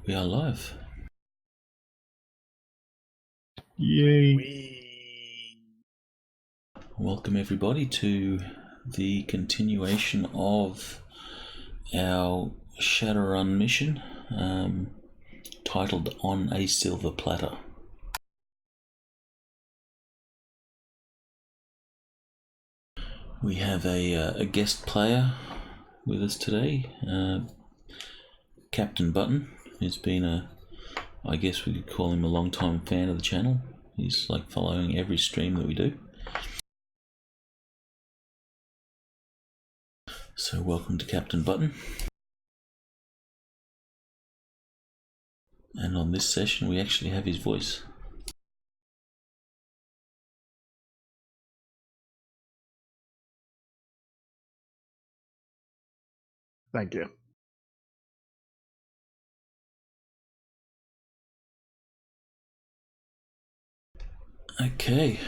We are live. Yay. Welcome everybody to the continuation of our Shadowrun mission, titled On a Silver Platter. We have a guest player with us today, Captain Button, who's been I guess we could call him a long-time fan of the channel. He's like following every stream that we do. So welcome to Captain Button. And on this session we actually have his voice. Thank you. Okay,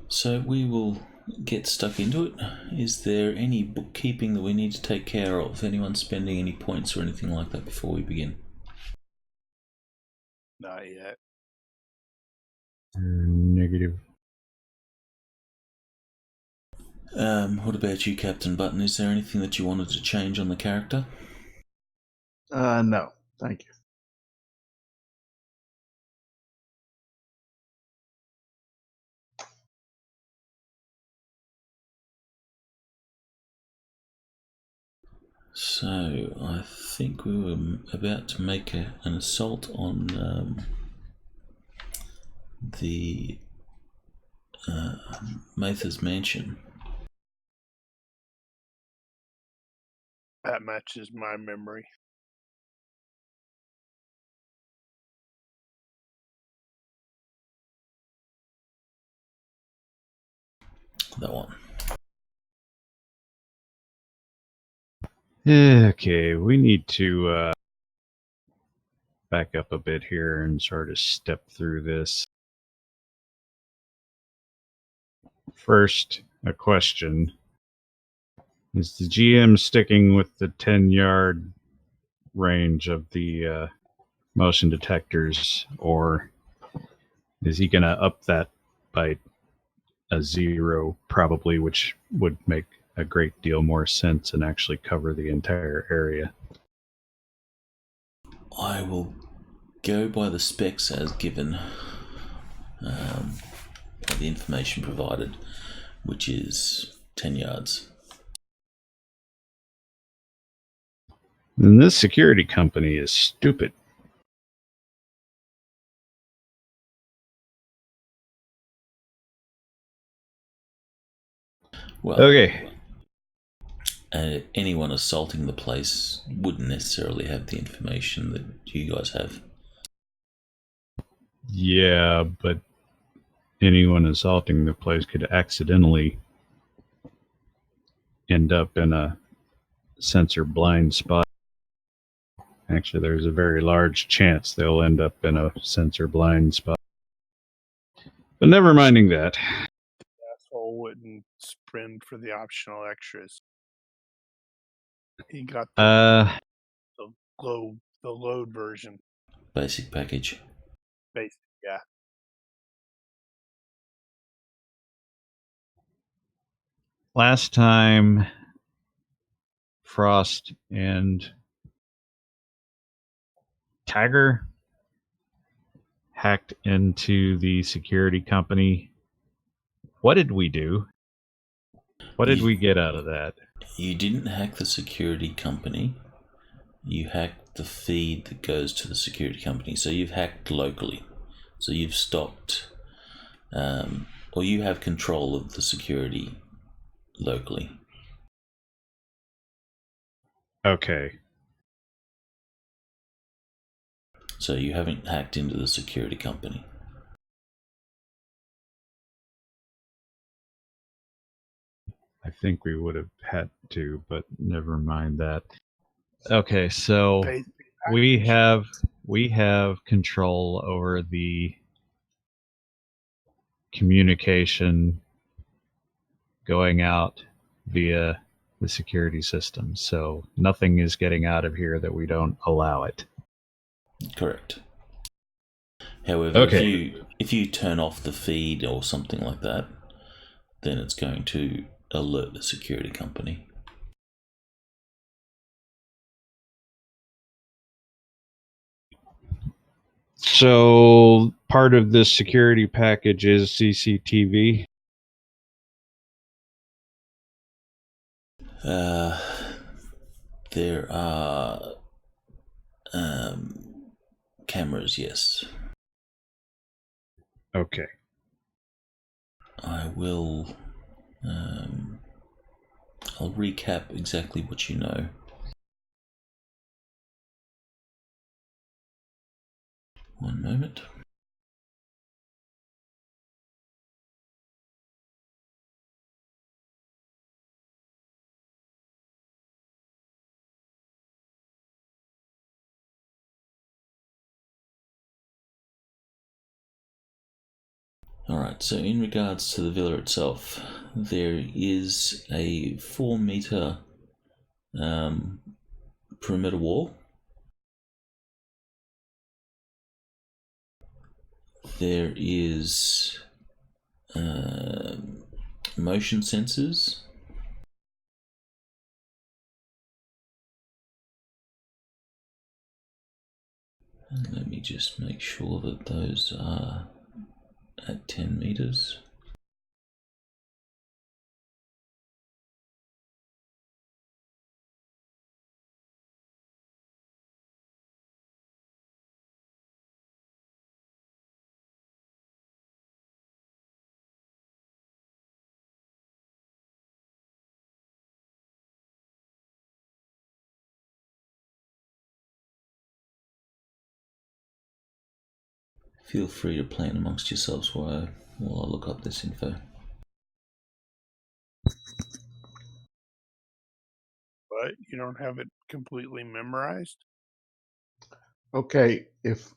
so we will get stuck into it. Is there any bookkeeping that we need to take care of? Anyone spending any points or anything like that before we begin? Not yet. Negative. What about you, Captain Button? Is there anything that you wanted to change on the character? No, thank you. So, I think we were about to make an assault on the Mather's mansion. That matches my memory. That one. Okay, we need to back up a bit here and sort of step through this. First, a question. Is the GM sticking with the 10-yard range of the motion detectors, or is he going to up that by a 0, probably, which would make a great deal more sense and actually cover the entire area? I will go by the specs as given, by the information provided, which is 10 yards. And this security company is stupid. Well, Okay. Anyone assaulting the place wouldn't necessarily have the information that you guys have. Yeah, but anyone assaulting the place could accidentally end up in a sensor blind spot. Actually, there's a very large chance they'll end up in a sensor blind spot. But never minding that. The asshole wouldn't sprint for the optional extras. He got the load version. Basic package. Basic, yeah. Last time, Frost and Tiger hacked into the security company. What did we do? What did we get out of that? You didn't hack the security company. You hacked the feed that goes to the security company. So you've hacked locally. So you've stopped, or you have control of the security locally. Okay. So you haven't hacked into the security company. I think we would have had to, but never mind that. Okay, so we have control over the communication going out via the security system. So nothing is getting out of here that we don't allow it. Correct. However, Okay. if you turn off the feed or something like that, then it's going to alert the security company. So part of this security package is CCTV. There are cameras, yes. Okay. I will. I'll recap exactly what you know. One moment. Alright, so in regards to the villa itself, there is a 4-meter perimeter wall. There is motion sensors. And let me just make sure that those are at 10 meters. Feel free to plan amongst yourselves while I look up this info. But you don't have it completely memorized? Okay, if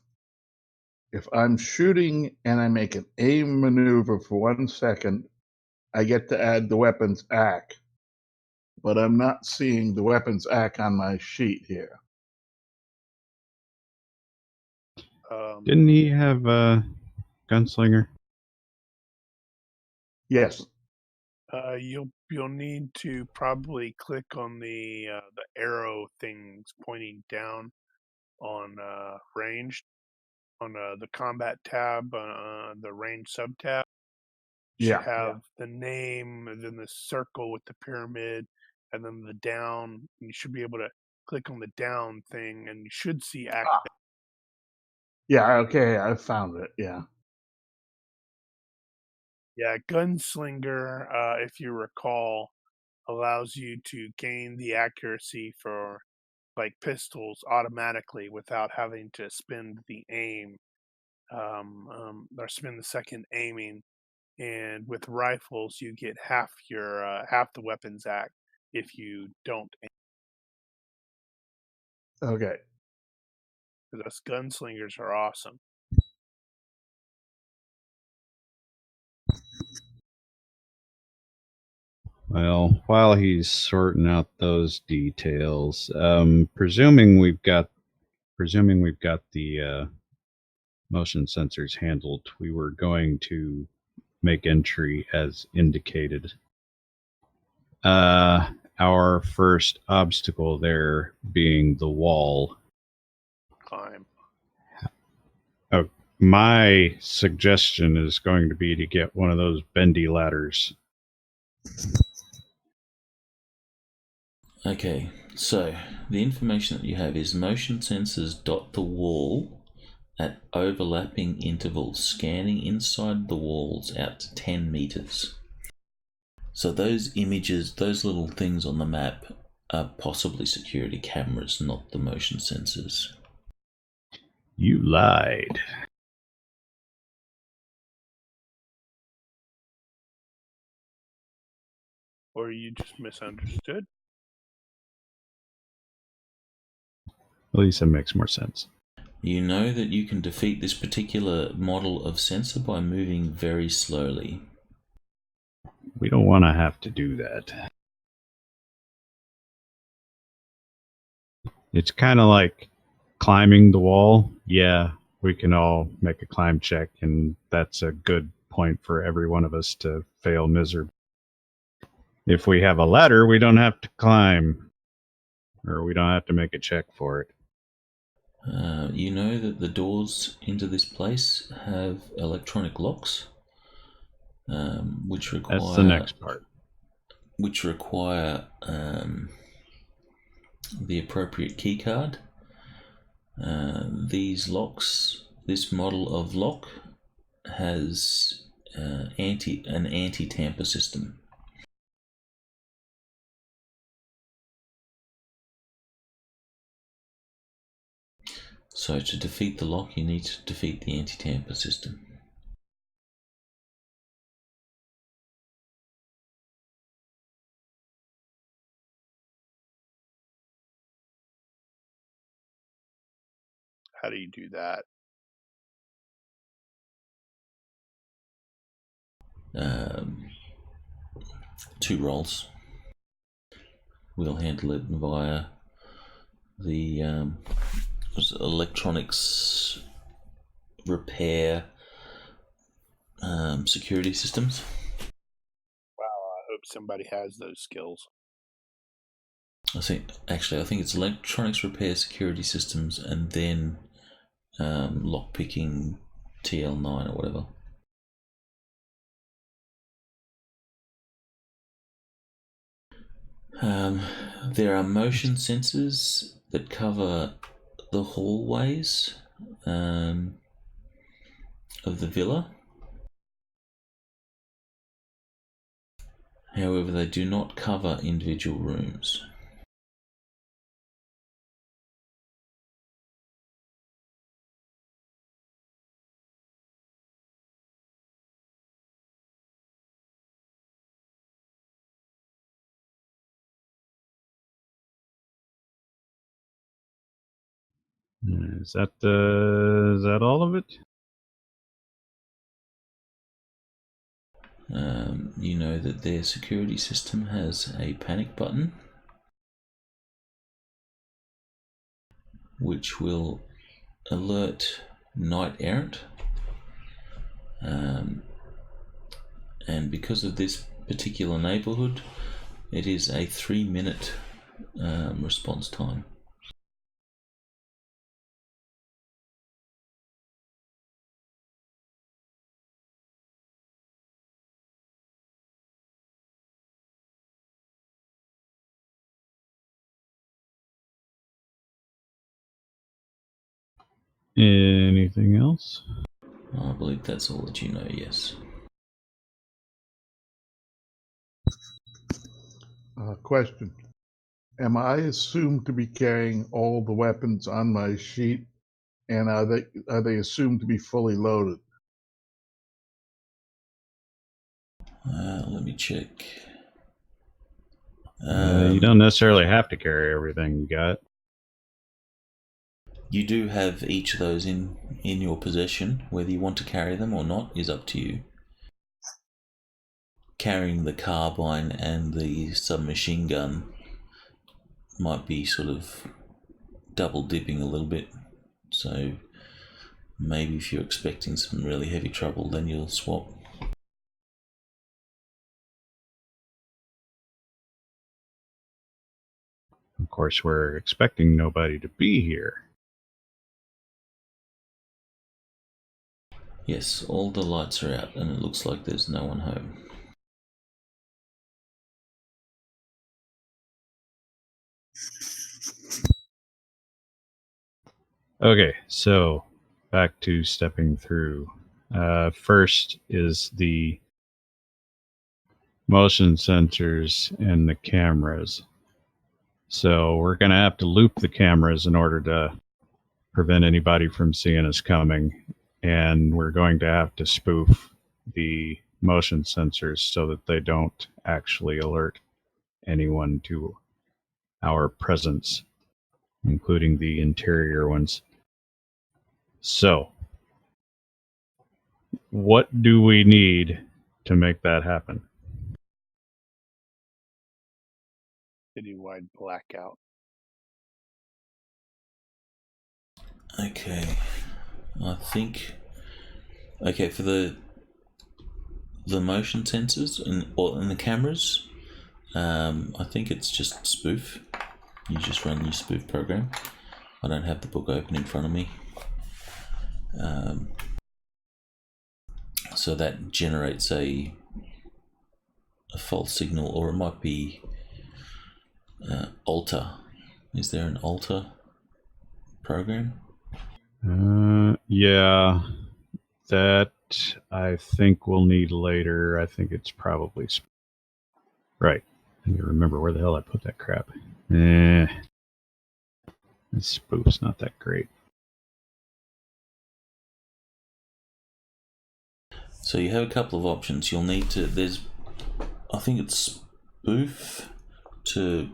I'm shooting and I make an aim maneuver for 1 second, I get to add the weapons act. But I'm not seeing the weapons act on my sheet here. Didn't he have a gunslinger? Yes. You'll need to probably click on the arrow things pointing down on ranged on the combat tab, the range sub tab. Should have the name and then the circle with the pyramid and then the down. You should be able to click on the down thing and you should see active. Yeah, okay, I found it. Yeah. Yeah, gunslinger, if you recall, allows you to gain the accuracy for like pistols automatically without having to spend the aim or spend the second aiming. And with rifles, you get half the weapons act if you don't aim. Okay. Because us gunslingers are awesome. Well, while he's sorting out those details, presuming we've got the motion sensors handled, we were going to make entry as indicated. Our first obstacle there being the wall. Climb. My suggestion is going to be to get one of those bendy ladders. Okay, so the information that you have is motion sensors dot the wall at overlapping intervals, scanning inside the walls out to 10 meters. So those images, those little things on the map are possibly security cameras, not the motion sensors. You lied. Or you just misunderstood. At least it makes more sense. You know that you can defeat this particular model of sensor by moving very slowly. We don't want to have to do that. It's kind of like climbing the wall, yeah, we can all make a climb check, and that's a good point for every one of us to fail miserably. If we have a ladder, we don't have to climb, or we don't have to make a check for it. You know that the doors into this place have electronic locks, which require... That's the next part. Which require the appropriate key card. These locks, this model of lock has an anti-tamper system. So to defeat the lock, you need to defeat the anti-tamper system. How do you do that? 2 rolls. We'll handle it via the electronics repair security systems. Wow, I hope somebody has those skills. I think it's electronics repair security systems, and then lockpicking TL9 or whatever. There are motion sensors that cover the hallways of the villa. However, they do not cover individual rooms. Is that all of it? You know that their security system has a panic button, which will alert Knight Errant. And because of this particular neighborhood, it is a 3-minute response time. Anything else? I believe that's all that you know, yes. Question. Am I assumed to be carrying all the weapons on my sheet, and are they assumed to be fully loaded? Let me check. You don't necessarily have to carry everything you got. You do have each of those in your possession. Whether you want to carry them or not is up to you. Carrying the carbine and the submachine gun might be sort of double dipping a little bit. So maybe if you're expecting some really heavy trouble, then you'll swap. Of course, we're expecting nobody to be here. Yes, all the lights are out and it looks like there's no one home. Okay, so back to stepping through. First is the motion sensors and the cameras. So we're going to have to loop the cameras in order to prevent anybody from seeing us coming. And we're going to have to spoof the motion sensors so that they don't actually alert anyone to our presence, including the interior ones. So, what do we need to make that happen? Citywide blackout. Okay, I think. Okay, for the motion sensors and the cameras, I think it's just spoof. You just run your spoof program. I don't have the book open in front of me. So that generates a false signal, or it might be alter. Is there an alter program? Yeah, that I think we'll need later. I think it's probably right. I need to remember where the hell I put that crap. This spoof's not that great. So you have a couple of options. You'll need to. I think it's spoof to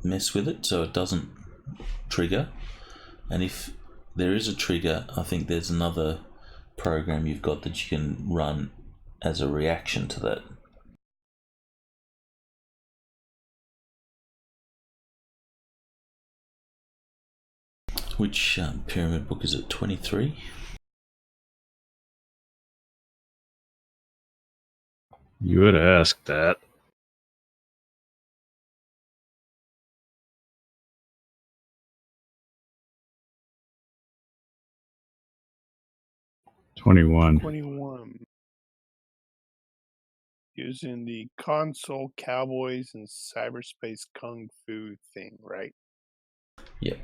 mess with it so it doesn't trigger. And if there is a trigger, I think there's another program you've got that you can run as a reaction to that. Which pyramid book is it? 23? You would ask that. $21. 21. Using the console cowboys and cyberspace kung fu thing, right? Yep.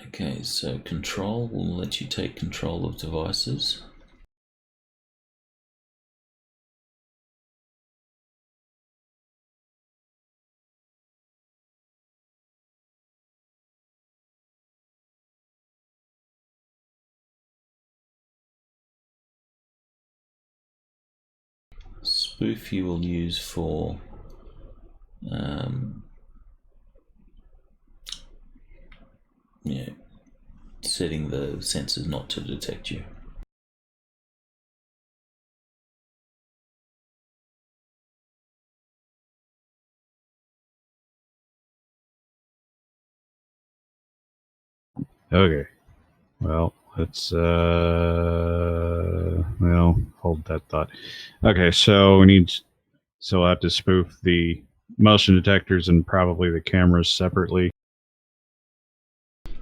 Okay, so control will let you take control of devices. Spoof you will use for setting the sensors not to detect you. Okay. Well, let's hold that thought. Okay, so I'll have to spoof the motion detectors and probably the cameras separately.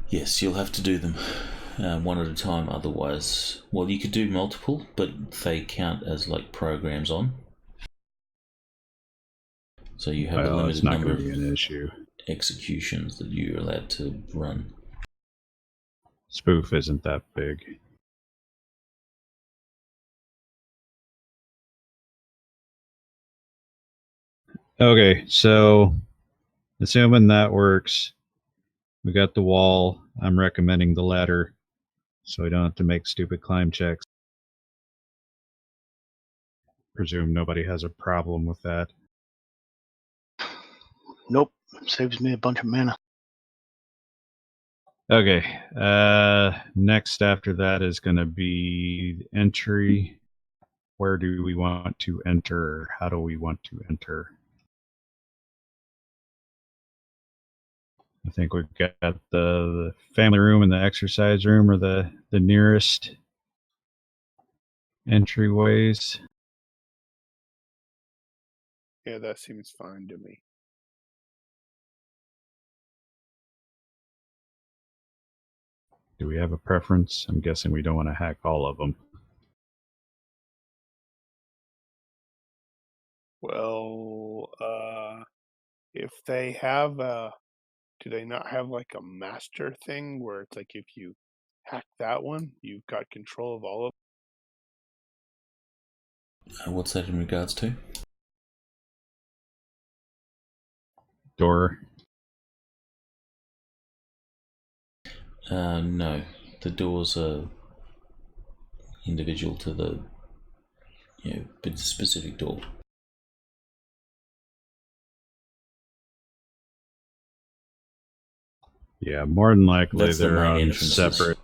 Yes, you'll have to do them one at a time, otherwise, well, you could do multiple, but they count as like programs on. So you have a limited number of an issue. executions that you're allowed to run. Spoof isn't that big. Okay, so assuming that works, we got the wall. I'm recommending the ladder so we don't have to make stupid climb checks. Presume nobody has a problem with that. Nope. Saves me a bunch of mana. Okay, next after that is going to be entry. Where do we want to enter? How do we want to enter? I think we've got the family room and the exercise room are the nearest entryways. Yeah, that seems fine to me. Do we have a preference? I'm guessing we don't want to hack all of them. Well, if they have do they not have like a master thing where it's like if you hack that one, you've got control of all of What's that in regards to? Door. No, the doors are individual to the specific door. Yeah, more than likely That's the they're main on entrances. separate.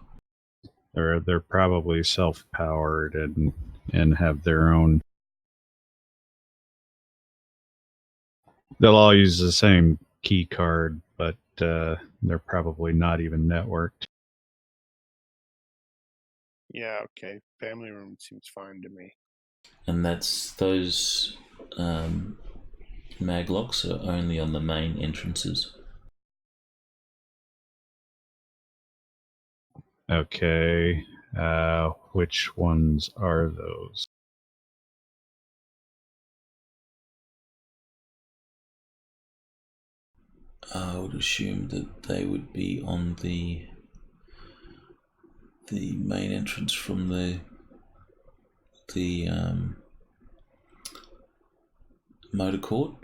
They're probably self-powered and have their own. They'll all use the same key card, but they're probably not even networked. Yeah, okay. Family room seems fine to me. And that's those mag locks are only on the main entrances. Okay, which ones are those? I would assume that they would be on the main entrance from the motor court.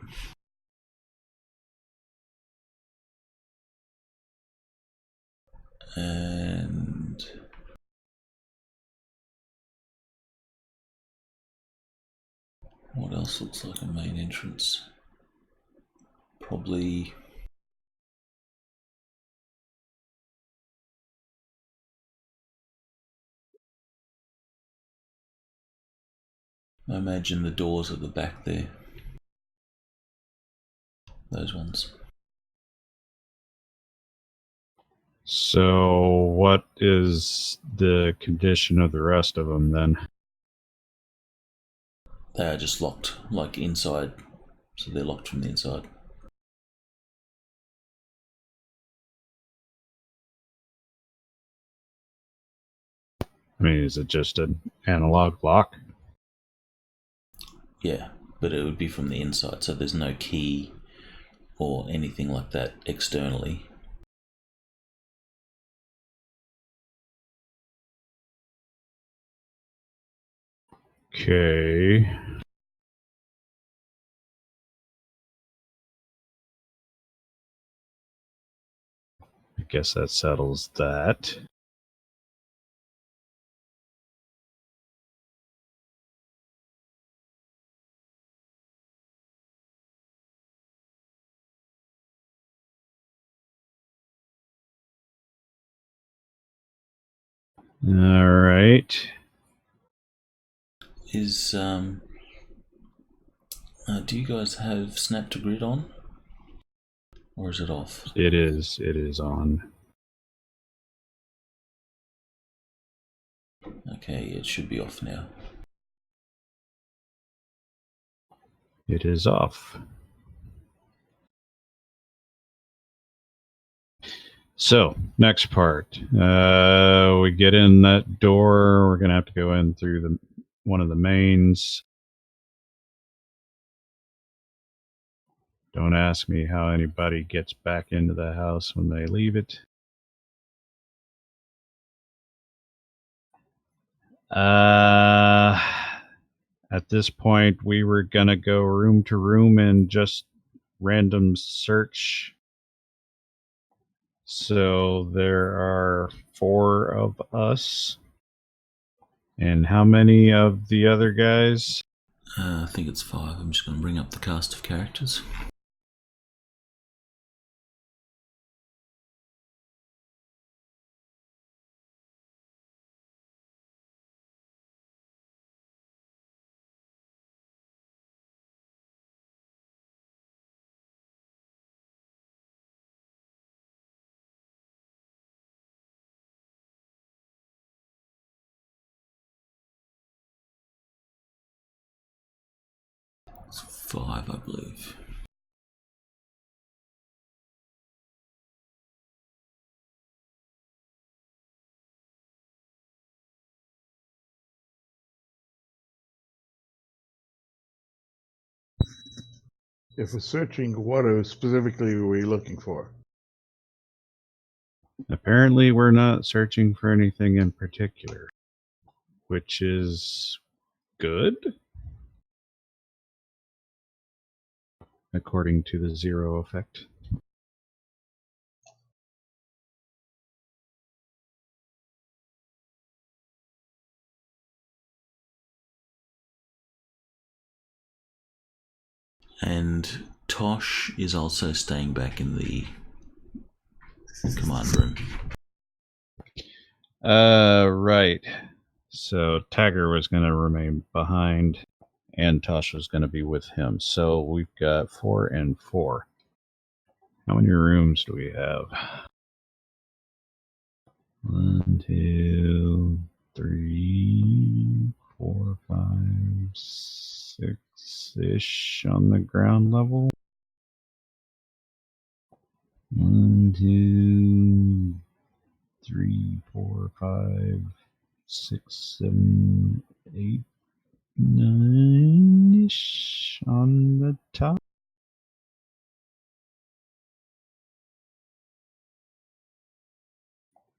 And what else looks like a main entrance? Probably I imagine the doors at the back there. Those ones. So, what is the condition of the rest of them then? They are just locked, like inside. So they're locked from the inside. I mean, is it just an analog lock? Yeah, but it would be from the inside, so there's no key or anything like that externally. Okay. I guess that settles that. All right. Is do you guys have snap to grid on, or is it off? It is. It is on. Okay, it should be off now. It is off. So, next part. We get in that door. We're going to have to go in through one of the mains. Don't ask me how anybody gets back into the house when they leave it. At this point, we were going to go room to room and just random search. So there are 4 of us. And how many of the other guys? I think it's 5. I'm just going to bring up the cast of characters. It's 5, I believe. If we're searching, what specifically are we looking for? Apparently, we're not searching for anything in particular, which is good, according to the zero effect. And Tosh is also staying back in the command room. Right. So Tagger was going to remain behind, and Tosh was going to be with him. So we've got 4 and 4. How many rooms do we have? 1, 2, 3, 4, 5, 6-ish on the ground level. 1, 2, 3, 4, 5, 6, 7, 8, 9-ish on the top.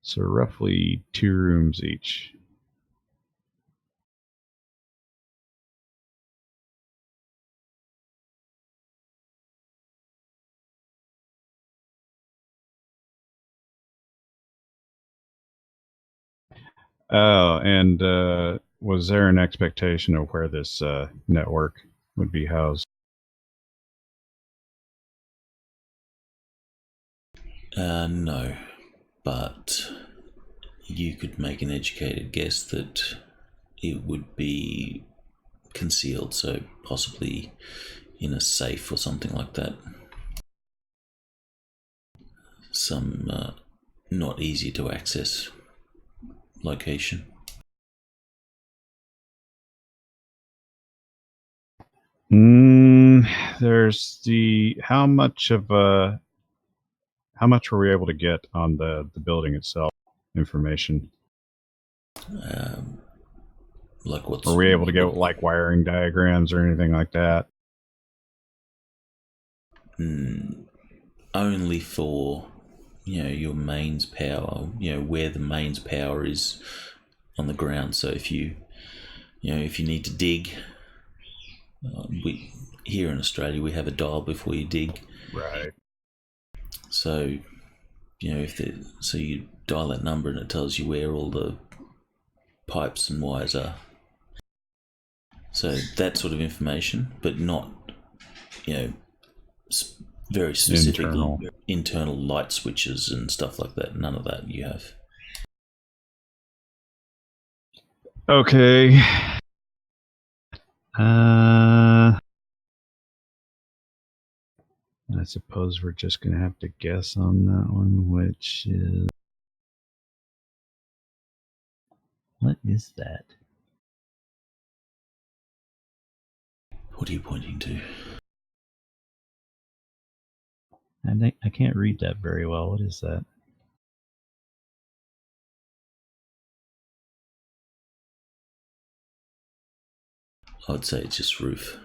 So roughly 2 rooms each. Oh, and was there an expectation of where this network would be housed? No, but you could make an educated guess that it would be concealed, so possibly in a safe or something like that. Some not easy to access location. There's the how much were we able to get on the building itself information? Like what's? Were we able to get like wiring diagrams or anything like that? Only for your mains power. Where the mains power is on the ground. So if you need to dig, we here in Australia we have a dial before you dig. Right. So so you dial that number and it tells you where all the pipes and wires are. So that sort of information, but not very specific internal light switches and stuff like that. None of that you have. Okay. I suppose we're just going to have to guess on that one, which is... What is that? What are you pointing to? I can't read that very well. What is that? I would say it's just roof.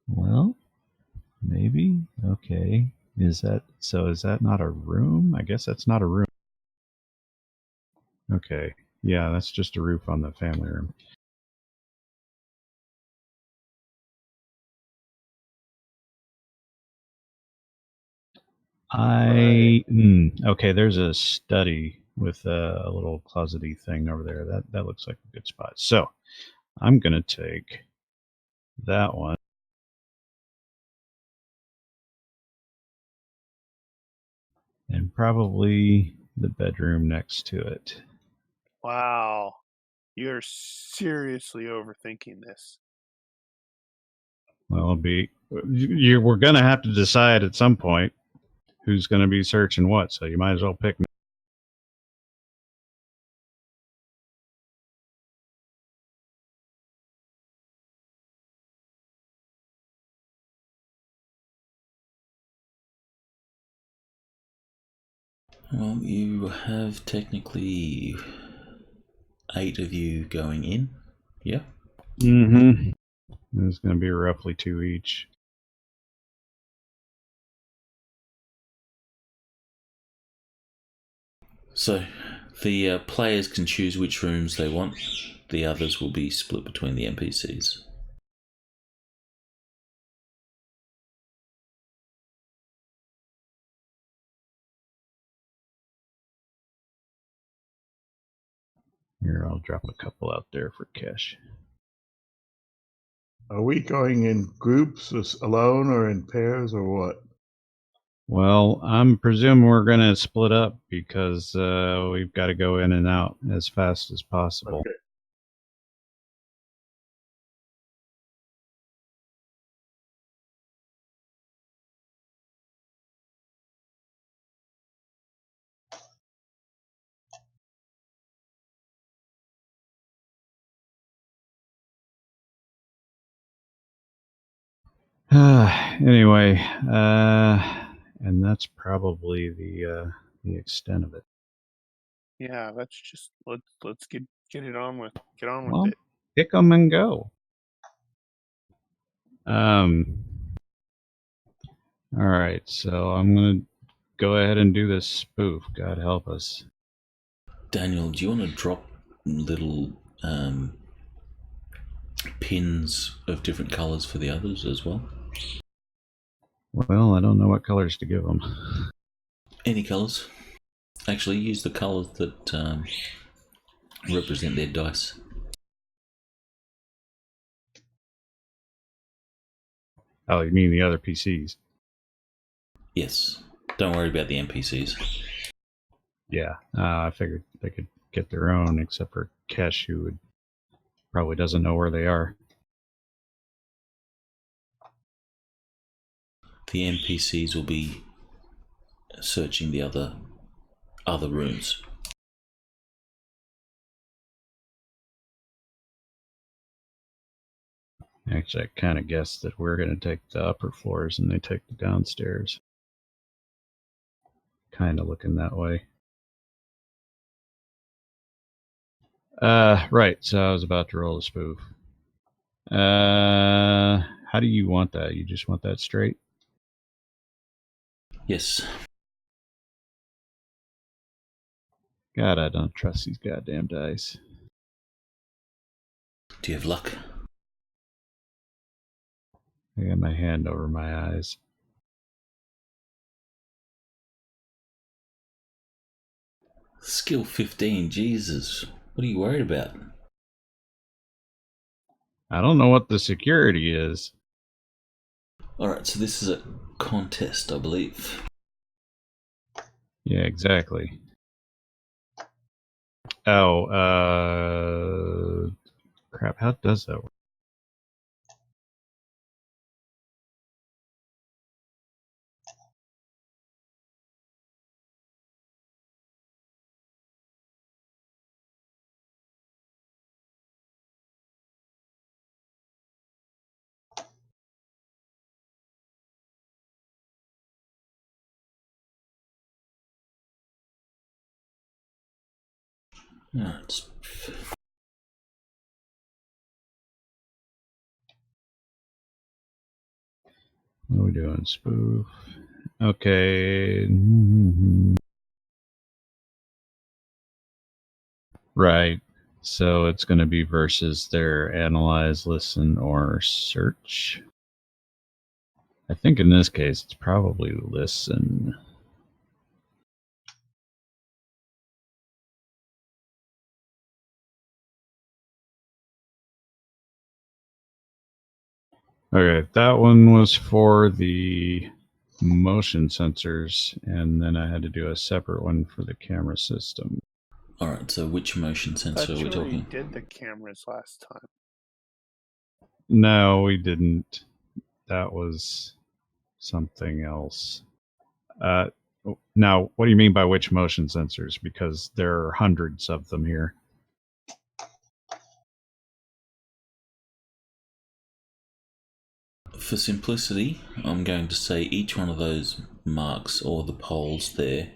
Well, maybe. Okay. Is that not a room? I guess that's not a room. Okay. Yeah, that's just a roof on the family room. Okay, there's a study with a little closety thing over there. That looks like a good spot. So I'm going to take that one. And probably the bedroom next to it. Wow. You're seriously overthinking this. Well, we're going to have to decide at some point who's going to be searching what, so you might as well pick me. Well, you have technically 8 of you going in. Yeah. Mm-hmm. There's going to be roughly 2 each. So the players can choose which rooms they want. The others will be split between the NPCs. Here, I'll drop a couple out there for cash. Are we going in groups, alone, or in pairs, or what? Well, I'm presuming we're going to split up because we've got to go in and out as fast as possible. Okay. Anyway, and that's probably the extent of it. Yeah, let's get it on with Well, it. pick them and go. All right, so I'm gonna go ahead and do this spoof. God help us. Daniel, do you want to drop little pins of different colours for the others as well? Well, I don't know what colors to give them. Any colours. Actually, use the colours that represent their dice. Oh, you mean the other PCs? Yes. Don't worry about the NPCs. Yeah, I figured they could get their own, except for Kesh, who probably doesn't know where they are. The NPCs will be searching the other rooms. Actually, I kind of guessed that we're going to take the upper floors and they take the downstairs. Kind of looking that way. Right, so I was about to roll a spoof. How do you want that? You just want that straight? Yes. God, I don't trust these goddamn dice. Do you have luck? I got my hand over my eyes. Skill 15, Jesus. What are you worried about? I don't know what the security is. Alright, so this is a contest, I believe. Yeah, exactly. Oh, crap, how does that work? Alright. What are we doing? Spoof. Okay. Right. So it's going to be versus their analyze, listen, or search. I think in this case, it's probably listen. Okay, that one was for the motion sensors, and then I had to do a separate one for the camera system. Alright, so which motion sensor are we talking? Did the cameras last time? No, we didn't. That was something else. Now, what do you mean by which motion sensors? Because there are hundreds of them here. For simplicity, I'm going to say each one of those marks or the poles there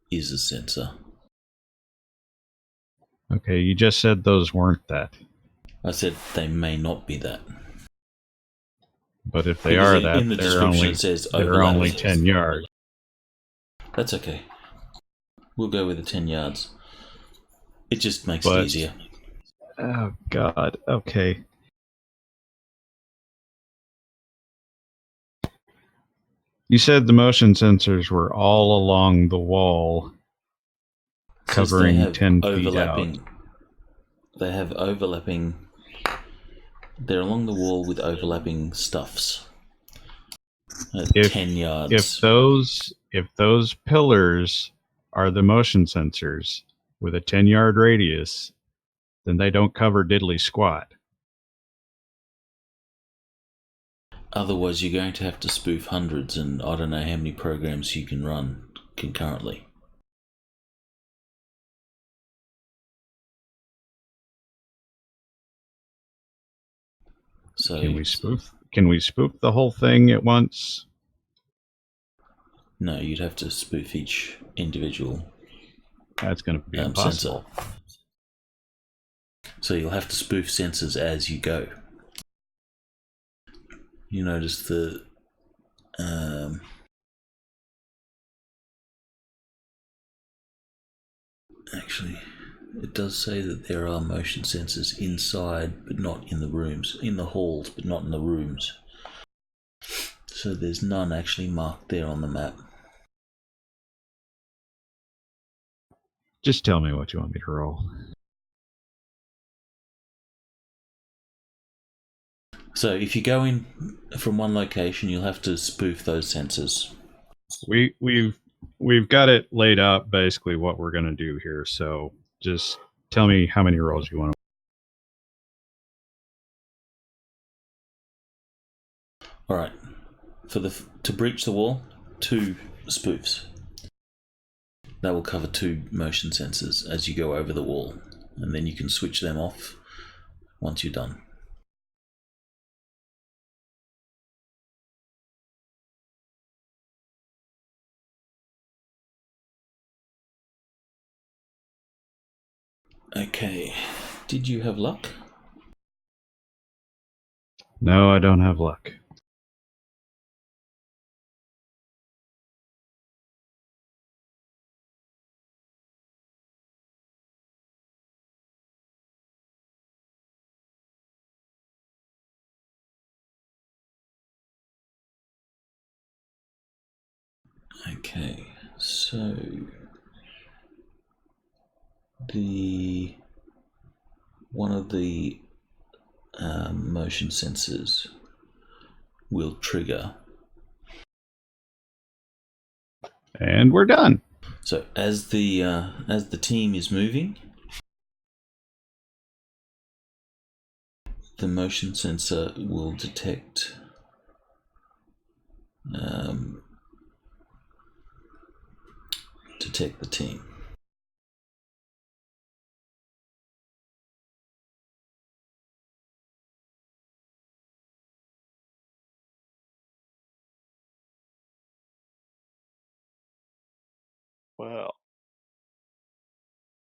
is a sensor. Okay, you just said those weren't that. I said they may not be that. But if they Because are in that, the they're description only, it says they're overlap. only 10 yards. That's okay. We'll go with the 10 yards. It just makes it easier. Oh, God. Okay. You said the motion sensors were all along the wall, covering 10 feet out. They have overlapping. They're along the wall with overlapping stuffs. If 10 yards. if those pillars are the motion sensors with a 10-yard radius, then they don't cover diddly squat. Otherwise, you're going to have to spoof hundreds, and I don't know how many programs you can run concurrently. So Can we spoof the whole thing at once? no, you'd have to spoof each individual That's going to be impossible. sensor. So you'll have to spoof sensors as you go. You notice the actually, it does say that there are motion sensors inside, but not in the rooms. In the halls, but not in the rooms. So there's none actually marked there on the map. Just tell me what you want me to roll. So if you go in from one location, you'll have to spoof those sensors. We've got it laid out basically what we're going to do here. So just tell me how many rolls you want. All right. To breach the wall, 2 spoofs. That will cover 2 motion sensors as you go over the wall, and then you can switch them off once you're done. Okay. Did you have luck? No, I don't have luck. Okay, so one of the motion sensors will trigger. And we're done. So as the team is moving, the motion sensor will detect the team. Well,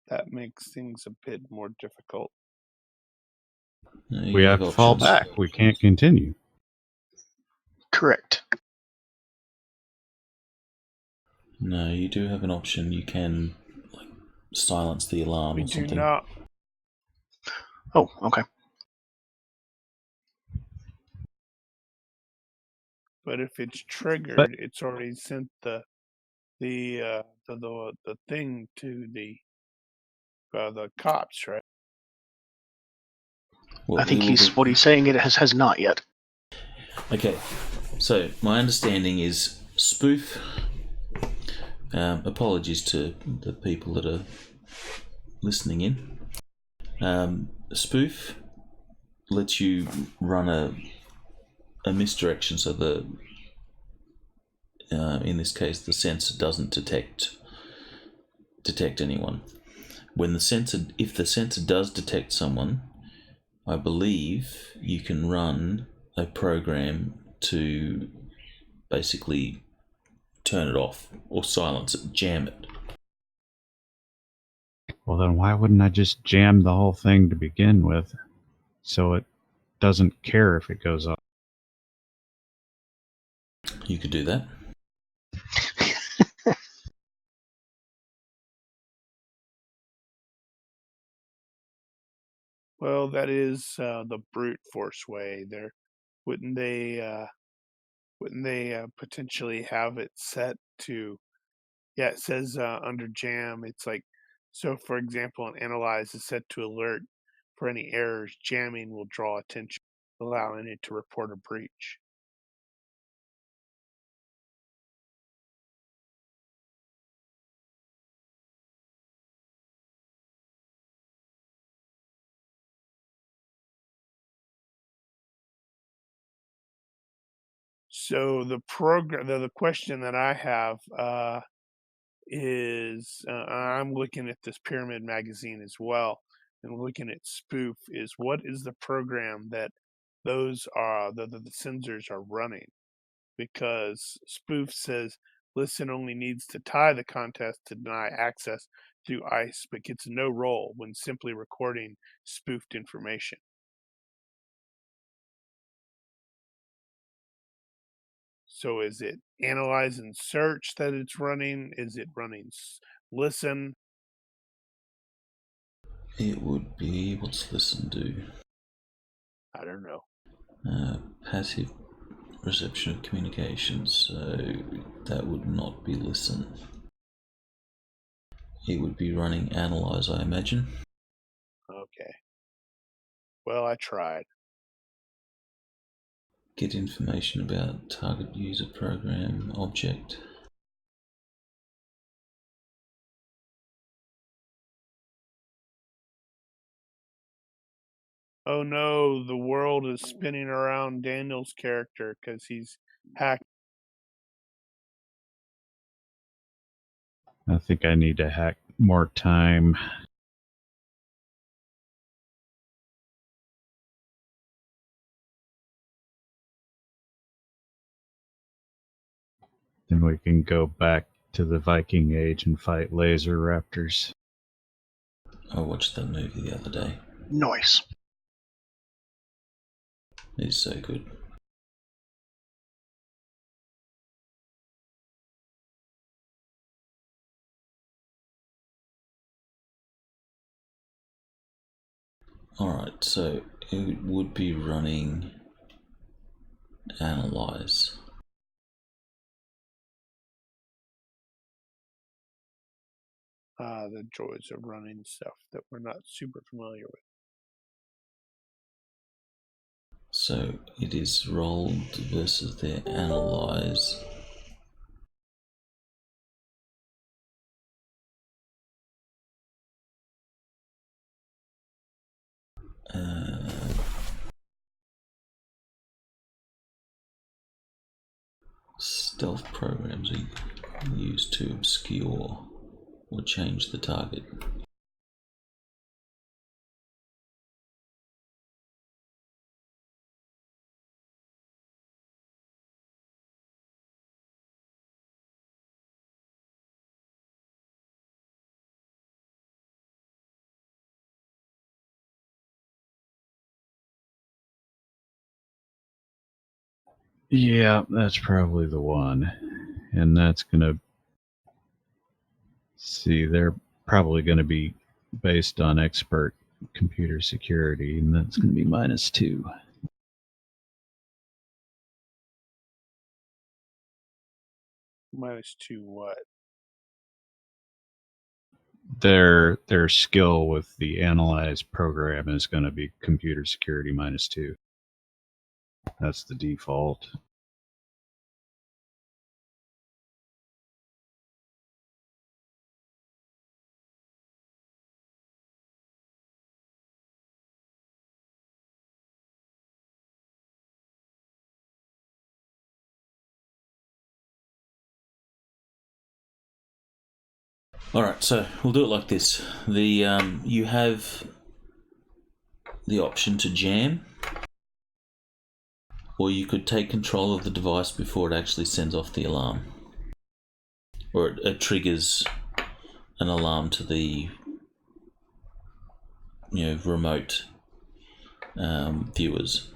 that makes things a bit more difficult. We have to fall back. We can't continue. Correct. No, you do have an option. You can silence the alarm We or do something. not. Oh, okay. But if it's triggered, it's already sent the thing to the cops, right? Well, I think what he's saying it has not yet. Okay, so my understanding is spoof. Apologies to the people that are listening in. Spoof lets you run a misdirection, so in this case the sensor doesn't detect anyone. If the sensor does detect someone, I believe you can run a program to basically turn it off or silence it, jam it. Well, then why wouldn't I just jam the whole thing to begin with so it doesn't care if it goes off? You could do that. Well, that is the brute force way. There, wouldn't they potentially have it set to? Yeah, it says under jam. It's like, so. For example, an analyze is set to alert for any errors. Jamming will draw attention, allowing it to report a breach. So the program, the question that I have is, I'm looking at this Pyramid magazine as well, and looking at Spoof. Is what is the program that those are the sensors are running? Because Spoof says Listen only needs to tie the contest to deny access through ICE, but gets no role when simply recording spoofed information. So is it analyze and search that it's running? Is it running listen? It would be, what's listen do? I don't know. Passive reception of communications, so that would not be listen. It would be running analyze, I imagine. Okay. Well, I tried. Get information about target user program object. Oh no, the world is spinning around Daniel's character because he's hacked. I think I need to hack more time. Then we can go back to the Viking Age and fight laser raptors. I watched that movie the other day. Nice. It's so good. Alright, so it would be running analyze. The joys of running stuff that we're not super familiar with. So it is rolled versus their analyze. Stealth programs are used to obscure or change the target. Yeah, that's probably the one. And that's going to... See, they're probably going to be based on expert computer security, and that's going to be -2. -2 what? Their skill with the analyze program is going to be computer security -2. That's the default. Alright, so we'll do it like this. You have the option to jam, or you could take control of the device before it actually sends off the alarm, or it triggers an alarm to the remote viewers.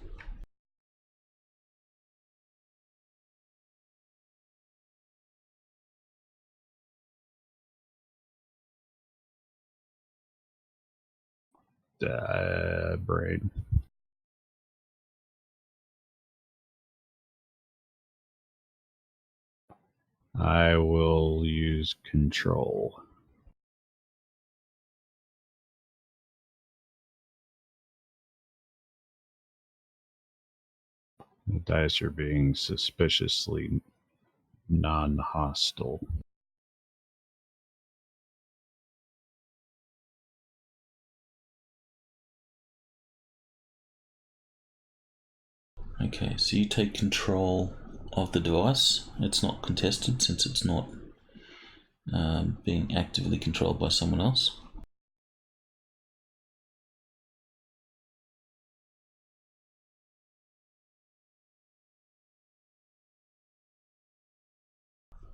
Brain. I will use control. The dice are being suspiciously non-hostile. Okay, so you take control of the device. It's not contested since it's not being actively controlled by someone else.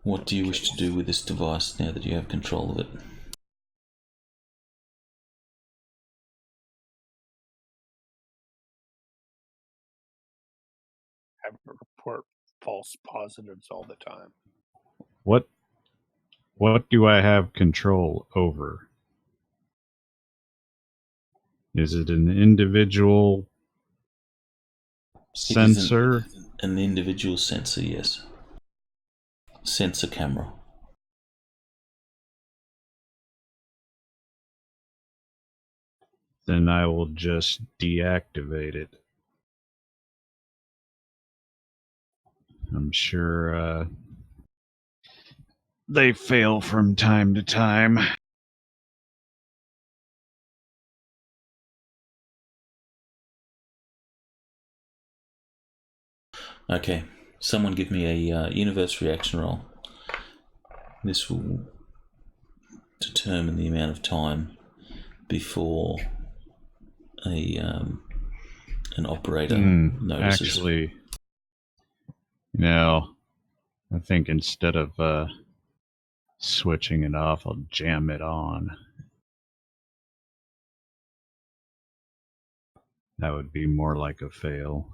What do you wish to do with this device now that you have control of it? Have to report false positives all the time. What do I have control over? Is it an individual sensor? It is an individual sensor, yes. Sensor camera. Then I will just deactivate it. I'm sure they fail from time to time. Okay, someone give me a universe reaction roll. This will determine the amount of time before an operator notices. Actually, no. I think instead of switching it off, I'll jam it on. That would be more like a fail.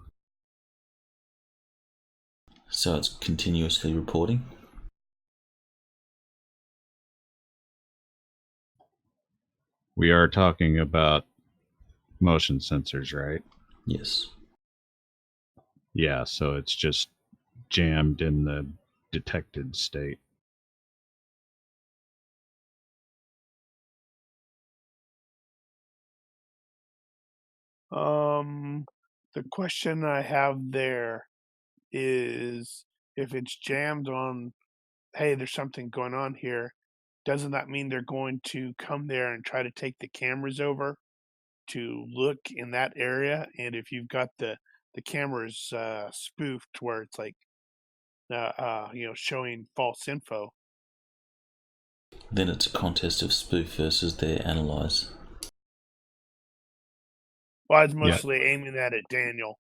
So it's continuously reporting. We are talking about motion sensors, right? Yes. Yeah, so it's just jammed in the detected state. The question I have there is if it's jammed on, hey, there's something going on here, doesn't that mean they're going to come there and try to take the cameras over to look in that area? And if you've got the cameras spoofed where it's like, showing false info, Then it's a contest of spoof versus their analyze. well, I was mostly aiming that at Daniel,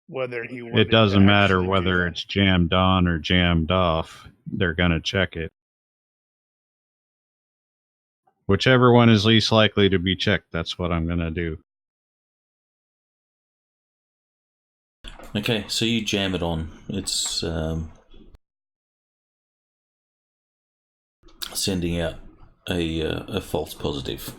whether he wanted It doesn't to matter actually do whether that. it's jammed on or jammed off. They're going to check it. Whichever one is least likely to be checked, that's what I'm going to do. Okay, so you jam it on. It's sending out a false positive.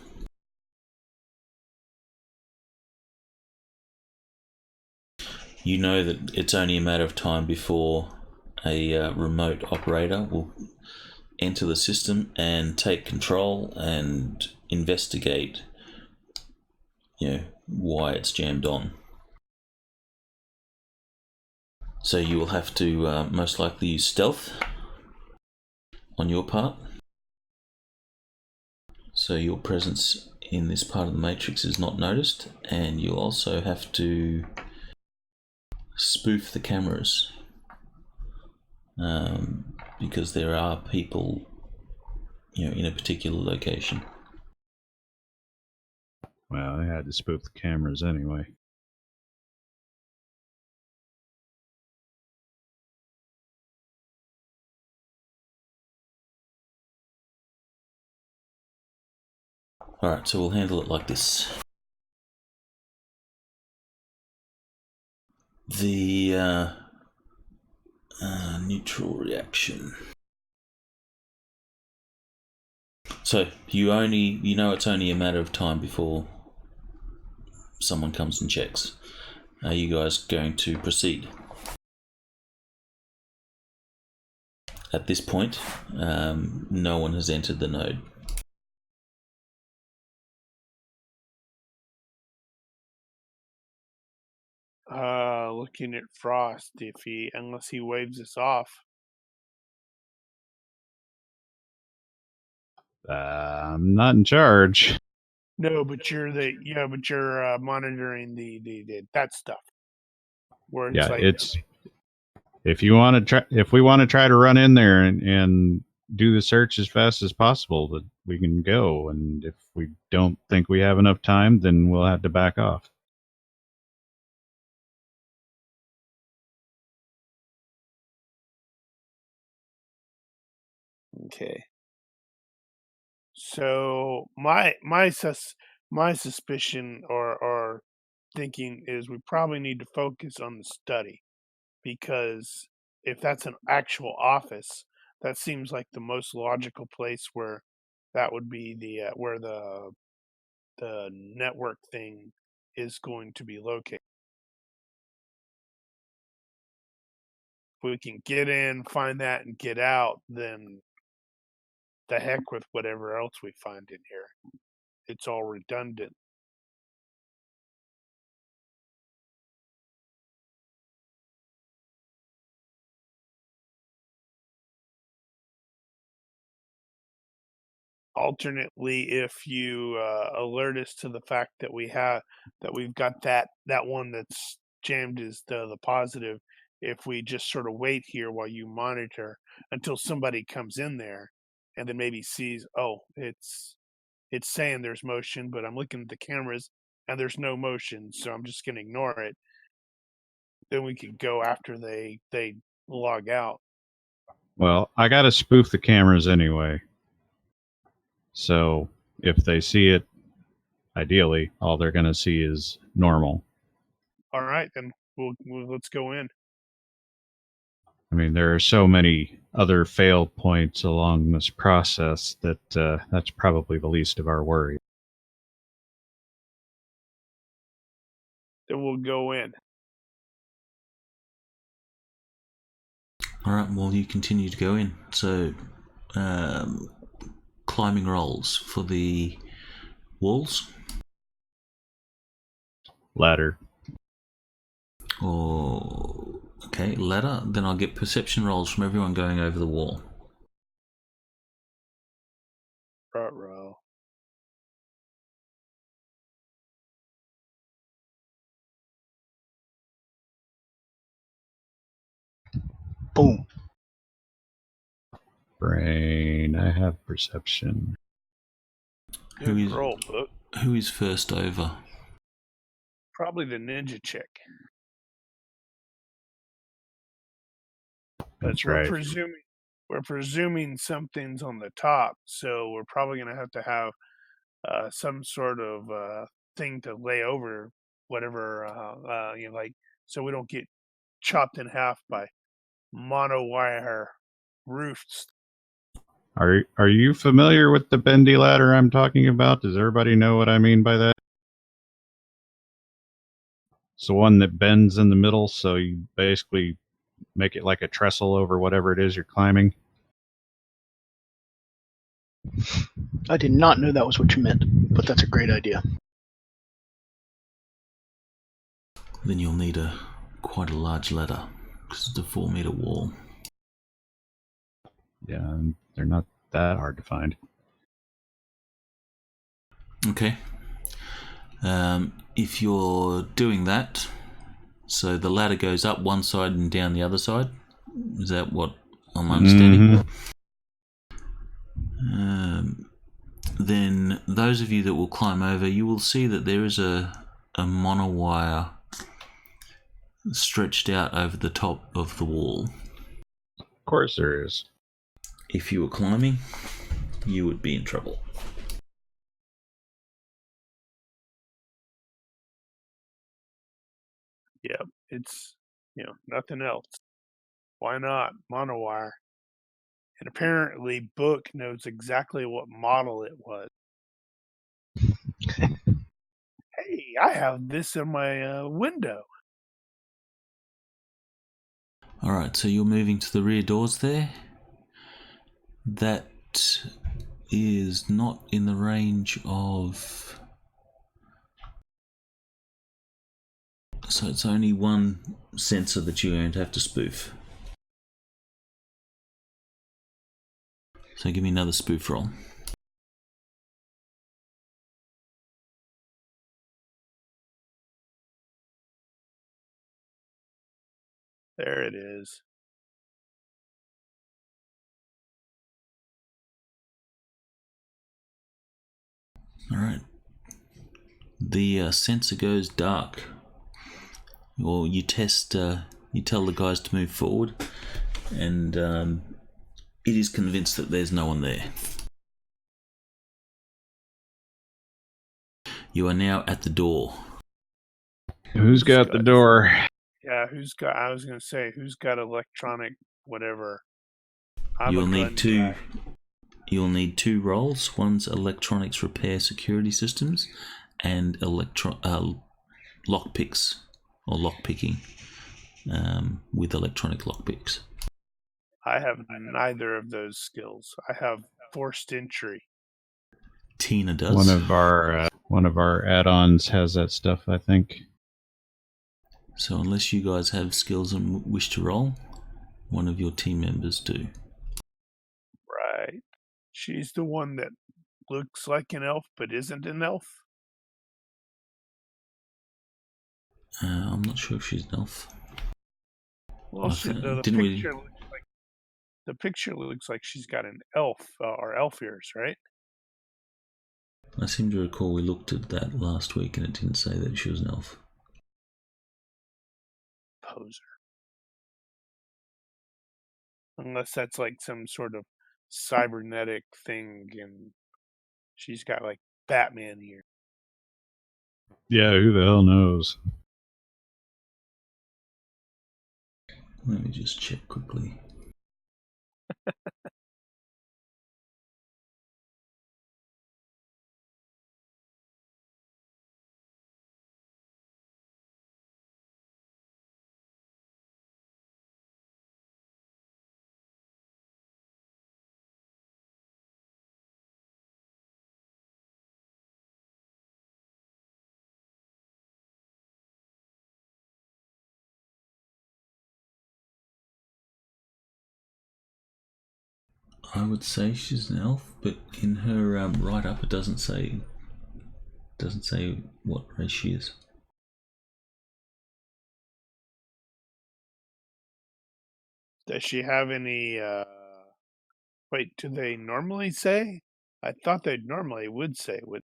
You know that it's only a matter of time before a remote operator will enter the system and take control and investigate, why it's jammed on. So you will have to most likely use stealth on your part. So your presence in this part of the matrix is not noticed, and you'll also have to spoof the cameras because there are people, in a particular location. Well, I had to spoof the cameras anyway. Alright, so we'll handle it like this. The neutral reaction. So you know it's only a matter of time before someone comes and checks. Are you guys going to proceed? At this point, no one has entered the node. Looking at Frost, unless he waves us off. I'm not in charge. No, but you're monitoring the that stuff. Where it's If you want to try, if we want to try to run in there and do the search as fast as possible, that we can go. And if we don't think we have enough time, then we'll have to back off. Okay. So my suspicion or thinking is we probably need to focus on the study, because if that's an actual office, that seems like the most logical place where that would be the where the network thing is going to be located. If we can get in, find that, and get out, then the heck with whatever else we find in here. It's all redundant. Alternately, if you alert us to the fact that we've got that one that's jammed is the positive, if we just sort of wait here while you monitor until somebody comes in there and then maybe sees, oh, it's saying there's motion, but I'm looking at the cameras and there's no motion, so I'm just going to ignore it. Then we could go after they log out. Well, I got to spoof the cameras anyway. So if they see it, ideally, all they're going to see is normal. All right, then let's go in. I mean, there are so many other fail points along this process that that's probably the least of our worry. Then we'll go in. All right. Well, you continue to go in. So, climbing rolls for the walls, Ladder. or okay, ladder. Then I'll get perception rolls from everyone going over the wall. Ruh-roh. Boom. Brain. I have perception. Good roll, Book. Who is first over? Probably the ninja chick. That's we're right. presuming something's on the top, so we're probably going to have some sort of thing to lay over whatever like, so we don't get chopped in half by monowire roofs. Are you familiar with the bendy ladder I'm talking about? Does everybody know what I mean by that? It's the one that bends in the middle, so you basically make it like a trestle over whatever it is you're climbing. I did not know that was what you meant, but that's a great idea. Then you'll need quite a large ladder because it's a 4-meter wall. Yeah, they're not that hard to find. Okay. If you're doing that, so the ladder goes up one side and down the other side. Is that what I'm understanding? Mm-hmm. Then those of you that will climb over, you will see that there is a monowire stretched out over the top of the wall. Of course there is. If you were climbing, you would be in trouble. Yeah, it's nothing else. Why not monowire? And apparently, Book knows exactly what model it was. Hey, I have this in my window. All right, so you're moving to the rear doors there. That is not in the range of... So it's only one sensor that you're going to have to spoof. So give me another spoof roll. There it is. All right. The sensor goes dark. Or you test. You tell the guys to move forward, and it is convinced that there's no one there. You are now at the door. Who's got the door? Yeah, I was going to say, who's got electronic whatever? I'm You'll a need gun two. guy. You'll need two roles. One's electronics repair security systems, and lockpicks or lockpicking with electronic lockpicks. I have neither of those skills. I have forced entry. Tina does. One of our add-ons has that stuff, I think. So unless you guys have skills and wish to roll, one of your team members do. Right. She's the one that looks like an elf but isn't an elf. I'm not sure if she's an elf. Well, the picture looks like she's got an elf or elf ears, right? I seem to recall we looked at that last week and it didn't say that she was an elf. Poser. Unless that's like some sort of cybernetic thing and she's got like Batman ears. Yeah, who the hell knows? Let me just check quickly. I would say she's an elf, but in her write-up it doesn't say what race she is. Does she have any wait, do they normally say? I thought they normally would say with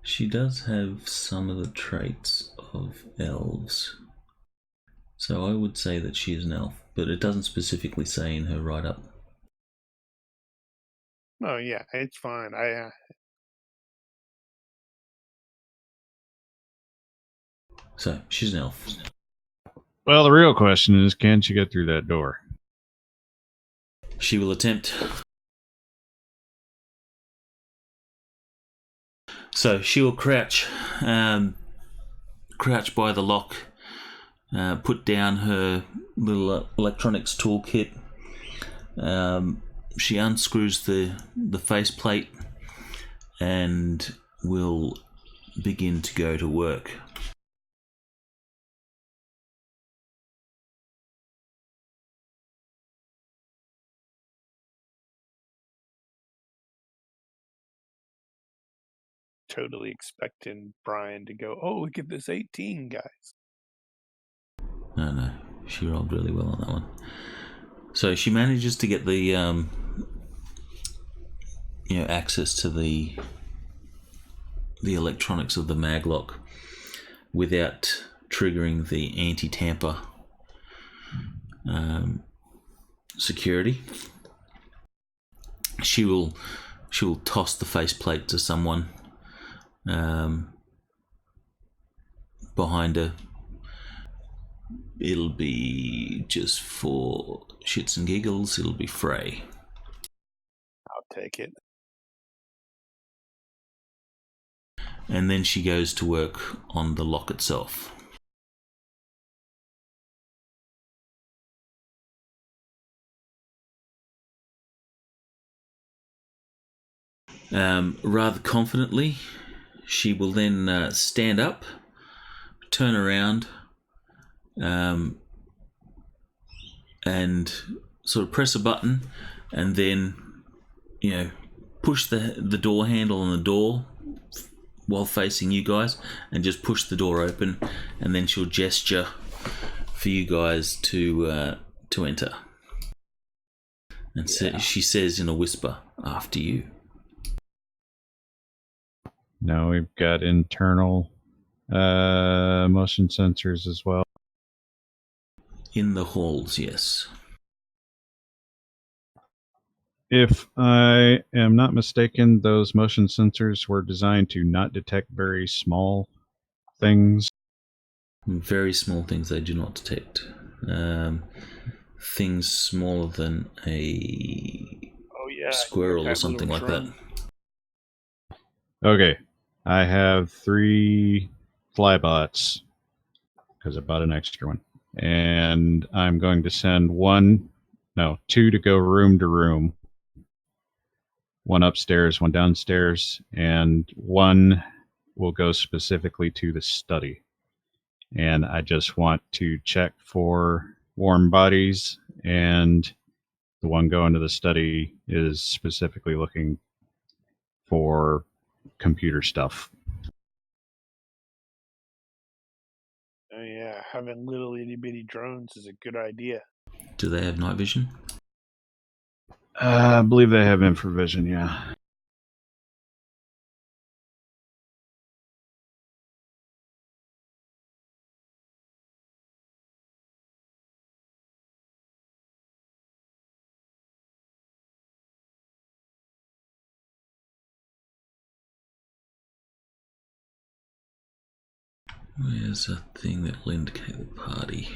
She does have some of the traits of elves. So I would say that she is an elf, but it doesn't specifically say in her write-up. Oh yeah, it's fine. So she's an elf. Well, the real question is, can she get through that door? She will attempt. So she will crouch by the lock, put down her little electronics toolkit. She unscrews the faceplate and will begin to go to work. Totally expecting Brian to go, oh, look at this 18, guys. No, she rolled really well on that one. So she manages to get the access to the electronics of the maglock without triggering the anti-tamper security. She will toss the faceplate to someone behind her. It'll be just for shits and giggles. It'll be Frey. I'll take it. And then she goes to work on the lock itself. Rather confidently, she will then stand up, turn around, and sort of press a button, and then push the door handle on the door while facing you guys, and just push the door open, and then she'll gesture for you guys to enter. And Yeah. she says in a whisper, "After you." Now we've got internal motion sensors as well. In the halls, yes. If I am not mistaken, those motion sensors were designed to not detect very small things. Very small things they do not detect. Things smaller than a Oh yeah, squirrel or that something little like that. drone. Okay, I have 3 flybots because I bought an extra one, and I'm going to send 2 to go room to room. 1 upstairs, 1 downstairs, and 1 will go specifically to the study. And I just want to check for warm bodies, and the one going to the study is specifically looking for computer stuff. Oh yeah, having little itty bitty drones is a good idea. Do they have night vision? I believe they have infravision, yeah. Where's a thing that will indicate the party?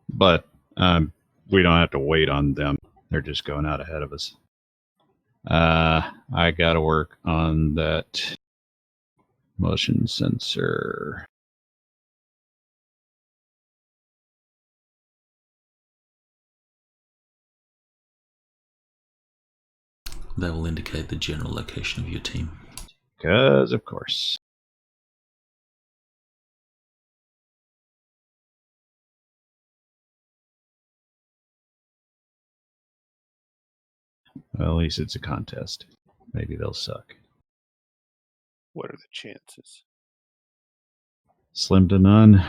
But we don't have to wait on them. They're just going out ahead of us. I got to work on that motion sensor. That will indicate the general location of your team. Because, of course. Well, at least it's a contest. Maybe they'll suck. What are the chances? Slim to none.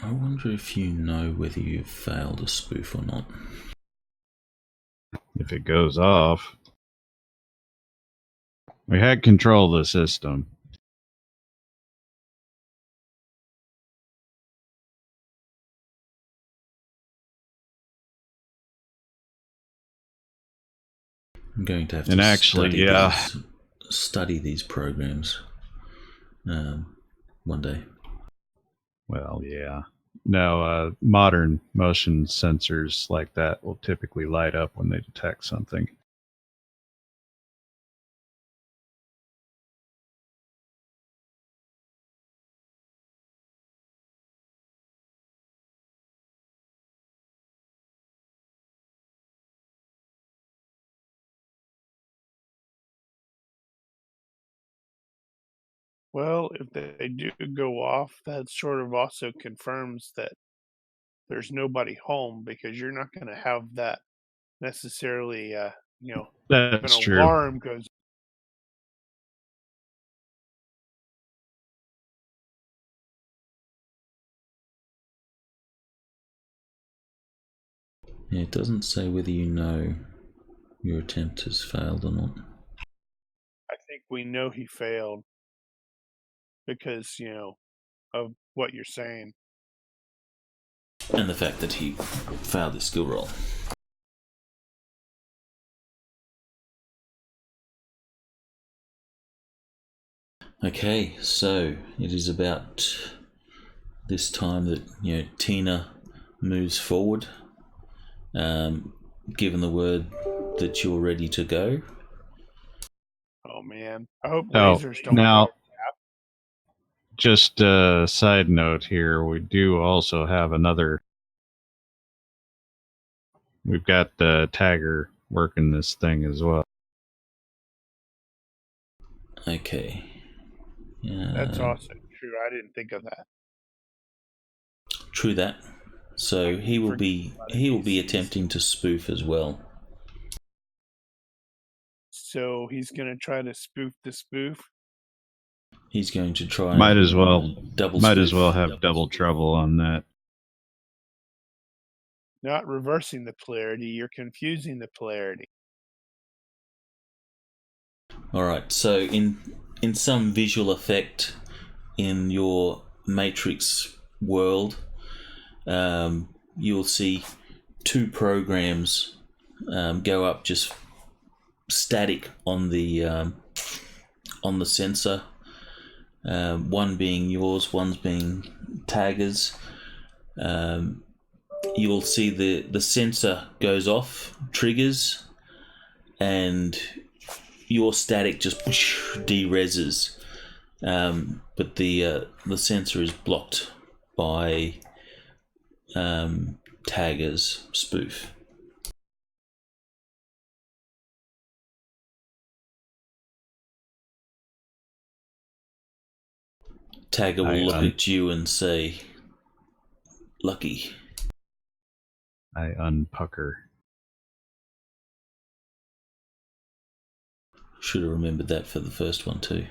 I wonder if you know whether you've failed a spoof or not. If it goes off. We had control of the system. I'm going to have And to actually, study these programs one day. Well, yeah. No, modern motion sensors like that will typically light up when they detect something. Well, if they do go off, that sort of also confirms that there's nobody home, because you're not going to have that necessarily, if That's an true. alarm goes. Yeah, it doesn't say whether you know your attempt has failed or not. I think we know he failed because, of what you're saying. And the fact that he failed his skill roll. Okay, so it is about this time that Tina moves forward. Given the word that you're ready to go. Oh man, I hope Oh, lasers don't. now, just a side note here, we do also have we've got the tagger working this thing as well. Okay. That's also true. I didn't think of that. True that. So he will be attempting to spoof as well. So he's gonna try to spoof the spoof. He's going to try. Might as well spoof. have double trouble on that. Not reversing the polarity, you're confusing the polarity. All right. So in some visual effect in your Matrix world, you'll see two programs go up just static on the sensor. One being yours, one's being Tagger's. You'll see the sensor goes off, triggers, and your static just de-reses. But the sensor is blocked by Tagger's spoof. Tagger will look at you and say, "Lucky." I unpucker. Should have remembered that for the first one too.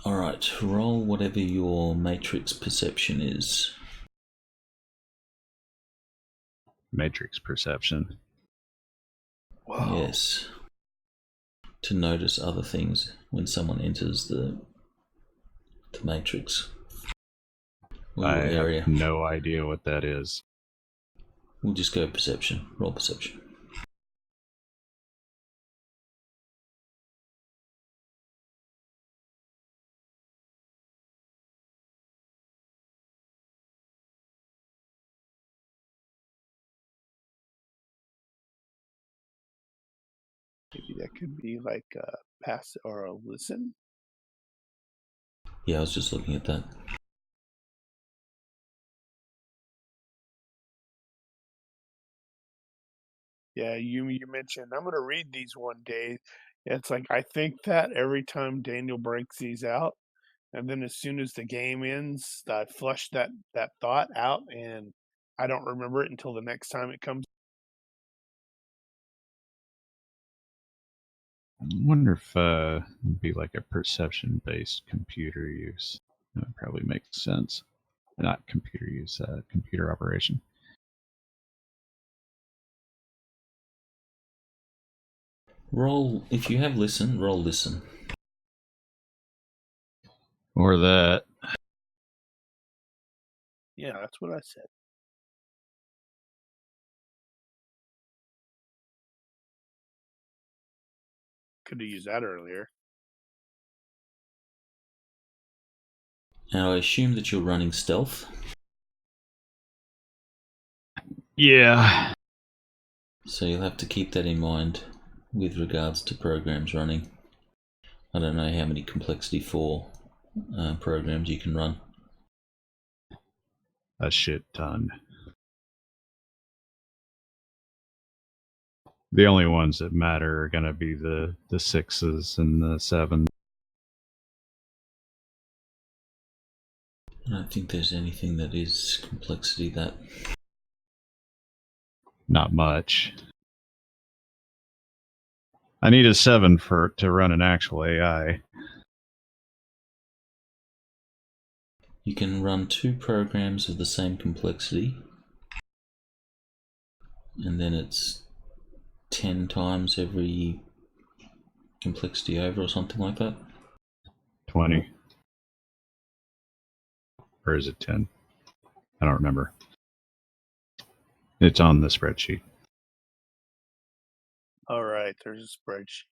Alright, roll whatever your matrix perception is. Matrix perception. Whoa. Yes. To notice other things when someone enters the matrix. Or I your area. have no idea what that is. We'll just go perception. Roll perception. Maybe that could be like a pass or a listen. Yeah, I was just looking at that. Yeah, you mentioned I'm gonna read these one day. It's like I think that every time Daniel breaks these out, and then as soon as the game ends, I flush that thought out, and I don't remember it until the next time it comes. I wonder if it'd be like a perception-based computer use. That would probably make sense. Not computer use, computer operation. Roll, if you have listen, roll listen. Or that. Yeah, that's what I said. Could have used that earlier. Now I assume that you're running stealth. Yeah. So you'll have to keep that in mind with regards to programs running. I don't know how many complexity 4 programs you can run. A shit ton. The only ones that matter are going to be the 6s and the 7s. I don't think there's anything that is complexity that... Not much. I need a 7 to run an actual AI. You can run 2 programs of the same complexity, and then it's 10 times every complexity over or something like that. 20. Or is it 10? I don't remember. It's on the spreadsheet. All right, there's a spreadsheet.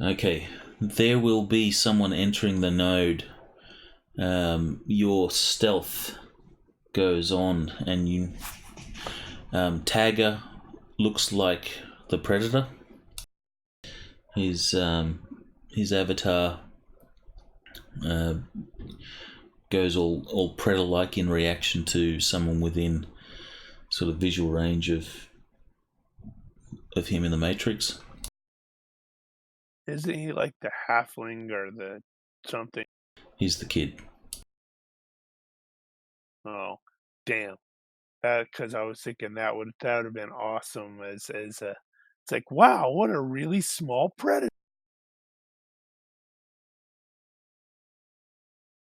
Okay, there will be someone entering the node. Your stealth goes on, and you Tagger looks like the predator. His avatar goes all predator-like in reaction to someone within sort of visual range of him in the Matrix. Isn't he like the halfling or the something? He's the kid. Oh, damn. Because I was thinking that would have been awesome as a It's like, wow, what a really small predator.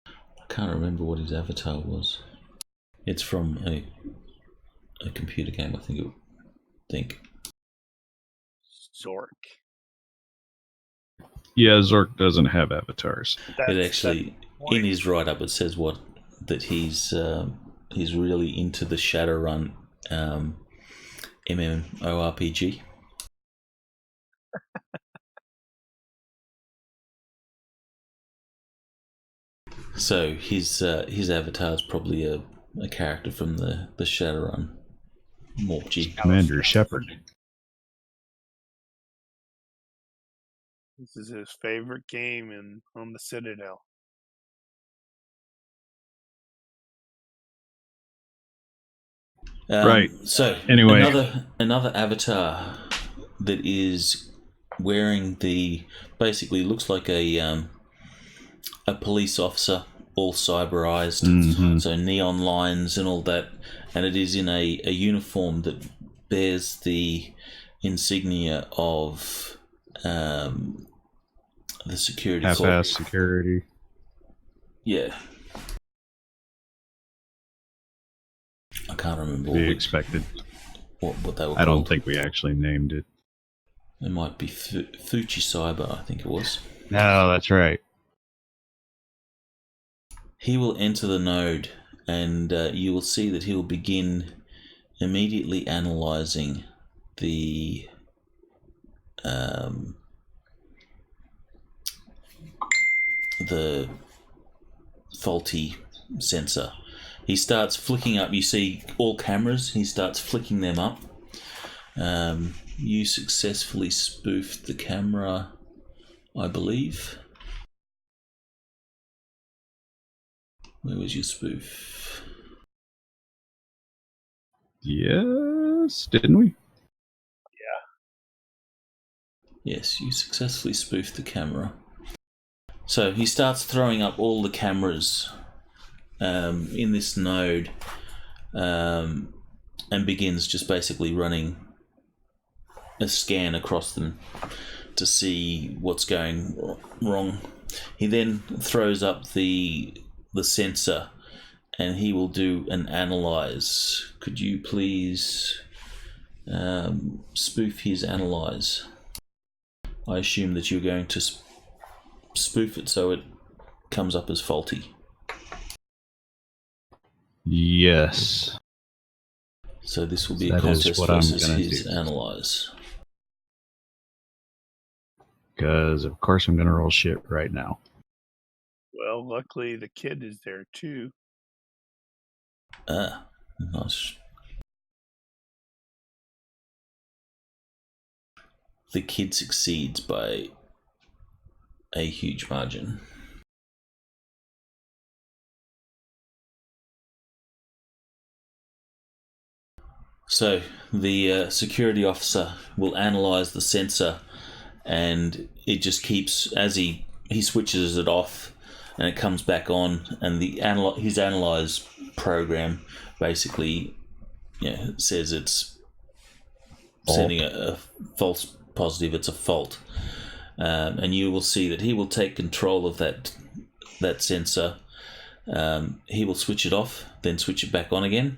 I can't remember what his avatar was. It's from a computer game, I think. Zork. Yeah, Zork doesn't have avatars. It actually, in his write-up, it says that he's really into the Shadowrun MMORPG. So his avatar is probably a character from the Shadowrun MORPG. Commander Shepard. This is his favorite game on the Citadel. Right. So Anyway. another avatar that is wearing basically looks like a police officer, all cyberized, so neon lines and all that, and it is in a uniform that bears the insignia of the security corps. Half-ass security. Yeah. I can't remember Be expected. What they were called. I don't think we actually named it. It might be Fuchi Cyber, I think it was. No, that's right. He will enter the node, and you will see that he will begin immediately analyzing the faulty sensor. He starts flicking up. You see all cameras. He starts flicking them up. You successfully spoofed the camera, I believe. Where was your spoof? Yes, didn't we? Yes, you successfully spoofed the camera. So he starts throwing up all the cameras in this node and begins just basically running a scan across them to see what's going wrong. He then throws up the sensor and he will do an analyze. Could you please spoof his analyze? I assume that you're going to spoof it so it comes up as faulty. Yes. So this will be That a contest is what versus I'm gonna his do. analyze. Because, of course, I'm going to roll shit right now. Well, luckily the kid is there too. Ah, nice. The kid succeeds by a huge margin. So the security officer will analyze the sensor, and it just keeps, as he switches it off and it comes back on, and his analyze program basically says it's sending a false positive, it's a fault. And you will see that he will take control of that sensor. He will switch it off, then switch it back on again.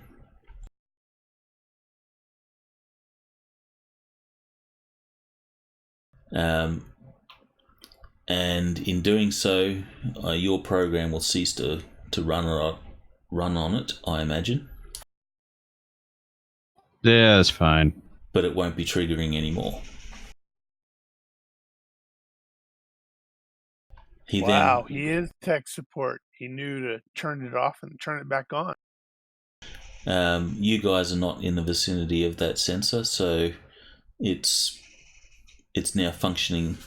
And in doing so, your program will cease to run on it, I imagine. Yeah, that's fine. But it won't be triggering anymore. He is tech support. He knew to turn it off and turn it back on. You guys are not in the vicinity of that sensor, so it's now functioning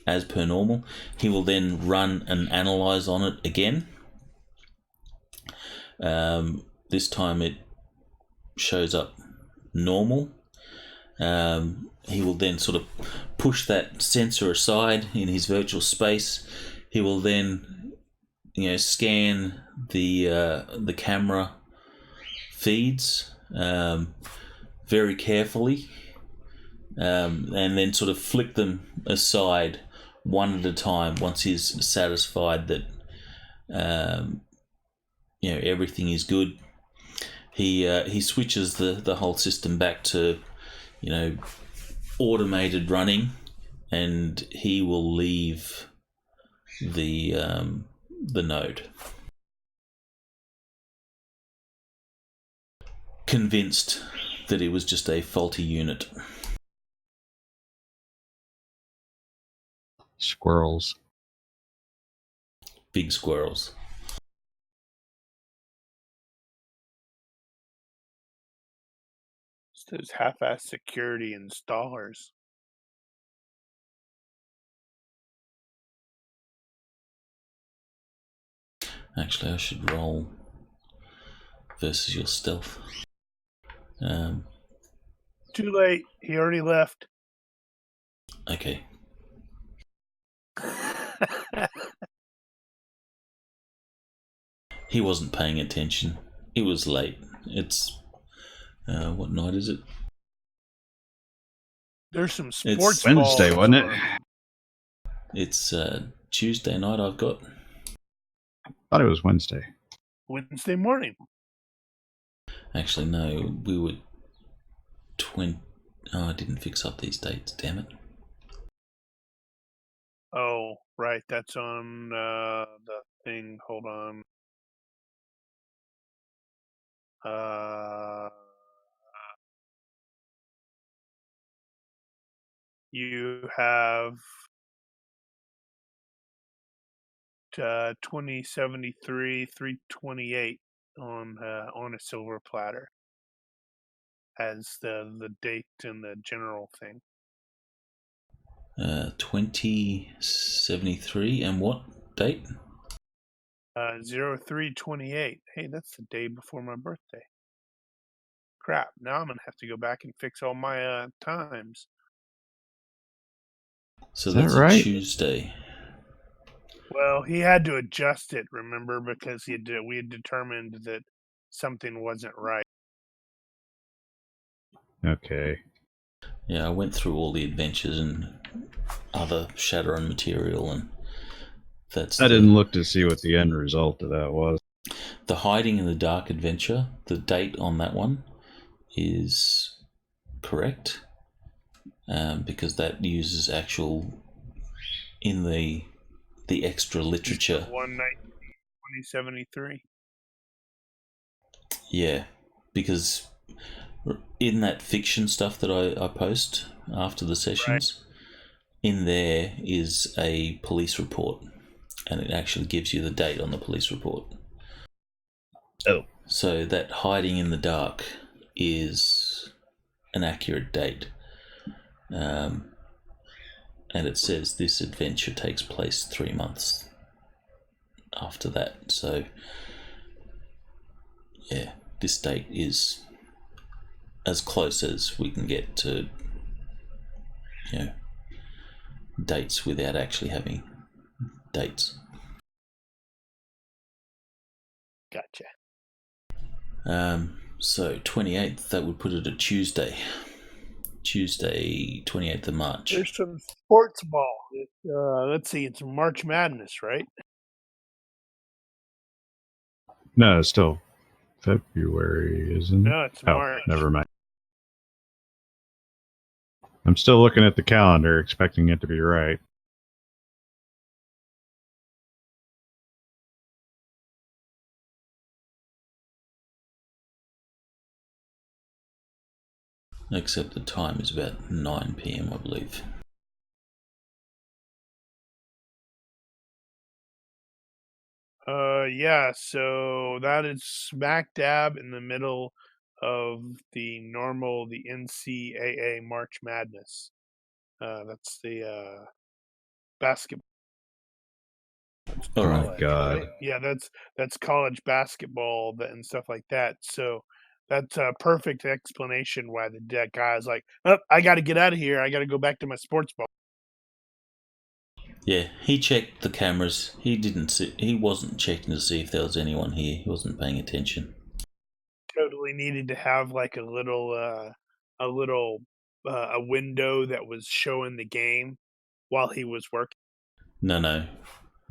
as per normal. He will then run an analyze on it again. This time it shows up normal. He will then sort of push that sensor aside in his virtual space. He will then, scan the camera feeds very carefully and then sort of flick them aside one at a time once he's satisfied that everything is good. He switches the whole system back to automated running, and he will leave the node, convinced that it was just a faulty unit. Squirrels. Big squirrels. It's those half-ass security installers. Actually, I should roll versus your stealth. Too late. He already left. Okay. He wasn't paying attention. It was late. It's what night is it? There's some It's sports Wednesday, balls wasn't it? on. It's Tuesday night. I've got. Thought it was Wednesday. Wednesday morning. Actually, no. We were 20. Oh, I didn't fix up these dates. Damn it. Oh, right. That's on the thing. Hold on. You have 2073 328 on a silver platter as the date and the general thing. 2073 and what date? 0328. Hey, that's the day before my birthday. Crap! Now I'm gonna have to go back and fix all my times. So Is that that's right? a Tuesday. Well, he had to adjust it, remember, because we had determined that something wasn't right. Okay. Yeah, I went through all the adventures and other Shadowrun material, and I didn't look to see what the end result of that was. The Hiding in the Dark adventure. The date on that one is correct, because that uses actual in the extra literature. 2073. Yeah, because in that fiction stuff that I post after the sessions, in there is a police report, and it actually gives you the date on the police report. Oh. So that Hiding in the Dark is an accurate date. And it says this adventure takes place 3 months after that. So, yeah, this date is as close as we can get to, dates without actually having dates. Gotcha. So 28th, that would put it at Tuesday. Tuesday, 28th of March. There's some sports ball. Let's see, it's March Madness, right? No, it's still February, isn't it? No, it's March. Never mind. I'm still looking at the calendar, expecting it to be right. Except the time is about 9 p.m, I believe. Yeah, so that is smack dab in the middle of the NCAA March Madness. That's the basketball. All Oh right. my God. Yeah, that's college basketball and stuff like that. So that's a perfect explanation why the guy's like, oh, I got to get out of here. I got to go back to my sports ball. Yeah, he checked the cameras. He wasn't checking to see if there was anyone here. He wasn't paying attention. Totally needed to have like a little a window that was showing the game while he was working? No.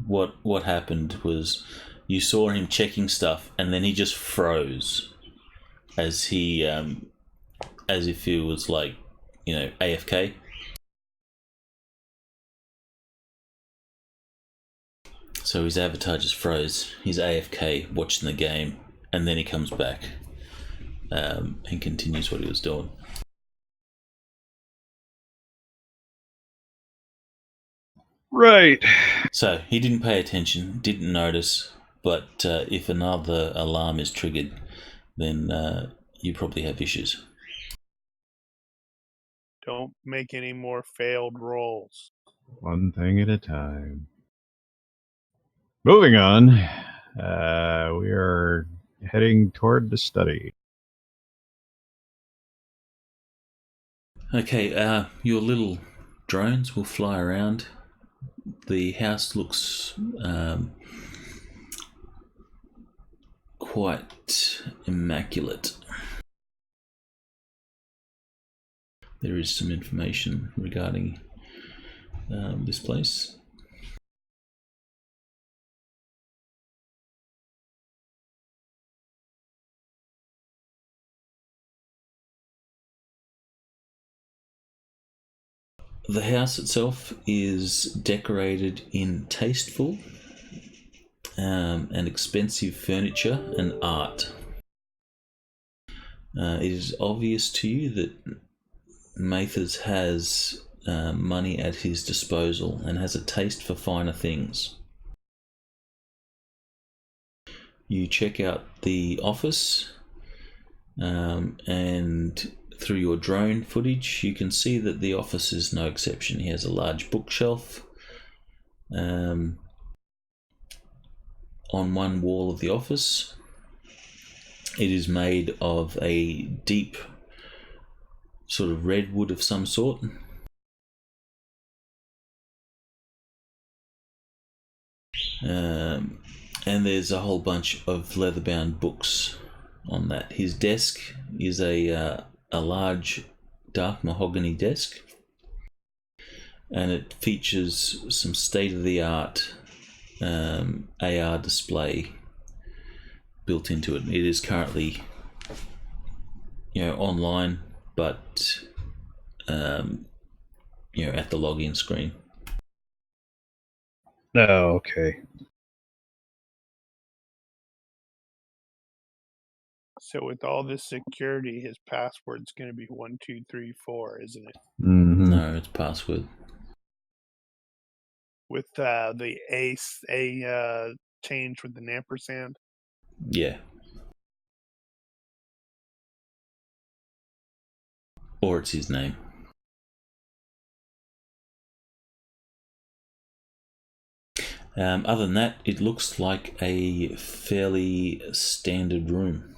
What happened was you saw him checking stuff, and then he just froze as he as if he was like, AFK. So his avatar just froze. He's AFK watching the game, and then he comes back and continues what he was doing. Right. So he didn't pay attention, didn't notice, but if another alarm is triggered, then you probably have issues. Don't make any more failed rolls. One thing at a time. Moving on. We are heading toward the study. Okay, your little drones will fly around. The house looks quite immaculate. There is some information regarding this place. The house itself is decorated in tasteful and expensive furniture and art. It is obvious to you that Mathers has money at his disposal and has a taste for finer things. You check out the office, and through your drone footage you can see that the office is no exception. He has a large bookshelf on one wall of the office. It is made of a deep sort of redwood of some sort. And there's a whole bunch of leather-bound books on that. His desk is a large dark mahogany desk, and it features some state-of-the-art AR display built into it. It is currently online, but at the login screen. Oh, okay. So with all this security, his password's going to be 1234, isn't it? Mm-hmm. No, it's password. With the A change with an ampersand. Yeah. Or it's his name. Other than that, it looks like a fairly standard room.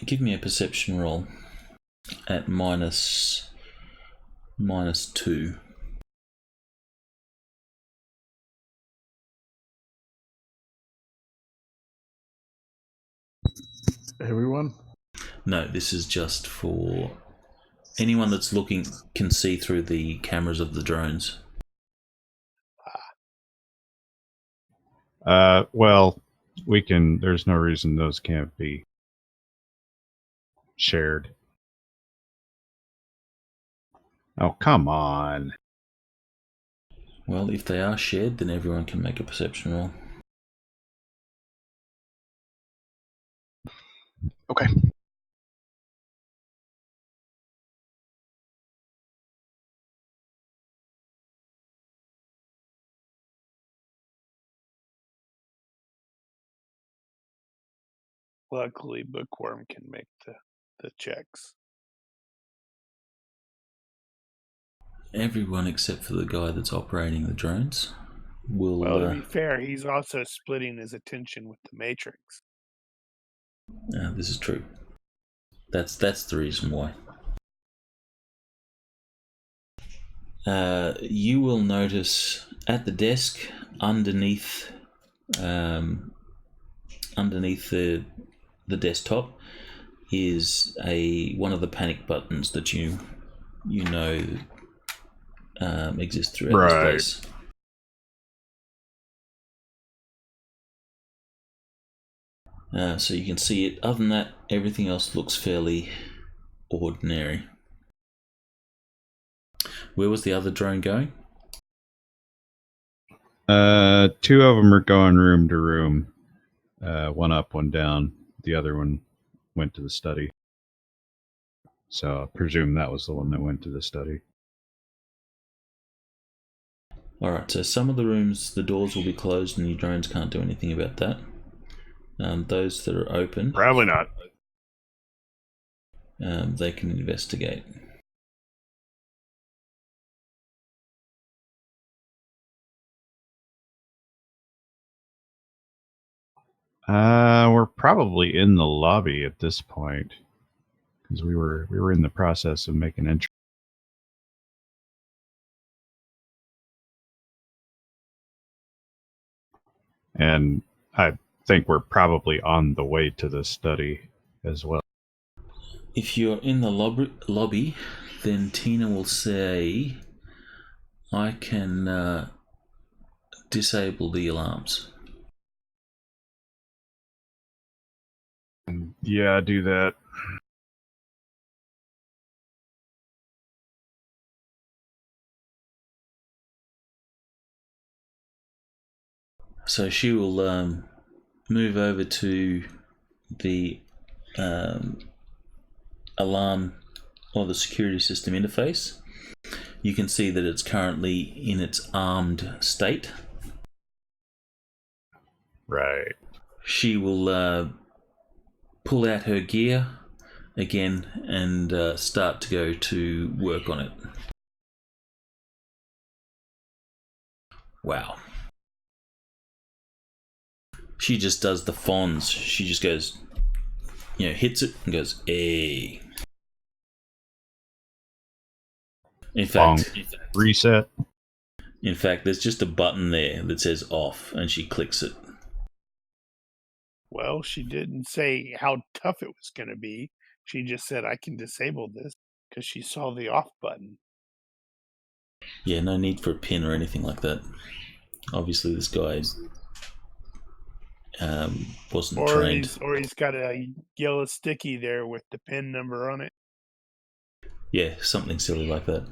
Give me a perception roll at minus 2. Everyone? No, this is just for anyone that's looking can see through the cameras of the drones. Well, we can. There's no reason those can't be shared. Oh, come on. Well, if they are shared, then everyone can make a perception roll. Okay. Luckily, Bookworm can make the checks. Everyone except for the guy that's operating the drones will. Well, to be fair, he's also splitting his attention with the Matrix. This is true. That's the reason why. You will notice at the desk underneath the the desktop is one of the panic buttons that you know exist throughout Right. this place. So you can see it. Other than that, everything else looks fairly ordinary. Where was the other drone going? Two of them are going room to room. One up, one down. The other one went to the study. So I presume that was the one that went to the study. Alright, so some of the rooms, the doors will be closed and your drones can't do anything about that. Those that are open, Probably not. they can investigate. We're probably in the lobby at this point because we were in the process of making entry. And I think we're probably on the way to the study as well. If you're in the lobby, then Tina will say, I can disable the alarms. Yeah, do that. So she will move over to the alarm or the security system interface. You can see that it's currently in its armed state. Right. She will pull out her gear again and start to go to work on it. Wow. She just does the fonz. She just goes, hits it and goes, "Hey." In fact, Reset. In fact, there's just a button there that says off, and she clicks it. Well, she didn't say how tough it was going to be. She just said, I can disable this because she saw the off button. Yeah, no need for a pin or anything like that. Obviously, this guy wasn't trained. Or he's got a yellow sticky there with the pin number on it. Yeah, something silly like that.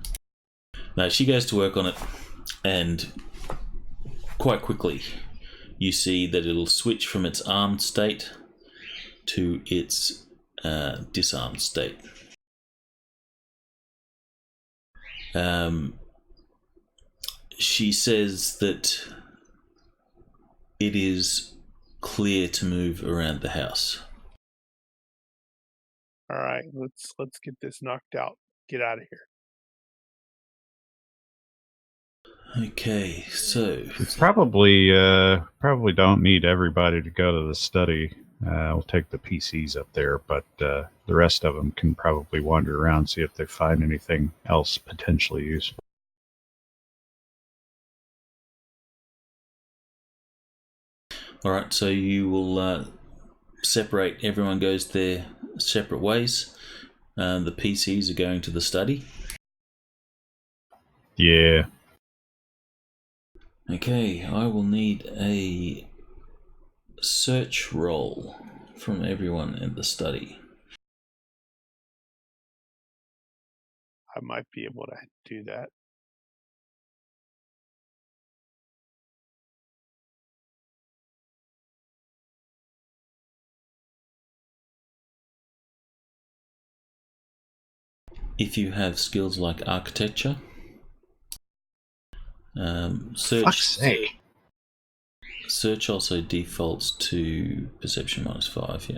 No, she goes to work on it, and quite quickly you see that it'll switch from its armed state to its disarmed state. She says that it is clear to move around the house. All right, let's get this knocked out. Get out of here. Okay, so probably don't need everybody to go to the study. We'll take the PCs up there, but the rest of them can probably wander around, see if they find anything else potentially useful. All right, so you will separate. Everyone goes their separate ways. The PCs are going to the study. Yeah. Okay, I will need a search roll from everyone in the study. I might be able to do that. If you have skills like architecture, search also defaults to perception -5. Yeah.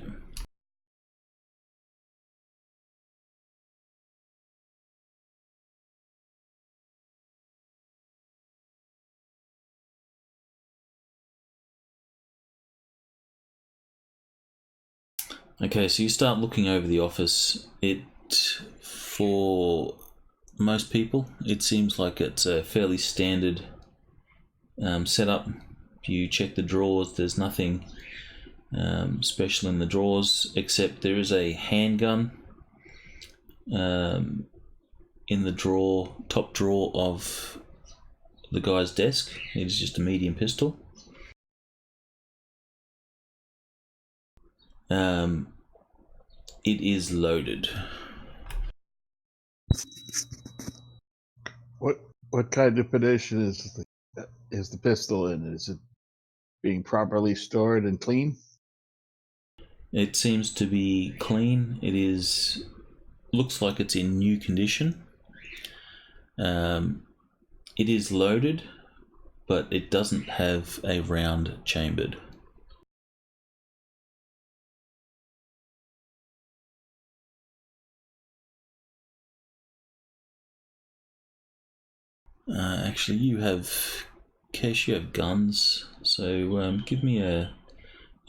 Okay, so you start looking over the office. For most people, it seems like it's a fairly standard setup. You check the drawers, there's nothing special in the drawers, except there is a handgun in the top drawer of the guy's desk. It is just a medium pistol. It is loaded. What kind of condition is the pistol in? Is it being properly stored and clean? It seems to be clean. Looks like it's in new condition. It is loaded, but it doesn't have a round chambered. Actually, Kesh, you have guns, so give me an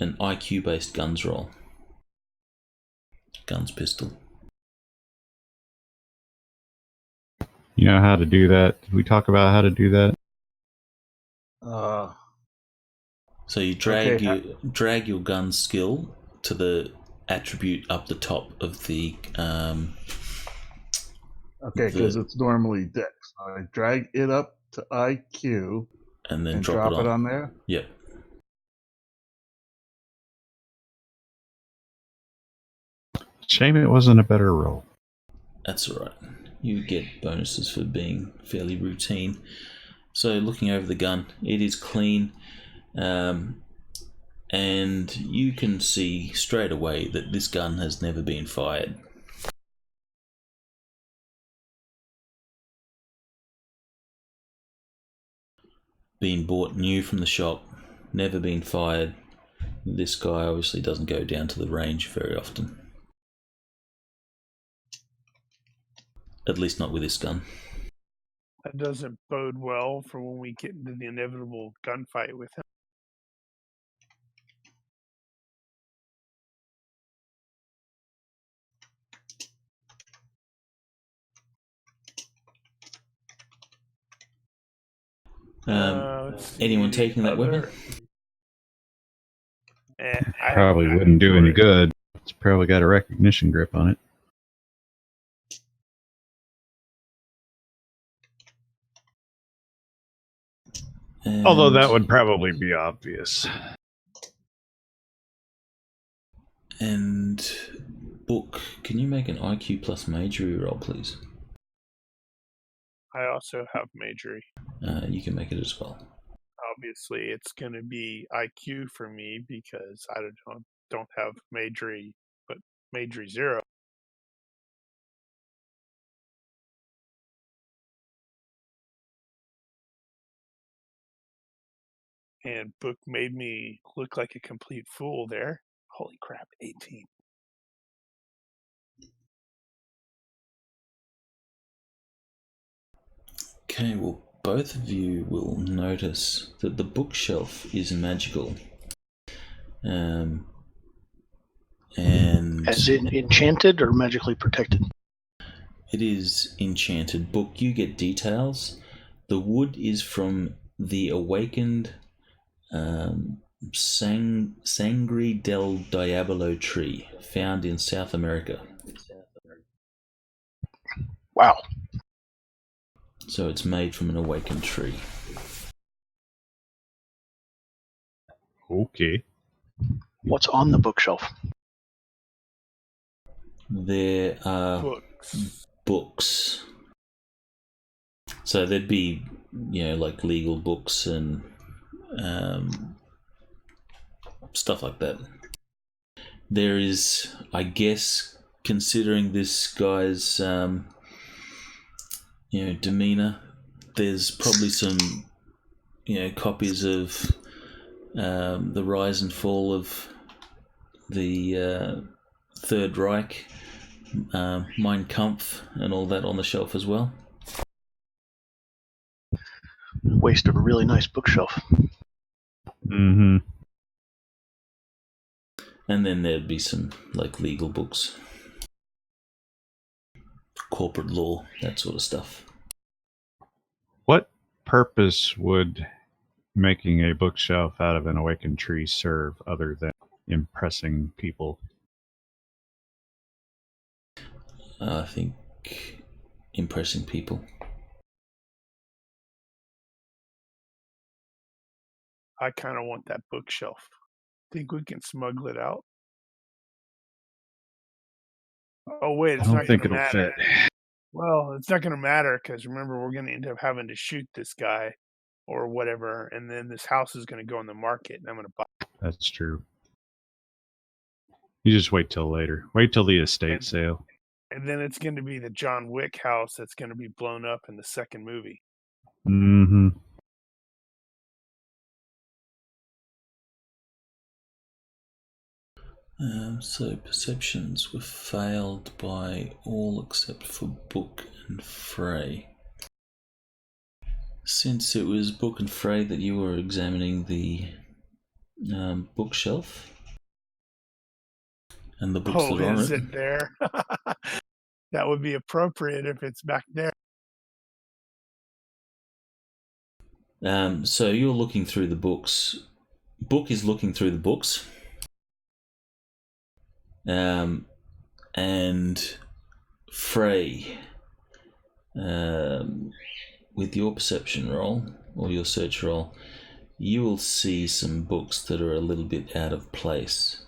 IQ-based guns roll. Guns pistol. You know how to do that? Did we talk about how to do that? So you drag your gun skill to the attribute up the top of the. Okay, because it's normally Dex. I drag it up to IQ and then and drop it on there. Yep. Shame it wasn't a better roll. That's all right. You get bonuses for being fairly routine. So looking over the gun, it is clean, and you can see straight away that this gun has never been fired. Been bought new from the shop, never been fired. This guy obviously doesn't go down to the range very often. At least not with this gun. That doesn't bode well for when we get into the inevitable gunfight with him. Anyone taking that weapon? Probably wouldn't do any good. It's probably got a recognition grip on it. Although that would probably be obvious. And Book, can you make an IQ plus magery roll, please? I also have magery. You can make it as well. Obviously, it's going to be IQ for me because I don't have magery, but magery 0. And Book made me look like a complete fool there. Holy crap, 18. Okay, well, both of you will notice that the bookshelf is magical. And As in enchanted or magically protected? It is enchanted. Book, you get details. The wood is from the awakened Sangre del Diablo tree found in South America. Wow. So it's made from an awakened tree. Okay. What's on the bookshelf? There are books. So there'd be, like legal books and stuff like that. There is, I guess, considering this guy's, demeanor, there's probably some, copies of the rise and fall of the Third Reich, Mein Kampf, and all that on the shelf as well. Waste of a really nice bookshelf. Mm-hmm. And then there'd be some legal books, corporate law, that sort of stuff. What purpose would making a bookshelf out of an awakened tree serve other than impressing people? I think impressing people. I kind of want that bookshelf. Think we can smuggle it out? Oh wait, I it's don't not think going to it'll matter. fit. Well, it's not going to matter because remember we're going to end up having to shoot this guy or whatever, and then this house is going to go on the market, and I'm going to buy. That's true. You just wait till later. Wait till the estate sale. And then it's going to be the John Wick house that's going to be blown up in the second movie. Mm-hmm. So perceptions were failed by all except for Book and Frey. Since it was Book and Frey that you were examining the bookshelf and the books that are on is it. it there? That would be appropriate if it's back there. So you're looking through the books. Book is looking through the books. And Frey, with your perception roll or your search roll, you will see some books that are a little bit out of place.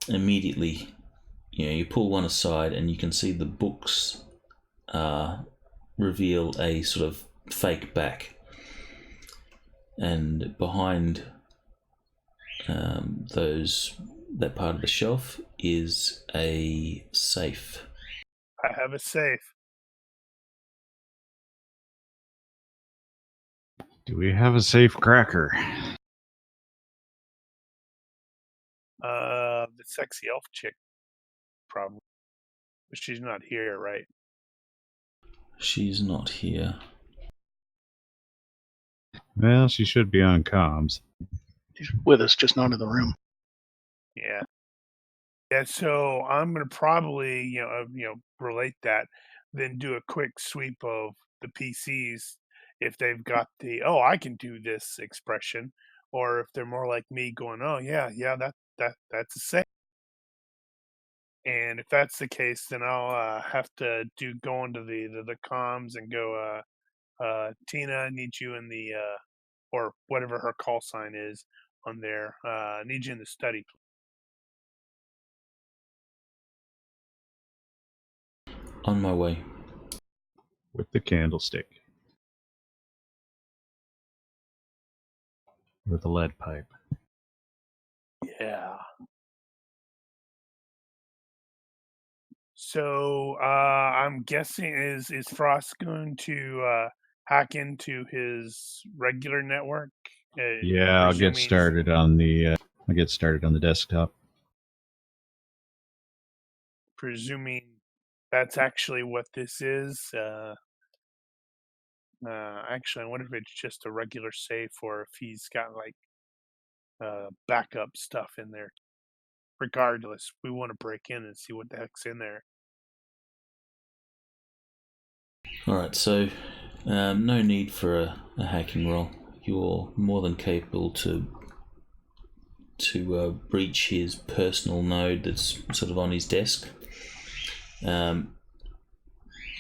Immediately, you pull one aside and you can see the books reveal a sort of fake back, and behind that part of the shelf is a safe. I have a safe. Do we have a safe cracker? The sexy elf chick, probably. But she's not here, right? She's not here. Well, she should be on comms. She's with us, just not in the room. Yeah. Yeah, so I'm gonna probably, relate that, then do a quick sweep of the PCs if they've got the I can do this expression, or if they're more like me going, oh yeah, that's a safe. And if that's the case, then I'll have to go into the comms and go, Tina, I need you in the or whatever her call sign is on there. I need you in the study. On my way. With the candlestick. With the lead pipe. Yeah. So I'm guessing is Frost going to hack into his regular network? Yeah, I'll get started on the desktop. Presuming that's actually what this is. Actually, I wonder if it's just a regular safe or if he's got like backup stuff in there. Regardless, we want to break in and see what the heck's in there. Alright, so no need for a hacking roll. You're more than capable to breach his personal node that's sort of on his desk.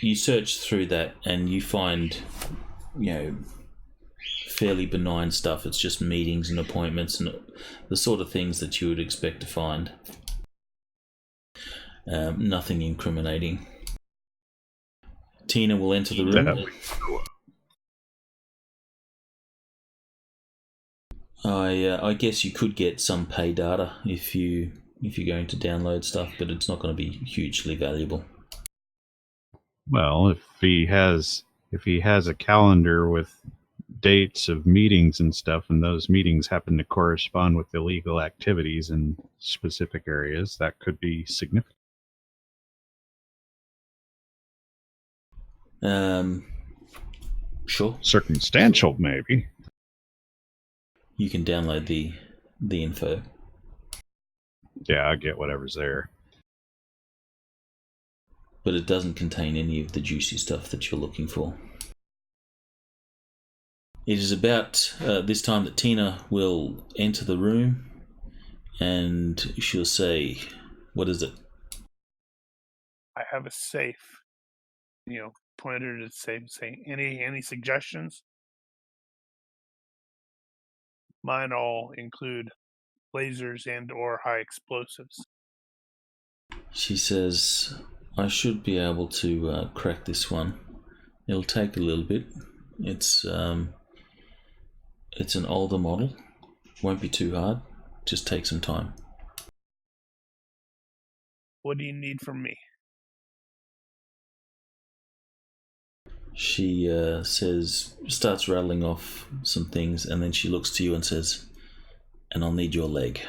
You search through that and you find, fairly benign stuff. It's just meetings and appointments and the sort of things that you would expect to find. Nothing incriminating. Tina will enter the room. I guess you could get some pay data if you're going to download stuff, but it's not going to be hugely valuable. Well, if he has a calendar with dates of meetings and stuff, and those meetings happen to correspond with illegal activities in specific areas, that could be significant. Sure. Circumstantial, maybe. You can download the info. Yeah, I get whatever's there. But it doesn't contain any of the juicy stuff that you're looking for. It is about this time that Tina will enter the room. and she'll say, "What is it?" I have a safe. Pointed at the safe, saying, "Any suggestions?" Mine all include lasers and/or high explosives. She says, "I should be able to crack this one. It'll take a little bit. It's an older model. Won't be too hard. Just take some time." What do you need from me? She starts rattling off some things, and then she looks to you and says, "And I'll need your leg."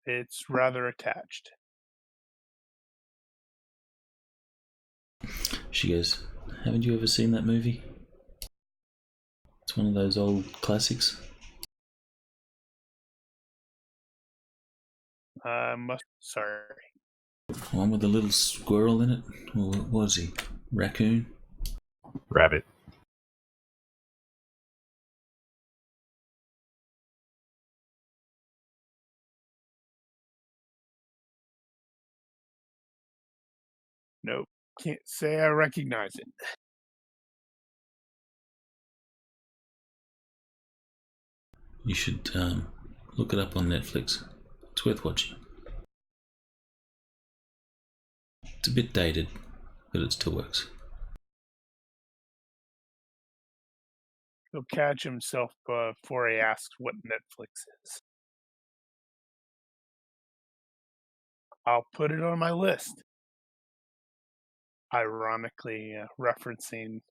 It's rather attached. She goes, "Haven't you ever seen that movie? It's one of those old classics." Sorry. One with a little squirrel in it? Or what was he? Raccoon? Rabbit. Nope. Can't say I recognize it. You should look it up on Netflix. It's worth watching. It's a bit dated, but it still works. He'll catch himself before he asks what Netflix is. I'll put it on my list. Ironically referencing,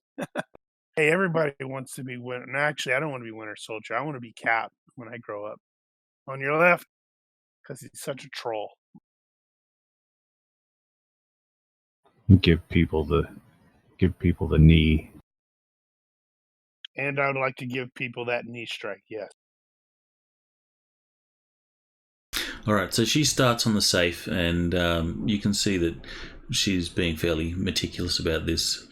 hey, everybody wants to be Winter. No, actually, I don't want to be Winter Soldier. I want to be Cap when I grow up. On your left, because he's such a troll. Give people the knee. And I would like to give people that knee strike, yes. Alright, so she starts on the safe, and you can see that she's being fairly meticulous about this.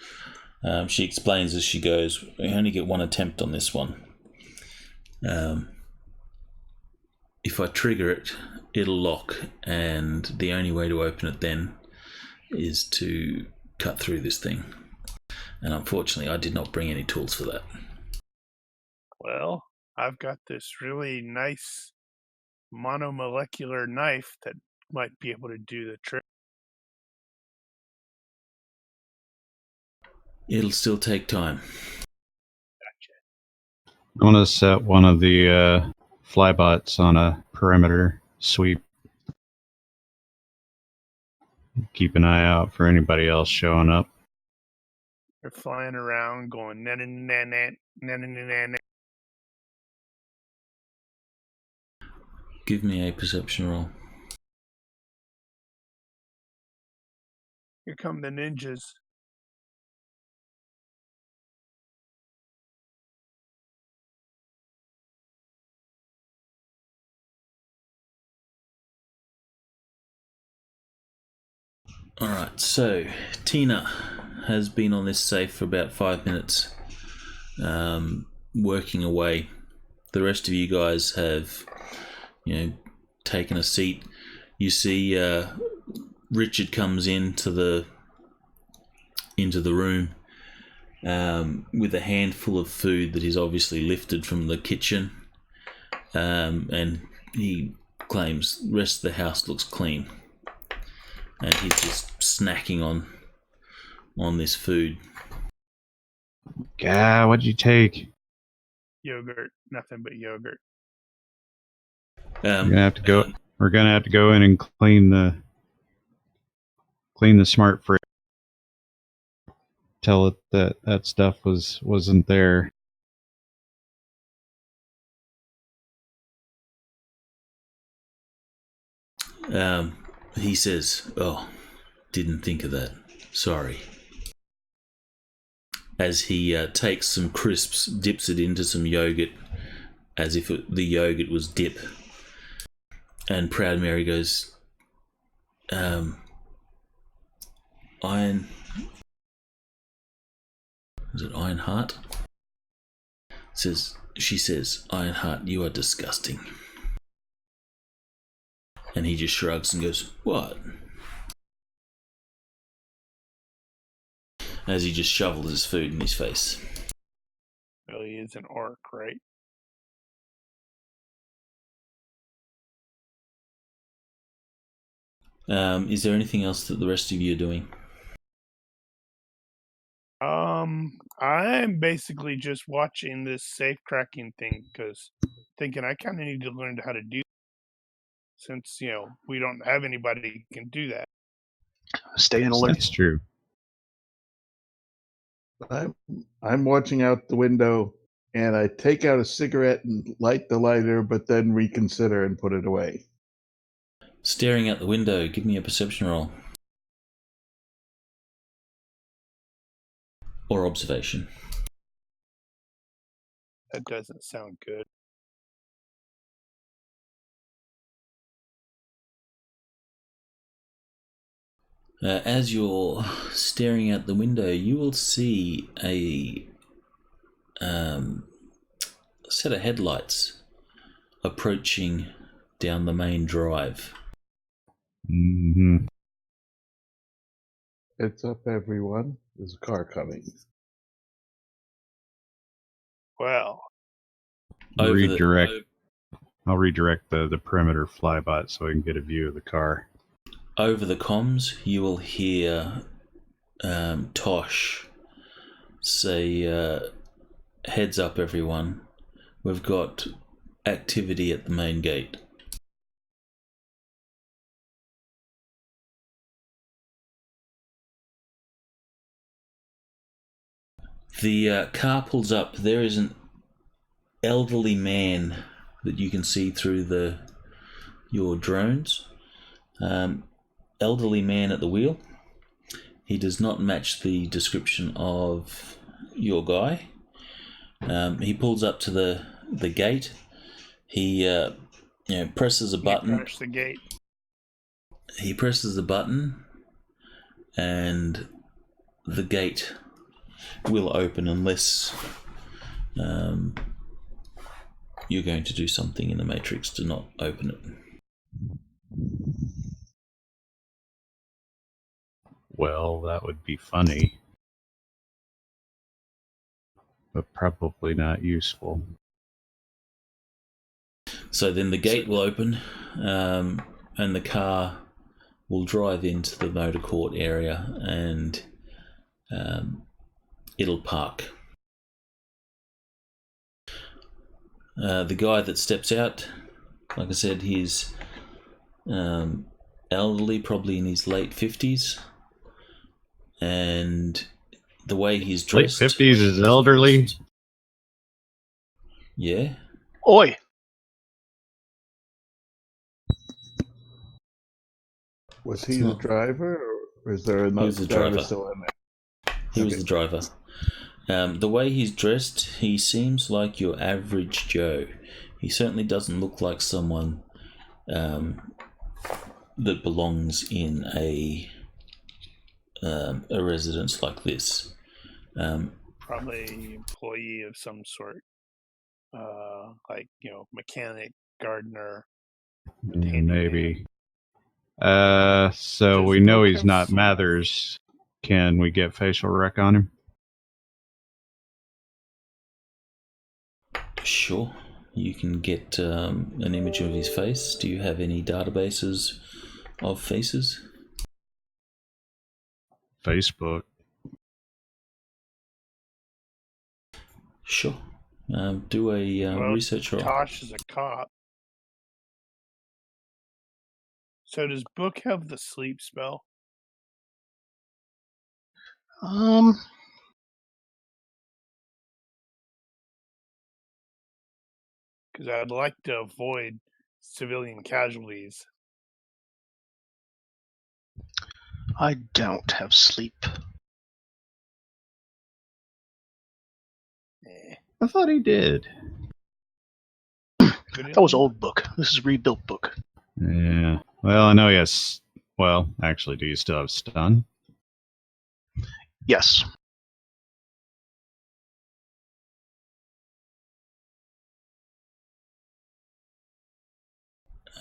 She explains as she goes, "We only get one attempt on this one. If I trigger it, it'll lock, and the only way to open it then is to cut through this thing. And unfortunately, I did not bring any tools for that." Well, I've got this really nice monomolecular knife that might be able to do the trick. It'll still take time. Gotcha. I want to set one of the flybots on a perimeter sweep. Keep an eye out for anybody else showing up. They're flying around going na na na na na na na na. Give me a perception roll. Here come the ninjas. Alright, so Tina has been on this safe for about 5 minutes, working away. The rest of you guys have, taken a seat. You see Richard comes into the room with a handful of food that he's obviously lifted from the kitchen, and he claims the rest of the house looks clean. And he's just snacking on this food. Gah, what'd you take? Yogurt. Nothing but yogurt. We're gonna have to go. We're gonna have to go in and clean the smart fridge. Tell it that stuff wasn't there. He says, "Oh, didn't think of that. Sorry." As he takes some crisps, dips it into some yogurt, as if the yogurt was dip. And Proud Mary goes, Iron... Was it Ironheart? Says, She says, "Ironheart, you are disgusting." And he just shrugs and goes, "What?" As he just shovels his food in his face. Well, he is an orc, right? Is there anything else that the rest of you are doing? I'm basically just watching this safe cracking thing because thinking I kind of need to learn how to do since we don't have anybody who can do that. Stay in alert. That's true. I'm watching out the window, and I take out a cigarette and light the lighter, but then reconsider and put it away. Staring out the window, give me a perception roll. Or observation. That doesn't sound good. As you're staring out the window, you will see a set of headlights approaching down the main drive. Mm-hmm. Heads up, everyone. There's a car coming. Well, I'll redirect the perimeter flybot so I can get a view of the car. Over the comms, you will hear Tosh say, "Heads up, everyone. We've got activity at the main gate." The car pulls up. There is an elderly man that you can see through your drones. Elderly man at the wheel. He does not match the description of your guy. He pulls up to the gate. He presses a button. Crash the gate. He presses the button, and the gate will open unless you're going to do something in the Matrix to not open it. Well, that would be funny, but probably not useful. So then the gate will open, and the car will drive into the motor court area, and it'll park. The guy that steps out, like I said, he's elderly, probably in his late 50s, and the way he's dressed... Late 50s is elderly? Yeah. Oi! Was he the driver, or is there another driver still in there? He was the driver. The way he's dressed, he seems like your average Joe. He certainly doesn't look like someone that belongs in a residence like this. Probably employee of some sort, like mechanic, gardener. Maybe. So we know he's not Mathers. Can we get facial rec on him? Sure. You can get an image of his face. Do you have any databases of faces? Facebook. Sure. Do a research roll. Tosh is a cop. So does Book have the sleep spell? Because I'd like to avoid civilian casualties. I don't have sleep. I thought he did. That was old Book. This is rebuilt Book. Yeah. Well, I know he has... Well, actually, do you still have stun? Yes.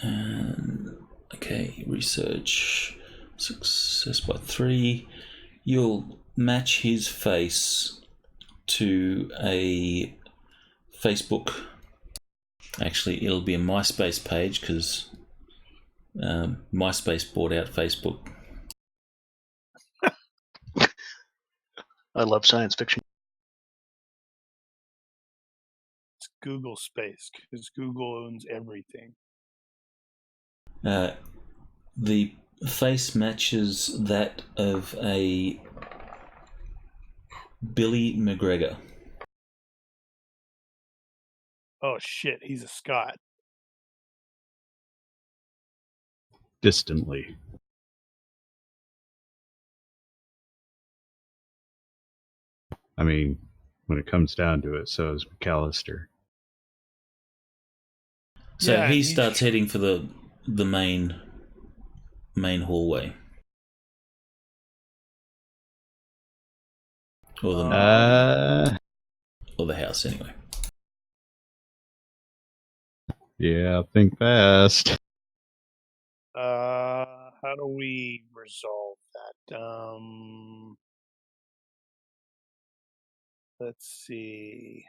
And okay, research success by 3. You'll match his face to a Facebook. Actually, it'll be a MySpace page because MySpace bought out Facebook. I love science fiction. It's Google space because Google owns everything. The face matches that of a Billy McGregor. Oh shit, he's a Scot. Distantly. I mean, when it comes down to it, so is MacCallister. So Yeah, he starts heading for the main hallway. Or the or the house anyway. Yeah, think fast. How do we resolve that? Let's see.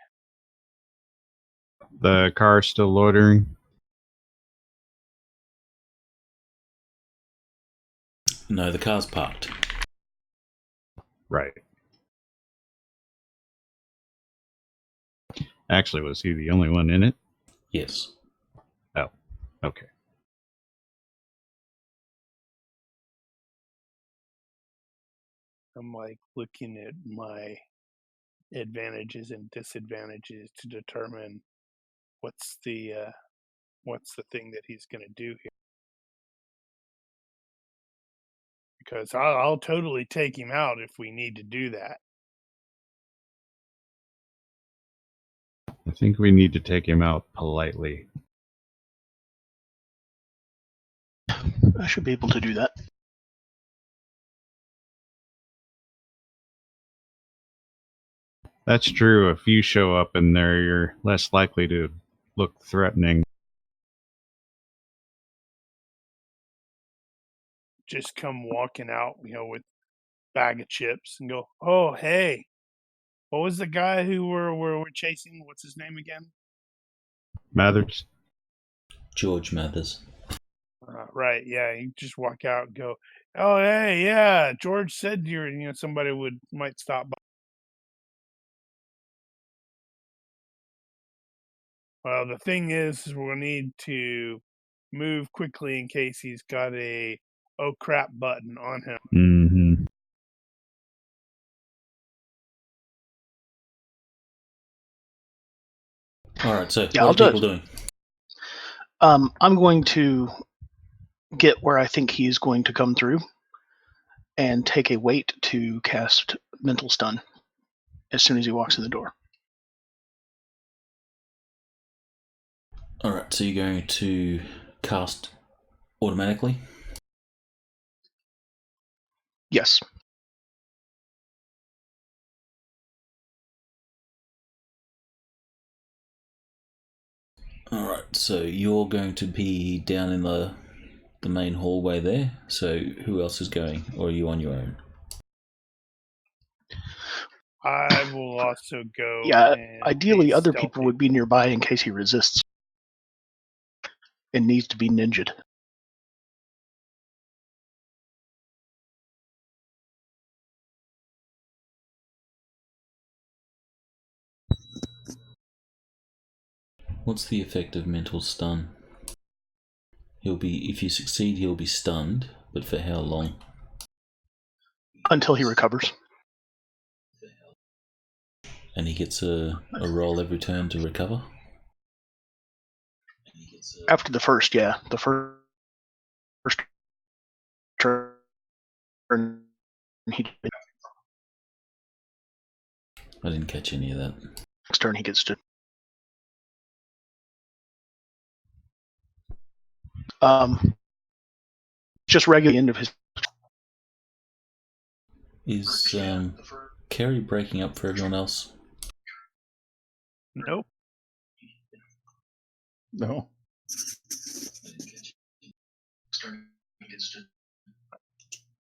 The car's still loitering. No, the car's parked. Right. Actually, was he the only one in it? Yes. Oh, okay. I'm like looking at my advantages and disadvantages to determine what's the thing that he's going to do here. Because I'll totally take him out if we need to do that. I think we need to take him out politely. I should be able to do that. That's true. If you show up in there, you're less likely to look threatening. Just come walking out, with a bag of chips and go, "Oh, hey, what was the guy who we're chasing? What's his name again?" Mathers? George Mathers. Right, yeah. You just walk out and go, "Oh, hey, yeah, George said somebody might stop by." Well, the thing is we'll need to move quickly in case he's got a "oh crap" button on him. Mm-hmm. All right. So Yeah, what I'll are do people it. doing? I'm going to get where I think he's going to come through and take a wait to cast mental stun as soon as he walks in the door. All right. So you're going to cast automatically. Yes. All right. So you're going to be down in the main hallway there. So who else is going, or are you on your own? I will also go. Yeah, and ideally be other stealthy. people would be nearby in case he resists and needs to be ninja'd. What's the effect of mental stun? If you succeed, he'll be stunned, but for how long? Until he recovers. And he gets a roll every turn to recover? After the first, yeah. The first turn, he I didn't catch any of that. next turn he gets to. Just regular end of his. Is Kerry breaking up for everyone else? Nope. No.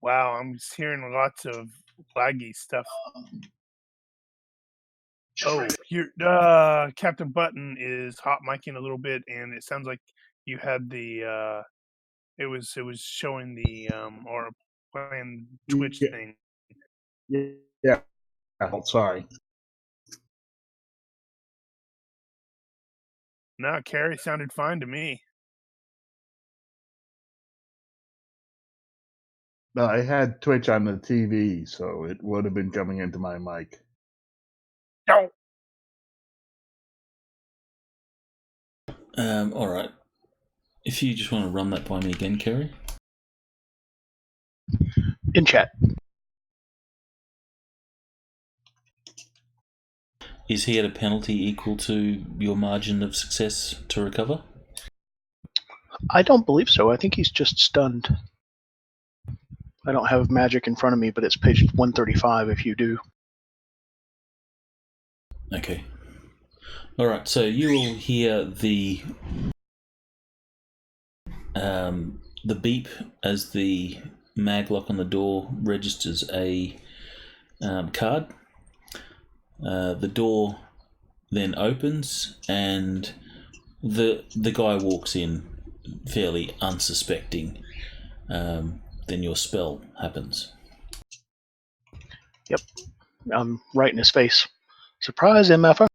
Wow, I'm just hearing lots of laggy stuff. Oh, Captain Button is hot micing a little bit, and it sounds like you had the it was showing the or playing Twitch Yeah. thing. Yeah. Oh, sorry. No, Carrie sounded fine to me. No, I had Twitch on the TV, so it would have been coming into my mic. No. All right. If you just want to run that by me again, Kerry. In chat. Is he at a penalty equal to your margin of success to recover? I don't believe so. I think he's just stunned. I don't have magic in front of me, but it's page 135 if you do. Okay. All right. So you will hear the beep as the mag lock on the door registers a card. The door then opens, and the guy walks in fairly unsuspecting. Then your spell happens. Yep. I'm right in his face. Surprise, MFer.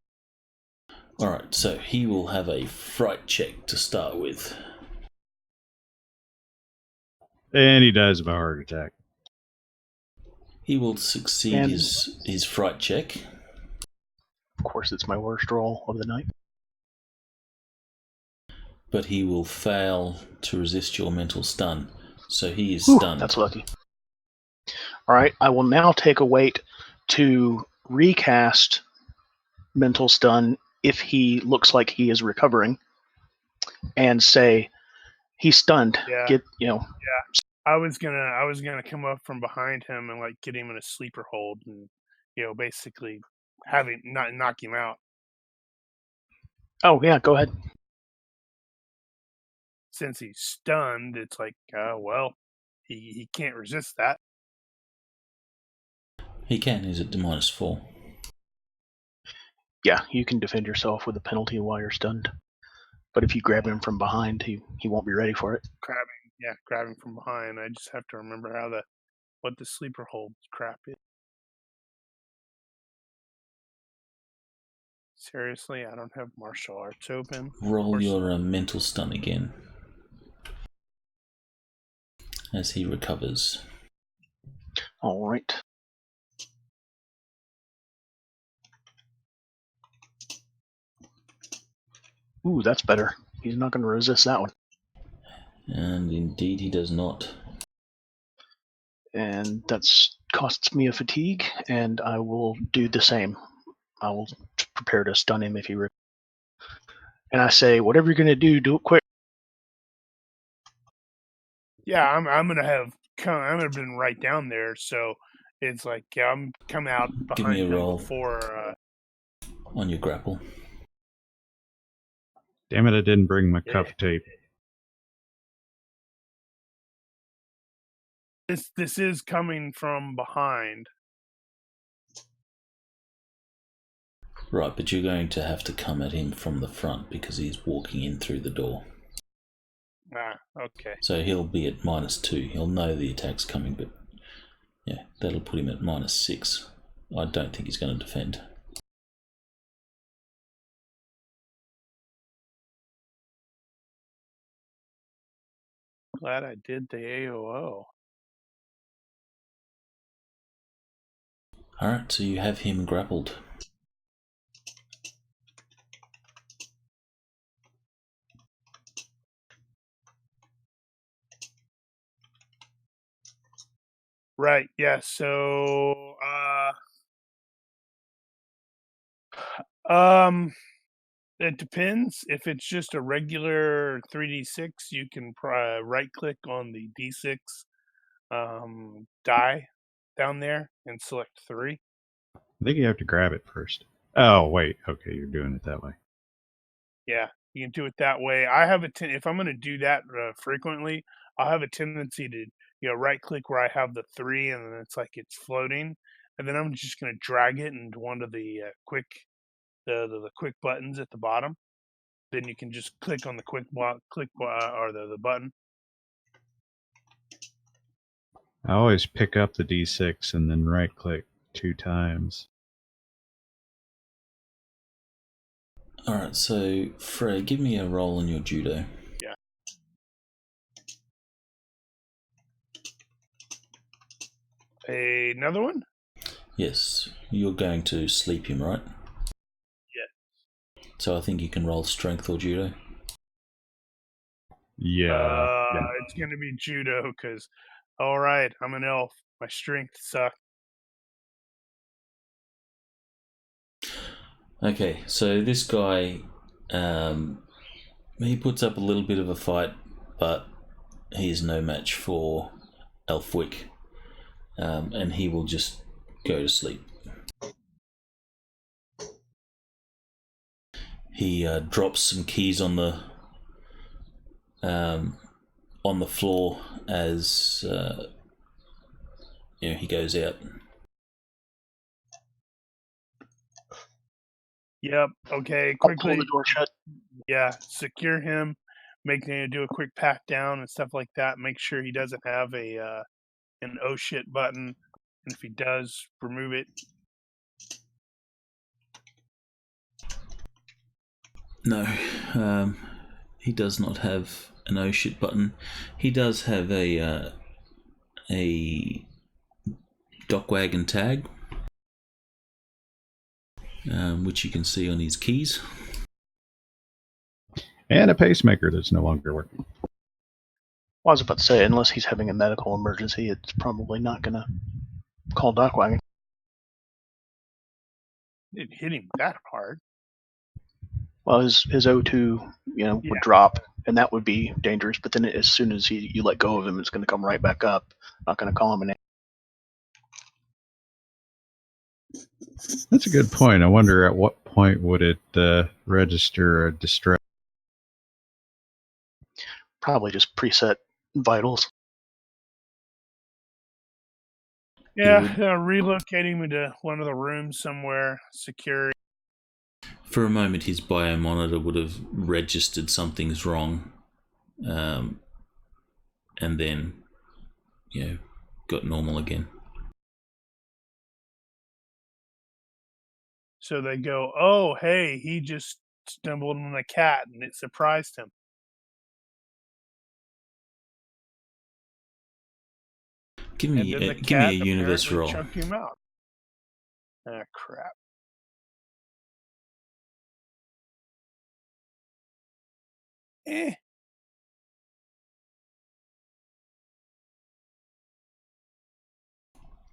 Alright, so he will have a fright check to start with. And he dies of a heart attack. He will succeed And- his fright check. Of course, it's my worst roll of the night. But he will fail to resist your mental stun. So he is Whew, stunned. that's lucky. Alright, I will now take a wait to recast mental stun if he looks like he is recovering and say, he's stunned. Yeah. Yeah. I was gonna come up from behind him and like get him in a sleeper hold and basically not knock him out. Oh, yeah, go ahead. Since he's stunned, it's like, well, he can't resist that. He can, he's at -4. Yeah, you can defend yourself with a penalty while you're stunned. But if you grab him from behind, he won't be ready for it. Grabbing from behind. I just have to remember what the sleeper hold crap is. Seriously, I don't have martial arts open. Roll your mental stun again. As he recovers. Alright. Ooh, that's better. He's not going to resist that one. And indeed he does not. And that's costs me a fatigue, and I will do the same. I will prepare to stun him if he and I say, whatever you're going to do it quick. Yeah, I'm gonna been right down there, so it's like I'm come out behind Give me a him roll. before On your grapple. Damn it, I didn't bring my cuff tape. This is coming from behind. Right, but you're going to have to come at him from the front because he's walking in through the door. Okay. So he'll be at -2. He'll know the attack's coming, but yeah, that'll put him at -6. I don't think he's going to defend. Glad I did the AOO. Alright, so you have him grappled. Right, yeah, so it depends. If it's just a regular 3d6, you can right click on the d6 die down there and select 3. I think you have to grab it first. Oh, wait. Okay, you're doing it that way. Yeah, You can do it that way. I have if I'm going to do that frequently, I'll have a tendency to right click where I have the 3, and then it's like it's floating, and then I'm just going to drag it into one of the the quick buttons at the bottom. Then you can just click on the or the button. I always pick up the D6 and then right click 2 times. Alright, so Frey, give me a roll on your judo. Yeah. Another one? Yes, you're going to sleep him, right? Yeah. So I think you can roll strength or judo. Yeah. It's going to be judo because, all right, I'm an elf. My strength sucks. Okay, so this guy, he puts up a little bit of a fight, but he's no match for Elfwick, and he will just go to sleep. He drops some keys on the floor as he goes out. Yep. Okay. I'll pull Quickly. the door shut. Yeah. Secure him. Do a quick pat down and stuff like that. Make sure he doesn't have an oh shit button, and if he does, remove it. No, he does not have an oh shit button. He does have a dock wagon tag, which you can see on his keys. And a pacemaker that's no longer working. Well, I was about to say, unless he's having a medical emergency, it's probably not going to call Dockwagon. It hit him that hard. Well, his O2, would drop, and that would be dangerous. But then as soon as you let go of him, it's going to come right back up. Not going to call him an. That's a good point. I wonder at what point would it register a distress? Probably just preset vitals. Yeah, relocate him into one of the rooms somewhere secure. For a moment, his biomonitor would have registered something's wrong, and then, got normal again. So they go, oh, hey, he just stumbled on a cat, and it surprised him. Give me a universe roll. Chunk him out. Ah, crap.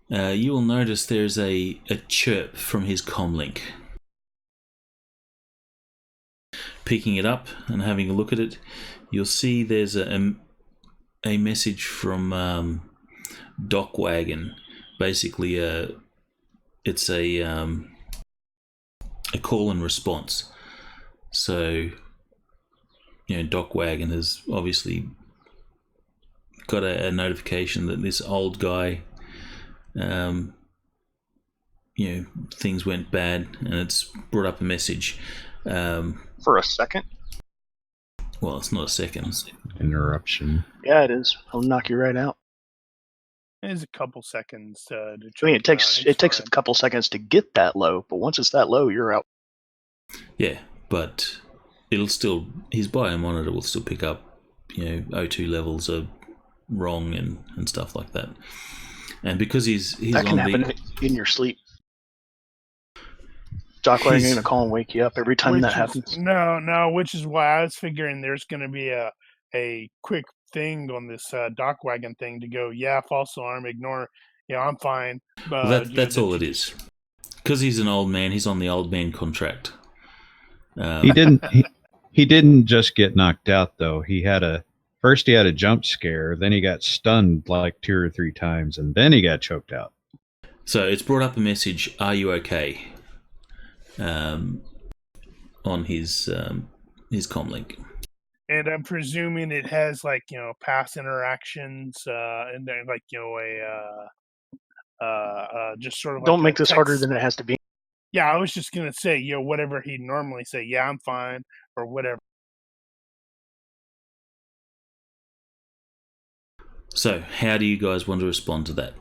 You will notice there's a chirp from his comlink. Picking it up and having a look at it, you'll see there's a message from Dockwagon. Basically, it's a call and response. So, Dockwagon has obviously got a notification that this old guy, things went bad, and it's brought up a message. For a second? Well, it's not a second. Interruption. Yeah, it is. I'll knock you right out. There's a couple seconds to I mean, it takes a couple seconds to get that low, but once it's that low, you're out. Yeah, but it'll still, his biomonitor will still pick up, O2 levels are wrong and stuff like that. And because he's that can happen in your sleep. Dockwagon going to call and wake you up every time that happens. No, which is why I was figuring there's going to be a quick thing on this Dockwagon thing to go, false alarm, ignore, I'm fine. That's all it is. Because he's an old man, he's on the old man contract. He didn't just get knocked out, though. First he had a jump scare, then he got stunned like 2 or 3 times, and then he got choked out. So it's brought up a message, are you okay? On his his comlink. And I'm presuming it has past interactions, and then just sort of like Don't make a this text. harder than it has to be. Yeah, I was just gonna say, whatever he'd normally say, yeah, I'm fine, or whatever. So, how do you guys want to respond to that?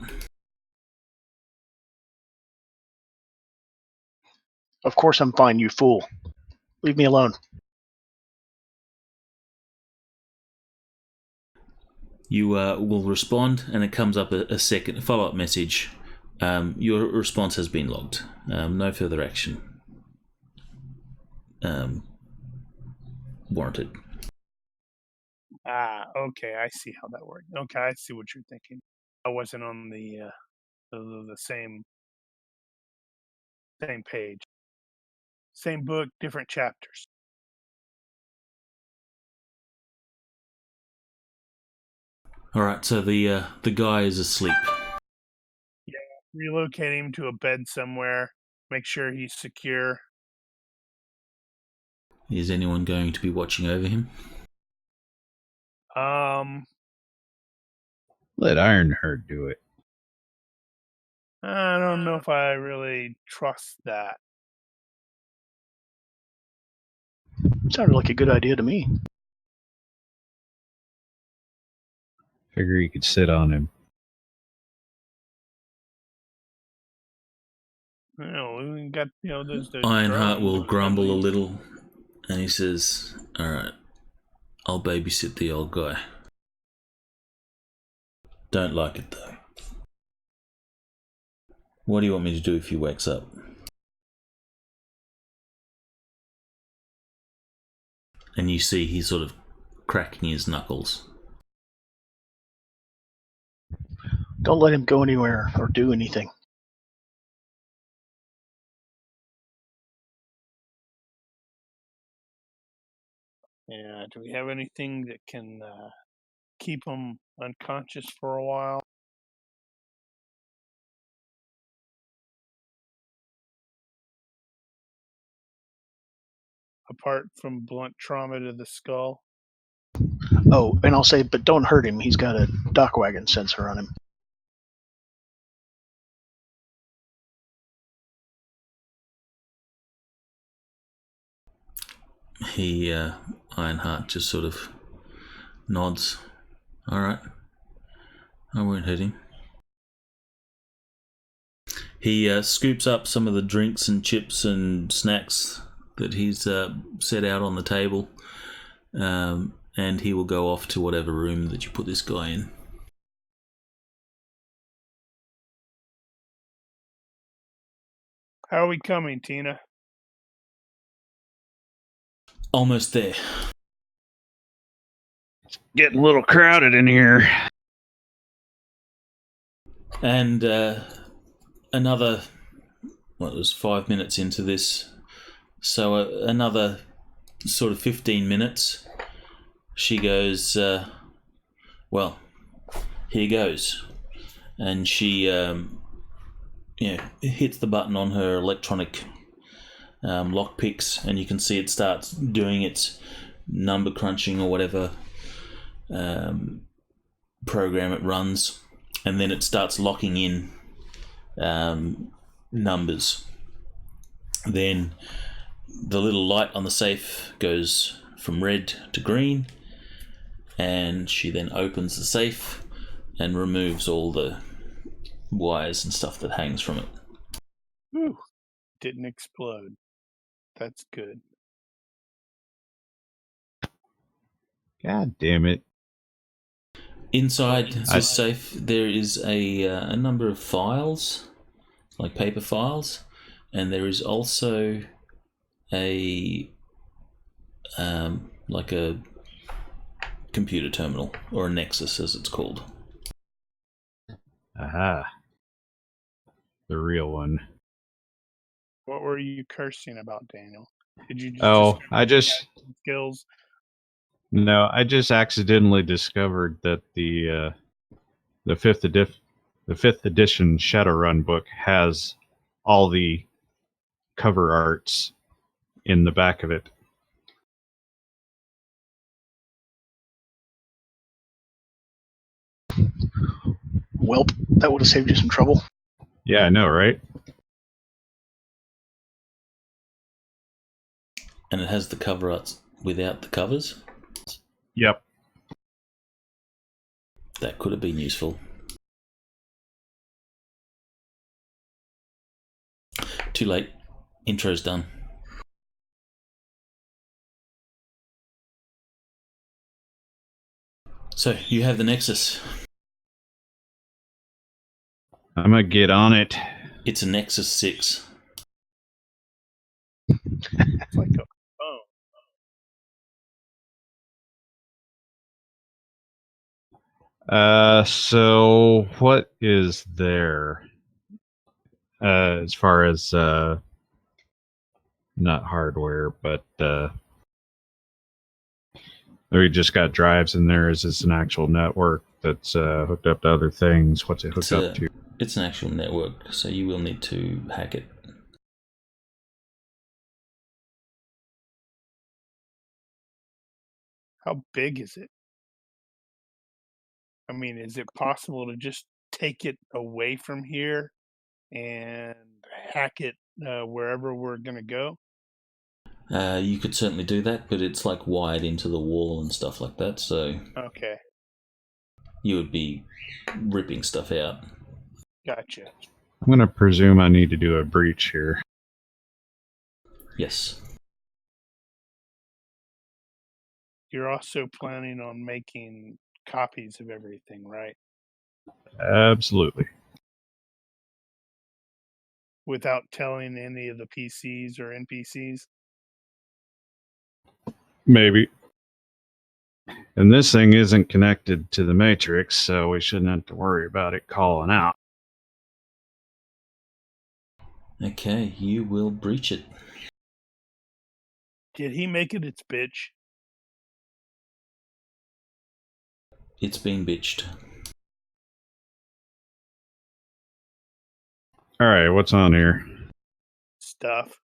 Of course I'm fine, you fool. Leave me alone. You will respond, and it comes up a second follow-up message. Your response has been logged. No further action warranted. Okay, I see how that worked. Okay, I see what you're thinking. I wasn't on the same page, same book, different chapters. All right, so the guy is asleep. Yeah, relocate him to a bed somewhere. Make sure he's secure. Is anyone going to be watching over him? Let Ironheart do it. I don't know if I really trust that. Sounded like a good idea to me. Figure you could sit on him. We got those. Ironheart will drones, grumble a really. little, and he says, "All right, I'll babysit the old guy. Don't like it though. What do you want me to do if he wakes up?" And you see he's sort of cracking his knuckles. Don't let him go anywhere or do anything. Yeah. Do we have anything that can keep him unconscious for a while? Apart from blunt trauma to the skull. Oh, and I'll say, but don't hurt him. He's got a dock wagon sensor on him. He, Ironheart, just sort of nods. All right, I won't hurt him. He scoops up some of the drinks and chips and snacks that he's set out on the table, and he will go off to whatever room that you put this guy in. How are we coming, Tina? Almost there. Getting a little crowded in here. And another, it was 5 minutes into this, so another sort of 15 minutes, she goes, well, here goes. And she hits the button on her electronic lockpicks, and you can see it starts doing its number crunching or whatever program it runs, and then it starts locking in numbers. Then the little light on the safe goes from red to green, and she then opens the safe and removes all the wires and stuff that hangs from it. Whew. Didn't explode. That's good. God damn it. Inside this safe, there is a number of files, like paper files, and there is also a like a computer terminal, or a Nexus as it's called. Aha. The real one. What were you cursing about, Daniel? Did you just skills? No, I just accidentally discovered that the fifth edition Shadowrun book has all the cover arts in the back of it. Welp, that would have saved you some trouble. Yeah, I know, right? And it has the cover arts without the covers. Yep. That could have been useful. Too late. Intro's done. So, you have the Nexus. I'm gonna get on it. It's a Nexus 6. It's like a phone. So what is there? As far as not hardware, but we just got drives in there. Is this an actual network that's hooked up to other things? What's it hooked up to? It's an actual network, so you will need to hack it. How big is it? I mean, is it possible to just take it away from here and hack it wherever we're going to go? You could certainly do that, but it's like wired into the wall and stuff like that, so Okay, you would be ripping stuff out. gotcha. I'm going to presume I need to do a breach here. Yes. You're also planning on making copies of everything, right? Absolutely. Without telling any of the PCs or NPCs? Maybe. And this thing isn't connected to the Matrix, so we shouldn't have to worry about it calling out. Okay, you will breach it. Did he make it its bitch? It's been bitched. Alright, what's on here? Stuff.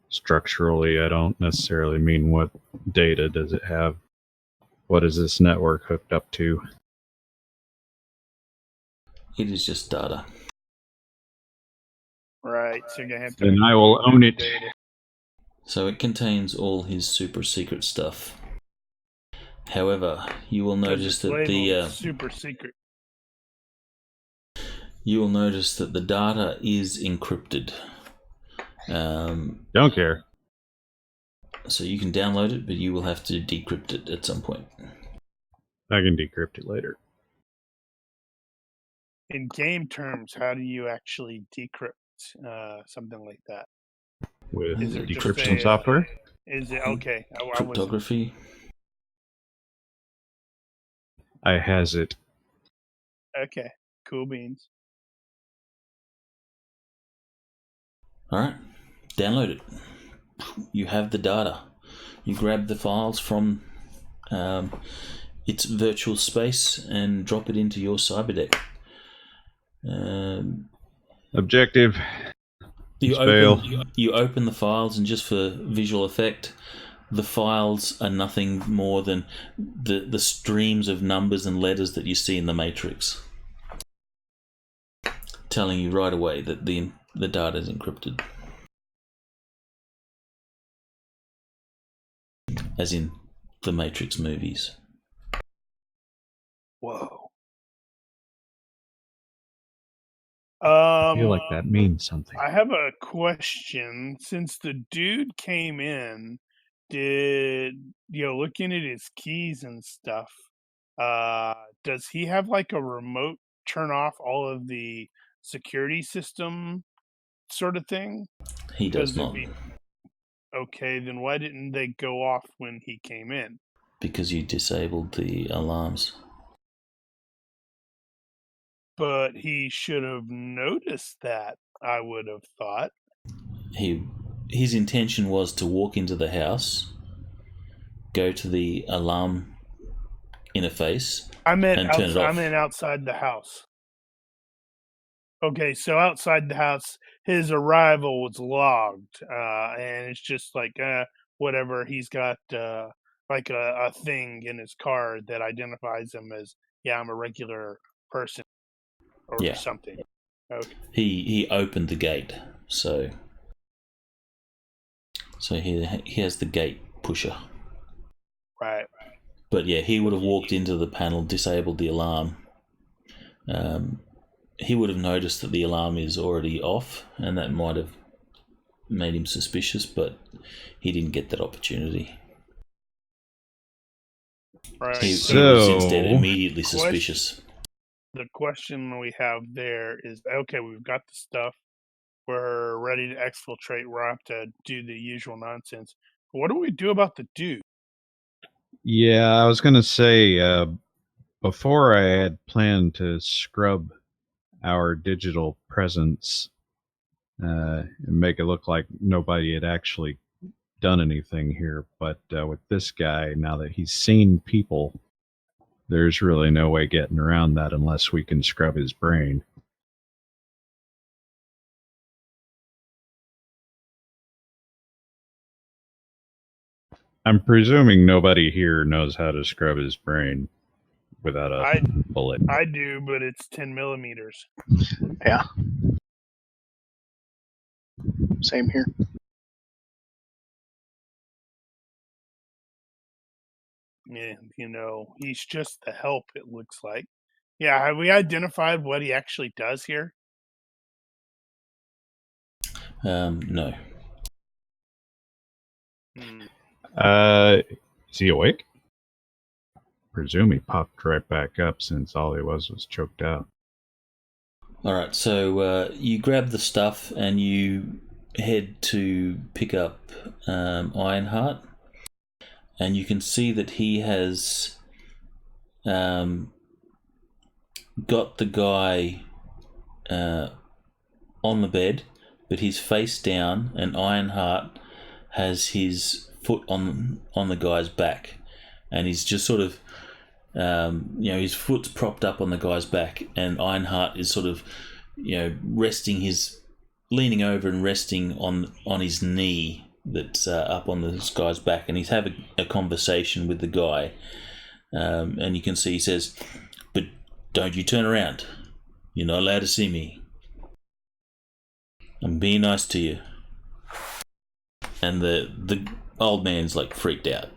Structurally, I don't necessarily mean what data does it have. What is this network hooked up to? It is just data. Right, so you're going to have to... Then I will own it. Data. So it contains all his super secret stuff. However, you will notice that the super secret. You will notice that the data is encrypted. Don't care. So you can download it, but you will have to decrypt it at some point. I can decrypt it later. In game terms, how do you actually decrypt something like that? With Is there decryption software? Is it okay? Cryptography. I has it. Okay, cool beans. All right, download it. You have the data. You grab the files from its virtual space and drop it into your cyberdeck. Objective. You open the files, and just for visual effect, the files are nothing more than the streams of numbers and letters that you see in the Matrix, telling you right away that the data is encrypted. As in the Matrix movies. Whoa. I feel like that means something. I have a question. Since the dude came in, did looking at his keys and stuff, does he have like a remote turn off all of the security system sort of thing? He does not. Okay, then why didn't they go off when he came in? Because you disabled the alarms. But he should have noticed that, I would have thought. His intention was to walk into the house, go to the alarm interface, and turn it off. I meant outside the house. Okay, so outside the house, his arrival was logged, and it's just like whatever. He's got like a thing in his car that identifies him as, yeah, I'm a regular person or Yeah. something. Okay. He opened the gate, so he has the gate pusher. Right. But yeah, he would have walked into the panel, disabled the alarm. He would have noticed that the alarm is already off, and that might have made him suspicious, but he didn't get that opportunity. Right. He So- was instead immediately suspicious. The question we have there is, okay, we've got the stuff. We're ready to exfiltrate. We're up to do the usual nonsense. But what do we do about the dude? Yeah, I was going to say, before I had planned to scrub our digital presence and make it look like nobody had actually done anything here. But with this guy, now that he's seen people, there's really no way getting around that unless we can scrub his brain. I'm presuming nobody here knows how to scrub his brain without a bullet. I do, but it's 10 millimeters. Yeah. Same here. Yeah, he's just the help, it looks like. Yeah, have we identified what he actually does here? No. Is he awake? Presume he popped right back up since all he was choked out. Alright, so you grab the stuff and you head to pick up Ironheart, and you can see that he has got the guy on the bed, but he's face down, and Ironheart has his foot on the guy's back, and he's just sort of his foot's propped up on the guy's back, and Ironheart is sort of leaning over and resting on his knee that's up on this guy's back, and he's having a conversation with the guy, and you can see he says, "But don't you turn around. You're not allowed to see me. I'm being nice to you." And the old man's like freaked out.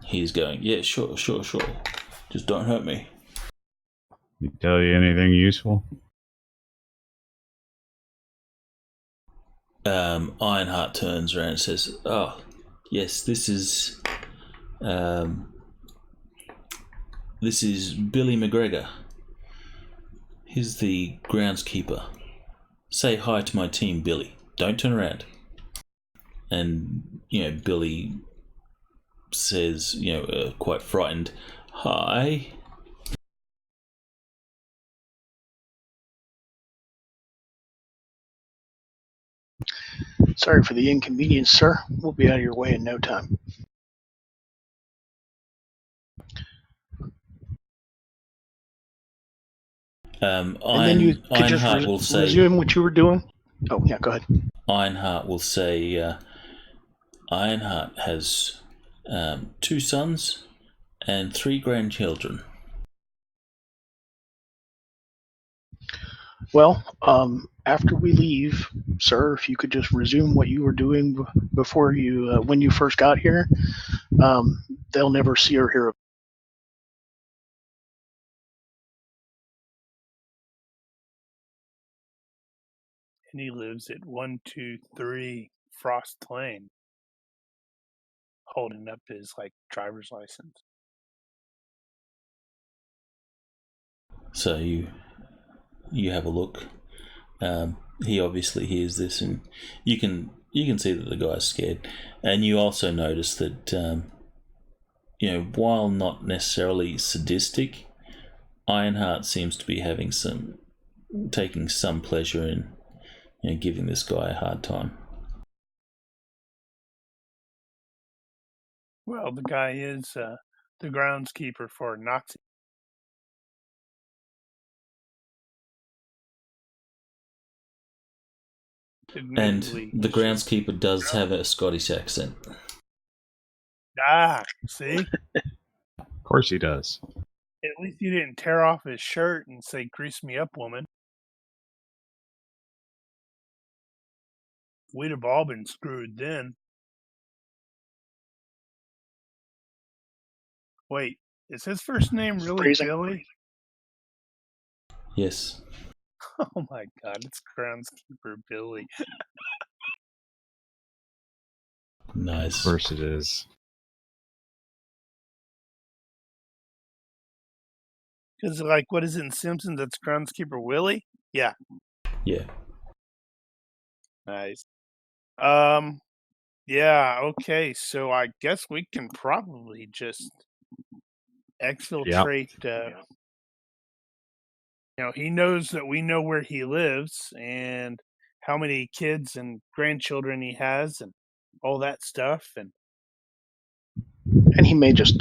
He's going, "Yeah, sure. Just don't hurt me." He tell you anything useful? Ironheart turns around and says, "Oh, yes, this is Billy McGregor. He's the groundskeeper. Say hi to my team, Billy. Don't turn around." And Billy says, quite frightened, "Hi." Sorry for the inconvenience, sir. We'll be out of your way in no time. And then you could just resume what you were doing. Oh, yeah, go ahead. Ironheart will say, Ironheart has 2 sons and 3 grandchildren. Well, after we leave, sir, if you could just resume what you were doing before when you first got here, they'll never see or hear of. And he lives at 123 Frost Lane, holding up his driver's license. So you have a look. He obviously hears this, and you can see that the guy's scared. And you also notice that while not necessarily sadistic, Ironheart seems to be taking some pleasure in giving this guy a hard time. Well, the guy is the groundskeeper for Nazi. And the groundskeeper does have a Scottish accent. Ah, see? Of course he does. At least you didn't tear off his shirt and say, "Grease me up, woman." We'd have all been screwed then. Wait, is his first name really Phrasing. Billy? Yes. Oh my god, it's groundskeeper Billy. Of Nice. course it is. Because, like, what is it in Simpsons? That's groundskeeper Willie? Yeah, Yeah. nice. Yeah, okay, so I guess we can probably just exfiltrate, he knows that we know where he lives and how many kids and grandchildren he has and all that stuff, and And he may just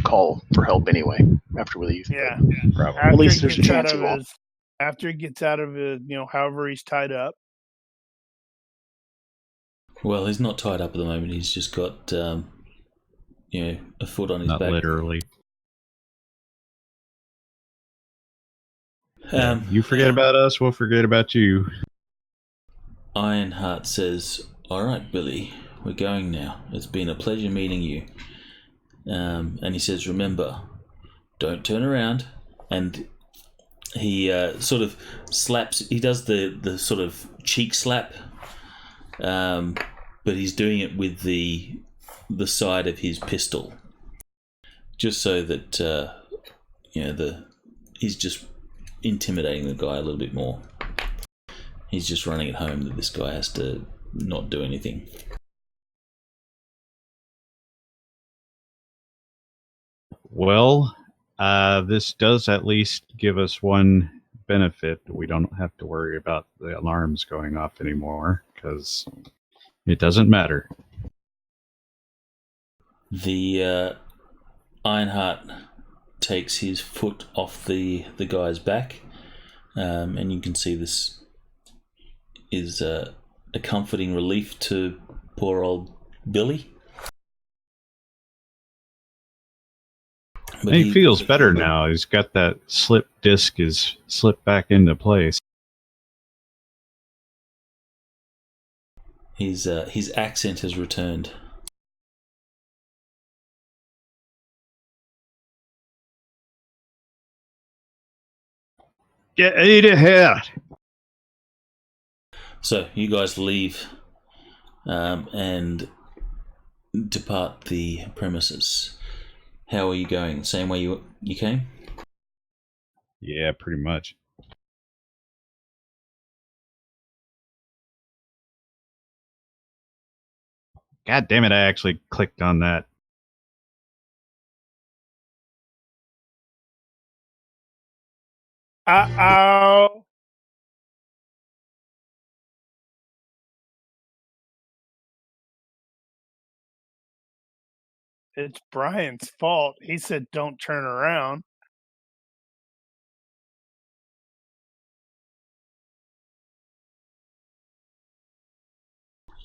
call for help anyway after we leave. yeah, Probably. At least there's a chance he will. after he gets out of his, however he's tied up. Well, he's not tied up at the moment. He's just got, a foot on his Not back. literally. You forget about us, we'll forget about you. Ironheart says, "All right, Billy, we're going now. It's been a pleasure meeting you." And he says, "Remember, don't turn around." And he sort of slaps. He does the sort of cheek slap, but he's doing it with the side of his pistol, just so that he's just intimidating the guy a little bit more. He's just running it home that this guy has to not do anything. Well, this does at least give us one benefit. We don't have to worry about the alarms going off anymore, because it doesn't matter. The Ironheart takes his foot off the guy's back, and you can see this is a comforting relief to poor old Billy. But he feels better now. He's got that slip disc is slipped back into place. His accent has returned. Get out of here! So you guys leave and depart the premises. How are you going? Same way you came? Yeah, pretty much. God damn it, I actually clicked on that. Uh-oh. It's Brian's fault. He said don't turn around.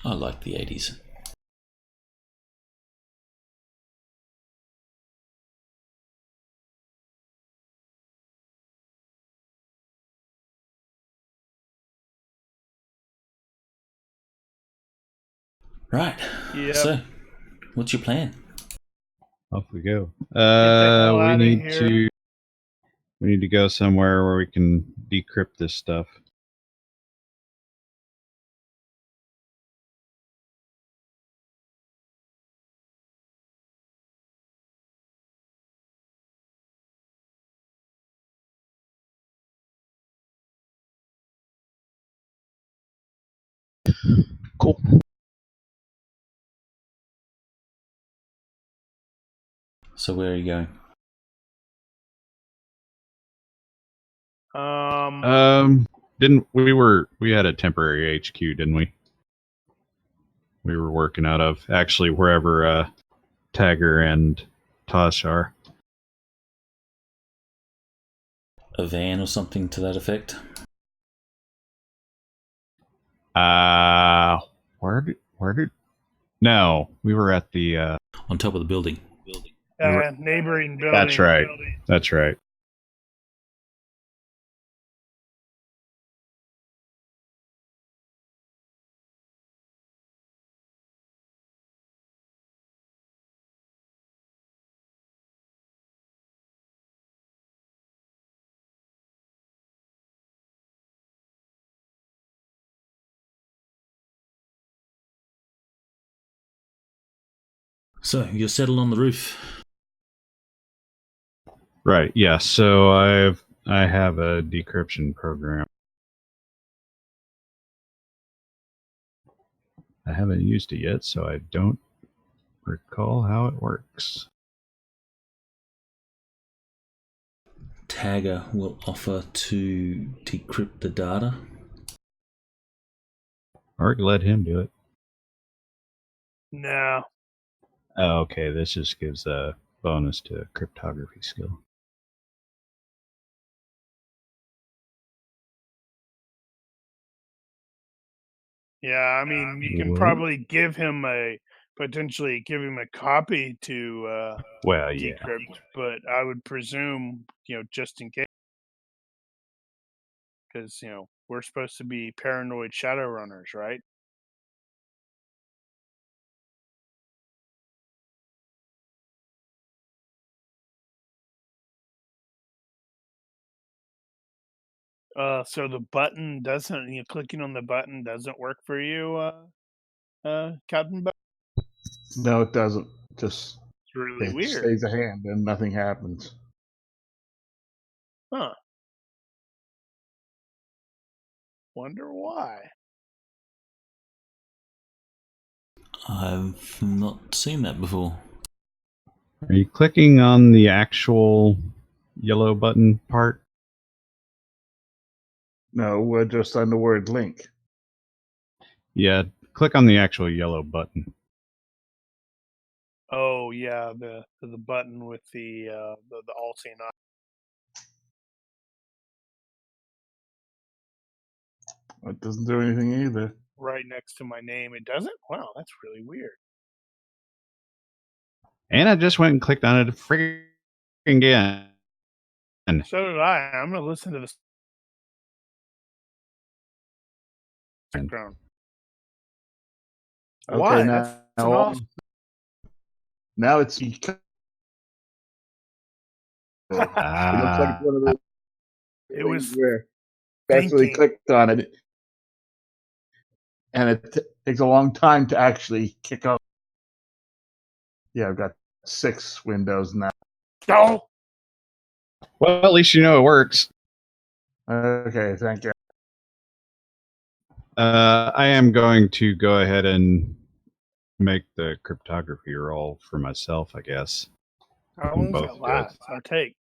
I like the 80s. Right. Yep. So, what's your plan? Off we go. hell We outta need here. to go somewhere where we can decrypt this stuff. Cool. So where are you going? Didn't we had a temporary HQ, didn't we? We were working out of actually wherever Tagger and Tosh are. A van or something to that effect? Where did No, we were at the. On top of the building. Neighboring building. That's right. That's right. So you're settled on the roof. Right. Yeah. So I have a decryption program. I haven't used it yet, so I don't recall how it works. Tagger will offer to decrypt the data. Ork, let him do it. No. Oh, okay. This just gives a bonus to cryptography skill. Yeah, I mean, you can What? probably potentially give him a copy to Well, yeah. decrypt, but I would presume, just in case, because we're supposed to be paranoid Shadowrunners, right? So the button doesn't, clicking on the button doesn't work for you, Captain Buck? No, it doesn't. Just It's really it weird. stays a hand and nothing happens. Huh. Wonder why. I've not seen that before. Are you clicking on the actual yellow button part? No, we're just on the word link. Yeah, click on the actual yellow button. Oh yeah, the button with the alting on. It doesn't do anything either. Right next to my name. It doesn't? Wow, that's really weird. And I just went and clicked on it freaking again. So did I. I'm going to listen to this background. Okay, Why? now, That's an awesome. now it's it looks like it's one of those It was where actually thinking. clicked on it, and it takes a long time to actually kick off. Yeah, I've got 6 windows now. Oh! Well, at least you know it works. Okay, thank you. I am going to go ahead and make the cryptography roll for myself, I guess. How long does Both that last? Or take?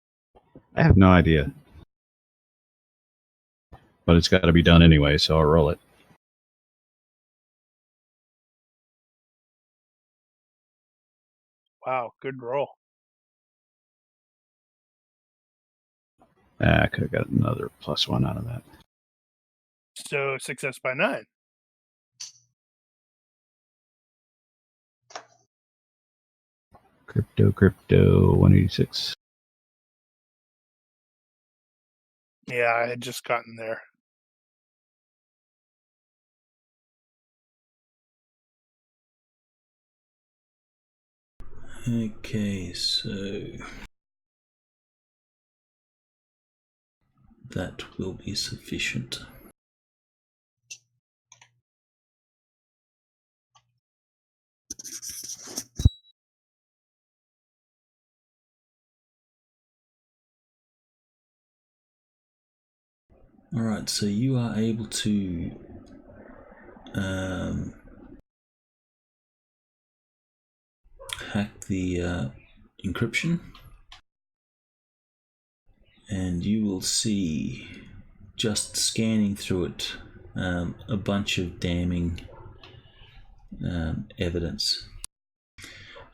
I have no idea. But it's got to be done anyway, so I'll roll it. Wow, good roll. I could have got another +1 out of that. So success by 9. Crypto 186. Yeah, I had just gotten there. Okay, so that will be sufficient. Alright, so you are able to hack the encryption, and you will see, just scanning through it, a bunch of damning evidence.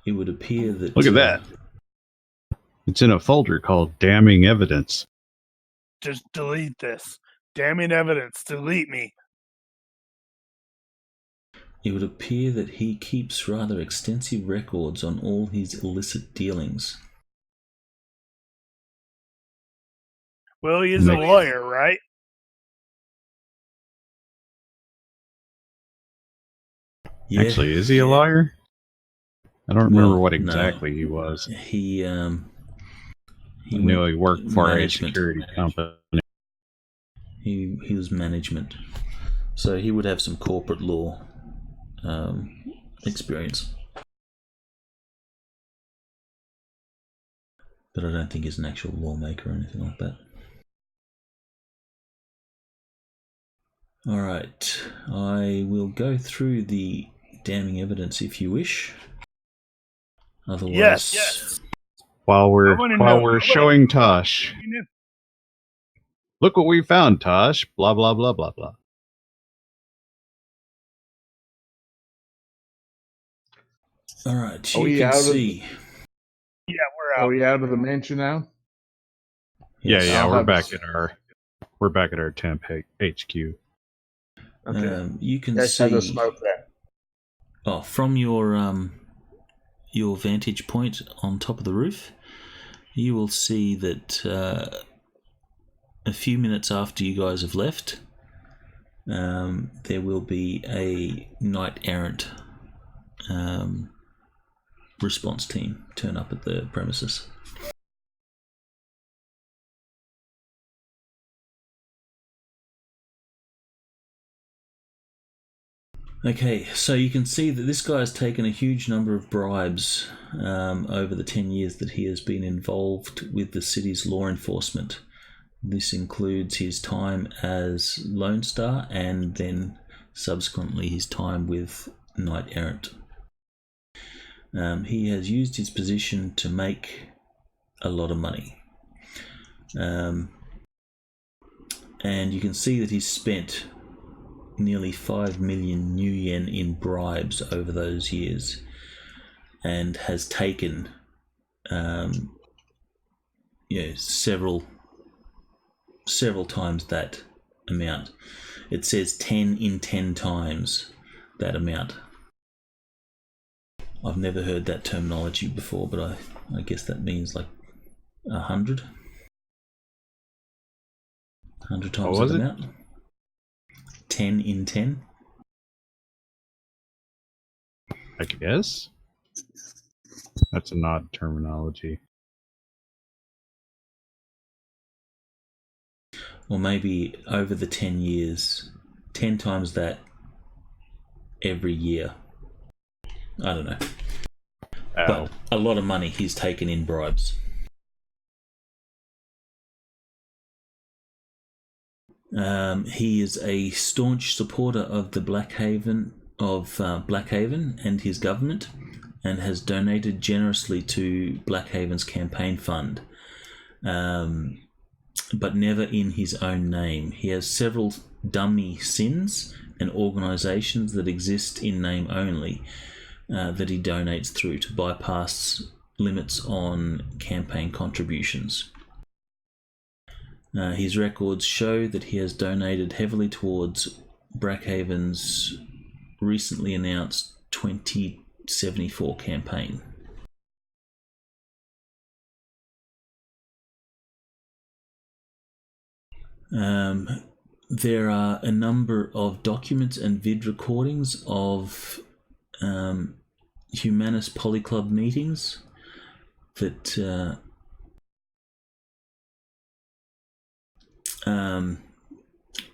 It would appear that... Look at that. It's in a folder called Damning Evidence. Just delete this. Damning evidence. Delete me. it would appear that he keeps rather extensive records on all his illicit dealings. Well, he is a lawyer, right? Yeah. Actually, is he a lawyer? I don't remember Well, what no. exactly he was. He I knew he worked for management. a security company. He was management, so he would have some corporate law experience, but I don't think he's an actual lawmaker or anything like that. All right, I will go through the damning evidence if you wish. Otherwise, Yes. While we're showing Tosh, look what we found, Tosh. Blah blah blah blah blah. All right, Are you we can out of see. Yeah, we're out. Are we out of the mansion now? Yes. Yeah, I'll we're have back it. at our temp HQ. Okay. You can Guys had to see. smoke that. Oh, from your vantage point on top of the roof, you will see that a few minutes after you guys have left, there will be a knight errant response team turn up at the premises. Okay, so you can see that this guy has taken a huge number of bribes over the 10 years that he has been involved with the city's law enforcement. This includes his time as Lone Star and then subsequently his time with Knight Errant. He has used his position to make a lot of money. And you can see that he's spent nearly 5 million new yen in bribes over those years and has taken several times that amount. It says 10 in 10 times that amount. I've never heard that terminology before, but I guess that means like 100 times that amount. 10 in 10. I guess that's an odd terminology. Or maybe over the 10 years, 10 times that every year. I don't know. Oh. But a lot of money he's taken in bribes. He is a staunch supporter of the Blackhaven and his government, and has donated generously to Blackhaven's campaign fund, but never in his own name. He has several dummy sins and organisations that exist in name only, that he donates through to bypass limits on campaign contributions. His records show that he has donated heavily towards Blackhaven's recently announced 2074 campaign. There are a number of documents and vid recordings of Humanist Polyclub meetings that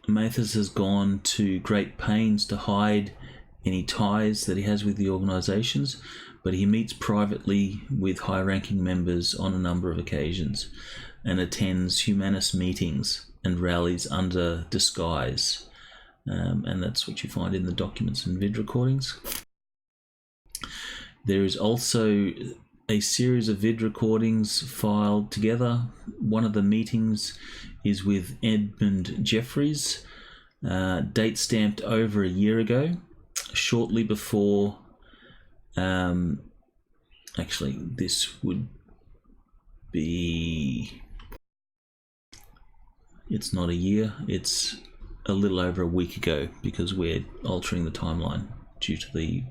Mathis has gone to great pains to hide any ties that he has with the organisations, but he meets privately with high-ranking members on a number of occasions and attends humanist meetings and rallies under disguise, and that's what you find in the documents and vid recordings. There is also a series of vid recordings filed together. One of the meetings is with Edmund Jeffries, date stamped over a year ago, shortly before. Actually, this would be. It's not a year, it's a little over a week ago because we're altering the timeline. due to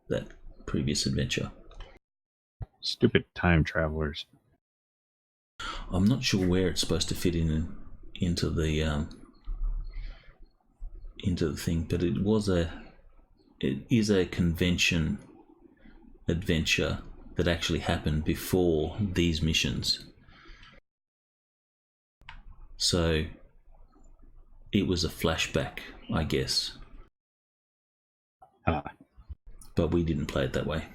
that previous adventure. Stupid time travelers. I'm not sure where it's supposed to fit into the thing, but it is a convention adventure that actually happened before these missions. So it was a flashback, I guess. Ah. But we didn't play it that way.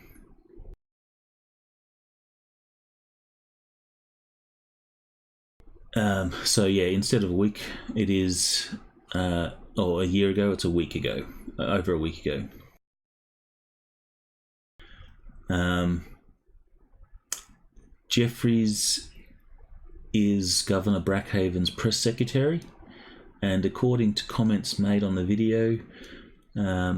So yeah, instead of a week, it is, or a year ago, it's a week ago, over a week ago. Jeffries is Governor Brackhaven's press secretary, and according to comments made on the video,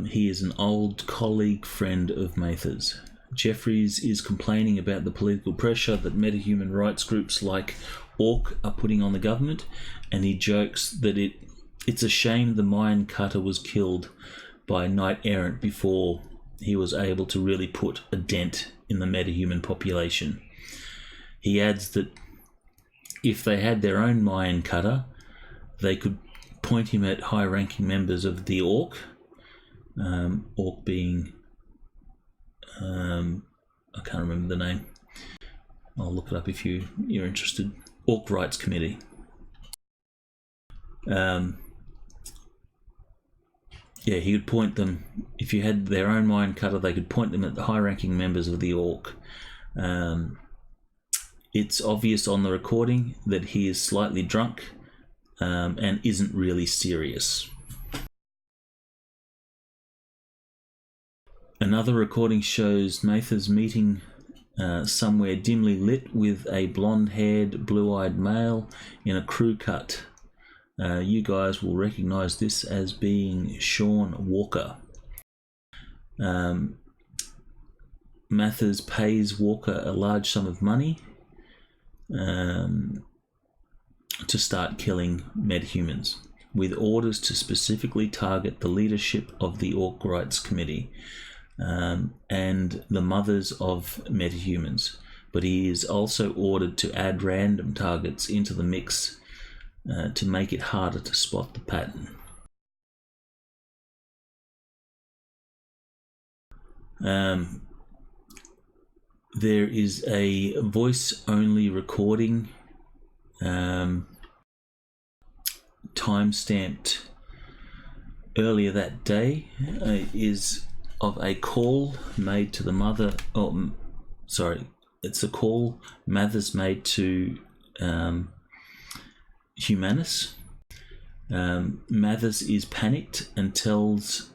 he is an old colleague friend of Mather's. Jeffries is complaining about the political pressure that meta-human rights groups like Ork are putting on the government, and he jokes that it's a shame the mine cutter was killed by Knight Errant before he was able to really put a dent in the meta-human population. He adds that if they had their own mine cutter, they could point him at high-ranking members of the Ork, Ork being, I can't remember the name. I'll look it up if you're interested. Ork Rights Committee. Yeah, he could point them, if you had their own mine cutter, they could point them at the high-ranking members of the Ork. It's obvious on the recording that he is slightly drunk and isn't really serious. Another recording shows Mather's meeting somewhere dimly lit with a blonde-haired, blue-eyed male in a crew cut. You guys will recognise this as being Sean Walker. Mathers pays Walker a large sum of money to start killing metahumans, with orders to specifically target the leadership of the Ork Rights Committee and the mothers of metahumans. But he is also ordered to add random targets into the mix to make it harder to spot the pattern. There is a voice-only recording time-stamped earlier that day, is of a call made to the mother. Oh, sorry, it's a call Mathers made to Humanus. Mathers is panicked and tells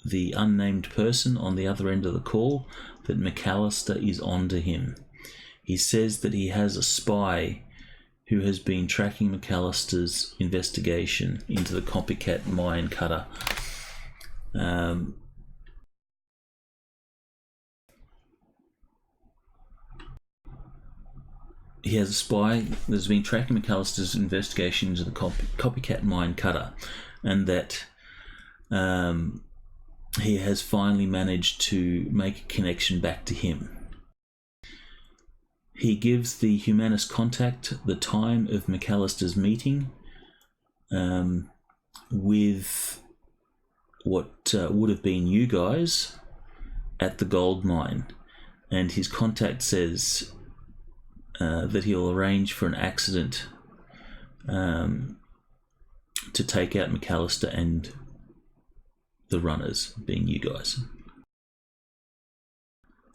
the unnamed person on the other end of the call that MacCallister is onto him. He says that he has a spy who has been tracking MacCallister's investigation into the copycat mine cutter. He has a spy that's been tracking MacCallister's investigation into the copycat mine cutter, and that he has finally managed to make a connection back to him. He gives the Humanus contact the time of MacCallister's meeting with what would have been you guys at the gold mine, and his contact says that he'll arrange for an accident to take out MacCallister and the runners, being you guys.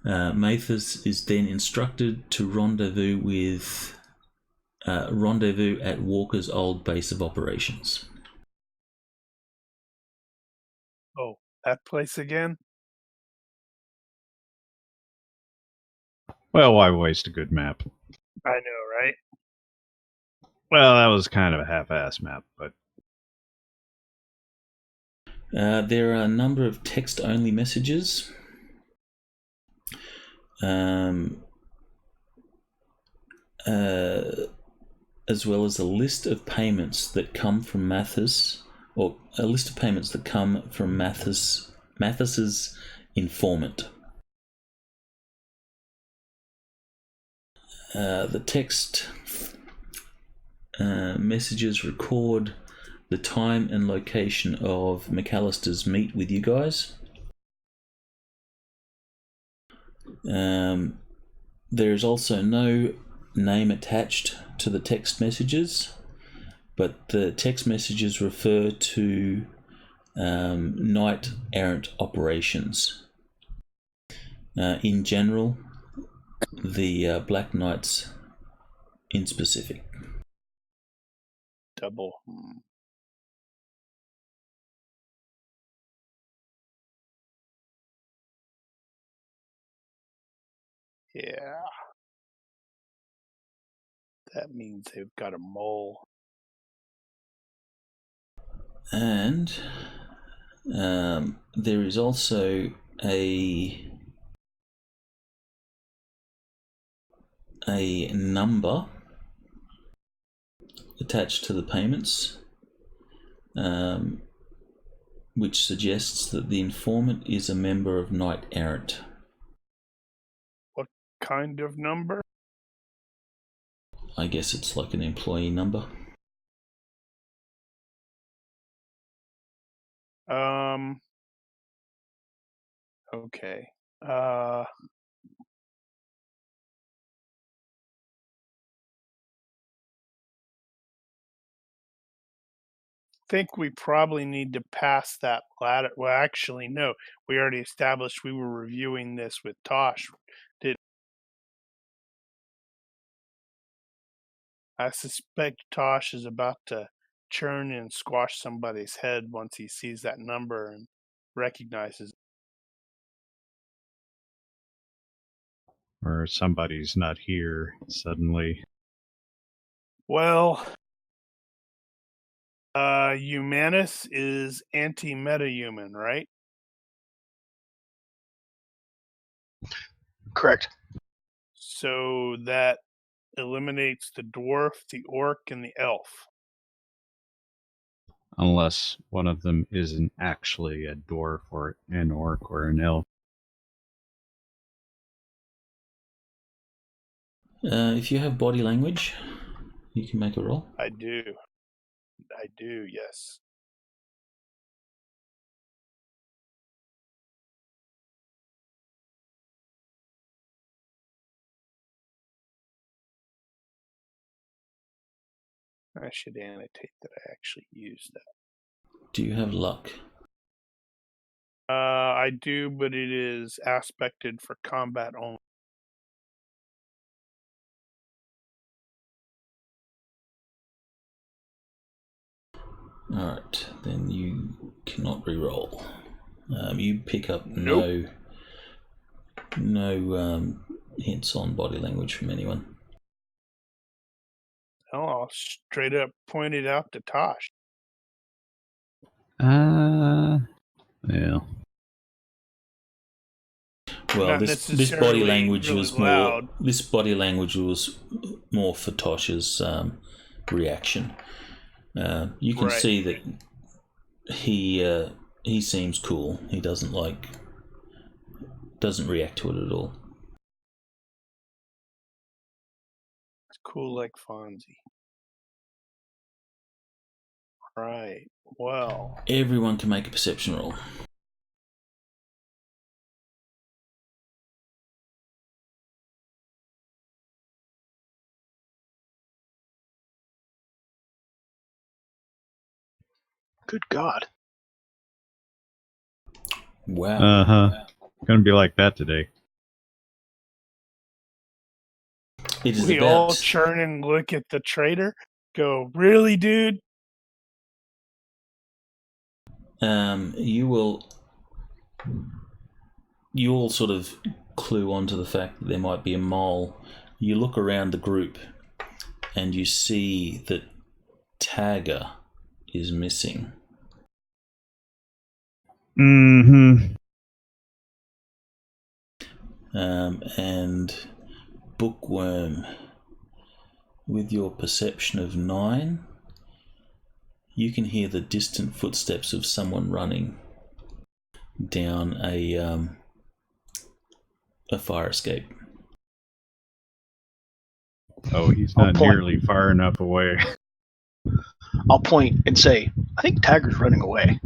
Mathers is then instructed to rendezvous at Walker's old base of operations. Oh, that place again? Well, why waste a good map? I know, right? Well, that was kind of a half-ass map, but there are a number of text-only messages. As well as a list of payments that come from Mathers, or a list of payments that come from Mathers Mathis's informant. The text messages record the time and location of MacCallister's meet with you guys. There is also no name attached to the text messages, but the text messages refer to knight errant operations. In general, the Black Knights in specific. Double. Yeah. That means they've got a mole. And there is also a number attached to the payments, which suggests that the informant is a member of Knight Errant. What kind of number? I guess it's like an employee number. Okay. Think we probably need to pass that ladder. Well, actually, no. We already established we were reviewing this with Tosh. I suspect Tosh is about to churn and squash somebody's head once he sees that number and recognizes it. Or somebody's not here suddenly. Well, Humanus is anti-metahuman, right? Correct. So that eliminates the dwarf, the orc, and the elf. Unless one of them isn't actually a dwarf or an orc or an elf. If you have body language, you can make a roll. I do, yes. I should annotate that I actually used that. Do you have luck? I do, but it is aspected for combat only. Alright, then you cannot re-roll. You pick up Nope. no hints on body language from anyone. Oh, I'll straight up point it out to Tosh. Yeah. Well, Not this body necessarily language really was loud. more. This body language was more for Tosh's reaction. You can Right. see that he seems cool. He doesn't react to it at all. It's cool like Fonzie. Right. Well, Everyone can make a perception roll. Good God. Wow. Gonna be like that today. It is we about. all churn and look at the traitor. Go, really, dude? You all sort of clue onto the fact that there might be a mole. You look around the group and you see that Tagger is missing. Mm-hmm. And Bookworm, with your perception of 9, you can hear the distant footsteps of someone running. down a fire escape. Oh, he's I'll not point. nearly far enough away. I'll point and say, I think Tagger's running away.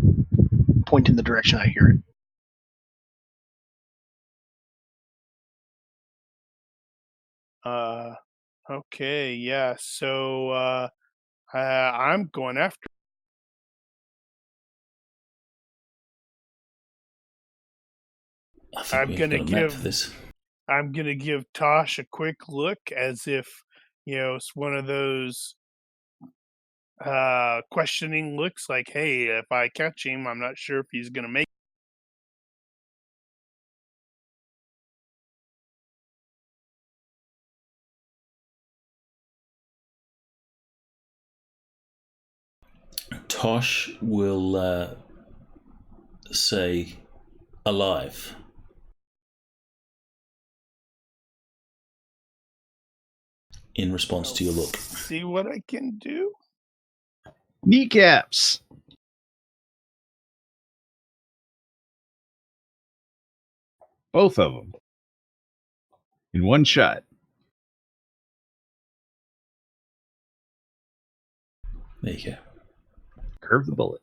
Point in the direction I hear it. Okay, yeah. So I'm going after. I think I'm we've gonna got a map for give. this. I'm gonna give Tosh a quick look, as if it's one of those questioning looks, like, "Hey, if I catch him, I'm not sure if he's gonna make." Tosh will say alive. In response to your look. See what I can do. Kneecaps! Both of them. In one shot. There you go. Curve the bullet.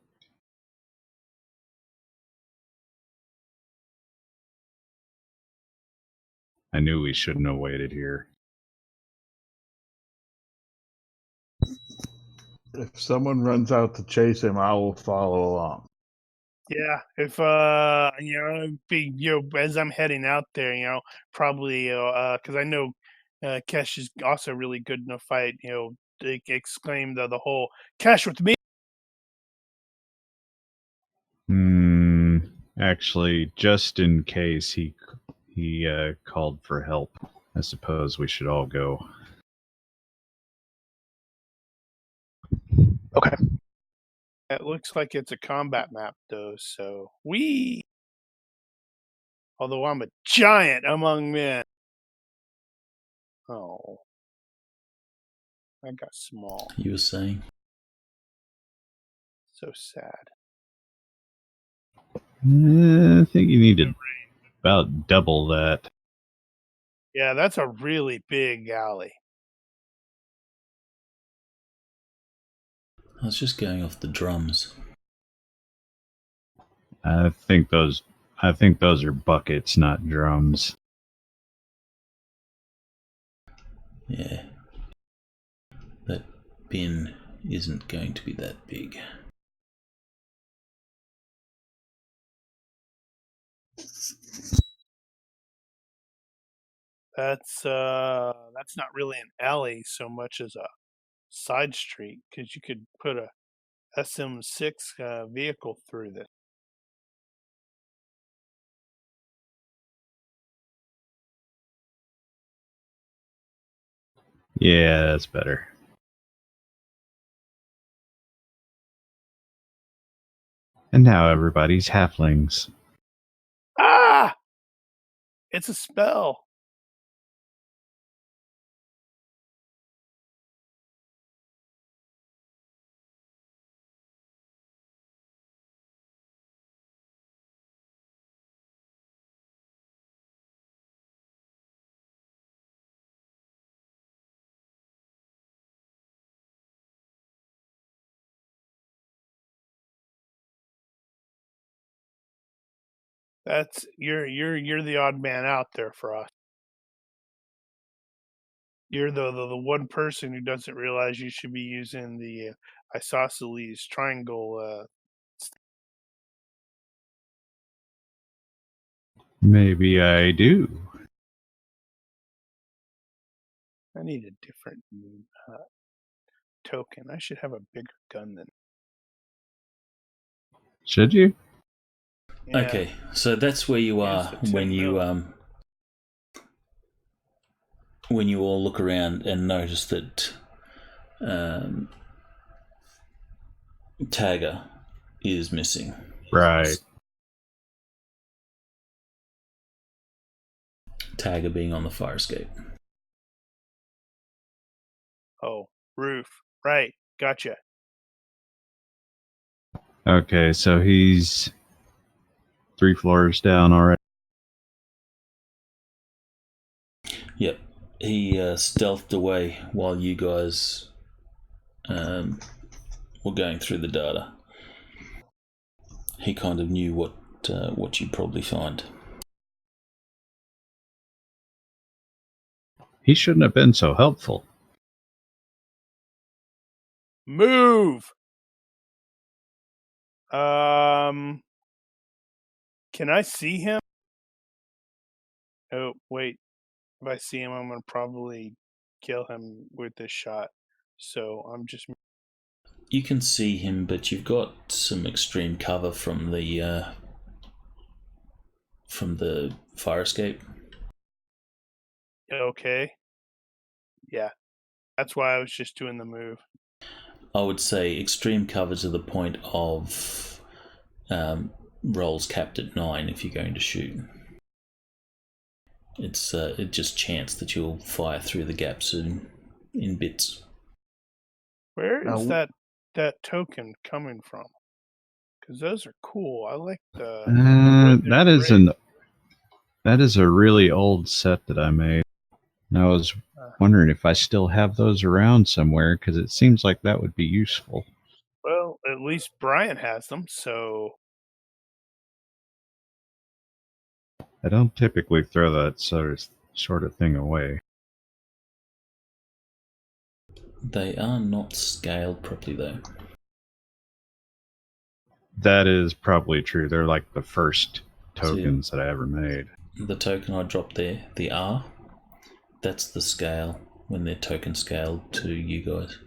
I knew we shouldn't have waited here. If someone runs out to chase him, I will follow along. Yeah, if as I'm heading out there, probably because I know Kesh is also really good in a fight. They exclaim the whole "Kesh with me." Actually, just in case he called for help, I suppose we should all go. Okay. It looks like it's a combat map, though. So although I'm a giant among men. Oh, I got small. You were saying? So sad. I think you need to about double that. Yeah, that's a really big alley. I was just going off the drums. I think those are buckets, not drums. Yeah. That bin isn't going to be that big. That's not really an alley so much as a side street, because you could put a SM6 vehicle through this. Yeah, that's better. And now everybody's halflings. Ah! It's a spell. That's you're the odd man out there for us. You're the one person who doesn't realize you should be using the isosceles triangle. Maybe I do. I need a different token. I should have a bigger gun than. Should you? Yeah. Okay, so that's where you are Use the 10 when you all look around and notice that Tagger is missing. Right. Tagger being on the fire escape. Oh, roof. Right. Gotcha. Okay, so he's 3 floors down already. Yep. He stealthed away while you guys were going through the data. He kind of knew what you'd probably find. He shouldn't have been so helpful. Move. Can I see him? Oh, wait. If I see him, I'm gonna probably kill him with this shot. So I'm just. You can see him, but you've got some extreme cover from the fire escape. Okay. Yeah. That's why I was just doing the move. I would say extreme cover to the point of rolls capped at 9 if you're going to shoot. It's just chance that you'll fire through the gaps in bits. Where is that token coming from? Because those are cool. I like the that is a really old set that I made. And I was wondering if I still have those around somewhere, because it seems like that would be useful. Well, at least Brian has them, so... I don't typically throw that sort of thing away. They are not scaled properly, though. That is probably true. They're like the first tokens that I ever made. The token I dropped there, the R, that's the scale when they're token scaled to you guys.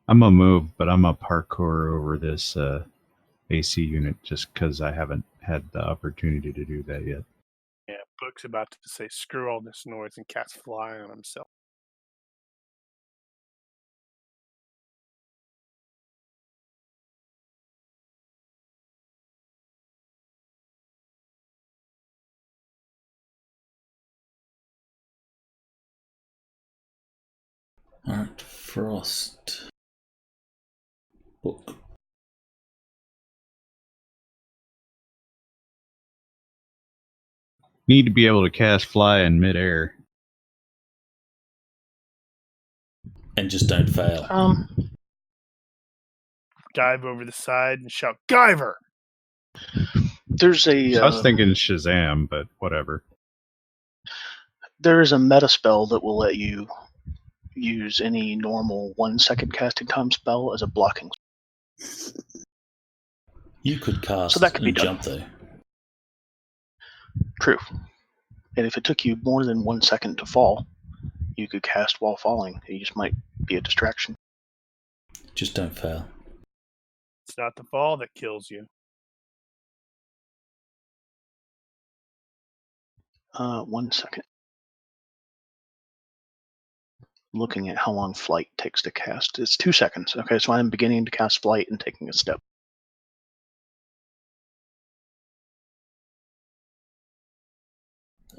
I'm gonna move, but I'm gonna parkour over this AC unit just because I haven't had the opportunity to do that yet. Yeah, Book's about to say screw all this noise and cast fly on himself. Alright, Frost. Book. Need to be able to cast fly in midair. And just don't fail. Dive over the side and shout, Guyver! There's a. I was thinking Shazam, but whatever. There is a meta spell that will let you use any normal 1 second casting time spell as a blocking. You could cast so that could be and done. jump, though. True. And if it took you more than 1 second to fall, you could cast while falling. It just might be a distraction. Just don't fail. It's not the fall that kills you. 1 second. Looking at how long flight takes to cast. It's 2 seconds. Okay, so I'm beginning to cast flight and taking a step.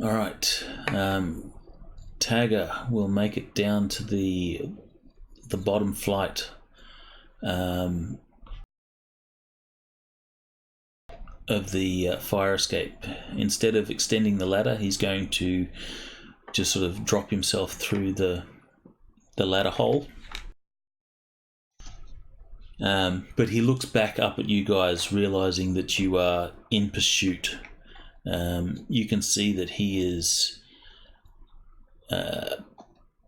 All right. Tagger will make it down to the bottom flight. Of the fire escape. Instead of extending the ladder, he's going to just sort of drop himself through the ladder hole. But he looks back up at you guys, realizing that you are in pursuit. You can see that he is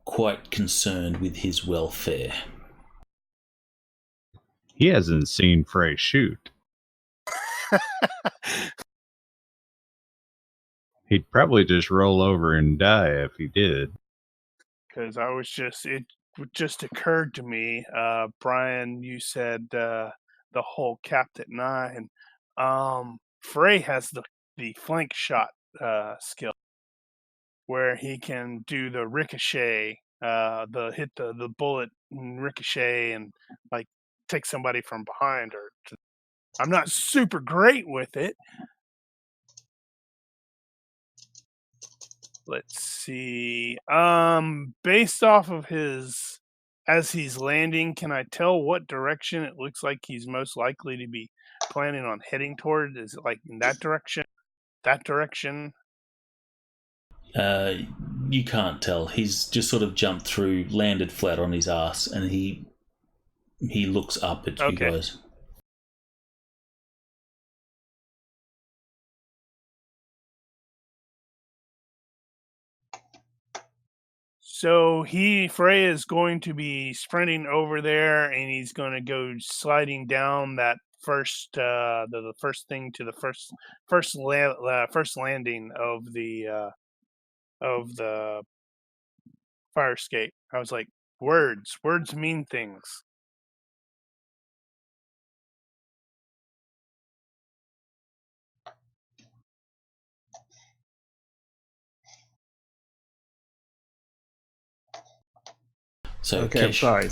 quite concerned with his welfare. He hasn't seen Frey shoot. He'd probably just roll over and die if he did. Because it just occurred to me, Brian, you said the whole capped at 9. Frey has the flank shot skill where he can do the ricochet, hit the bullet and ricochet and like take somebody from behind. I'm not super great with it. Let's see. Based off of his as he's landing, can I tell what direction it looks like he's most likely to be planning on heading toward? Is it like in that direction? That direction? You can't tell. He's just sort of jumped through, landed flat on his ass, and he looks up at you guys. So Frey is going to be sprinting over there, and he's going to go sliding down that the first thing to the first landing of the fire escape. I was like, words mean things. So Okay, I'm Kesh, sorry.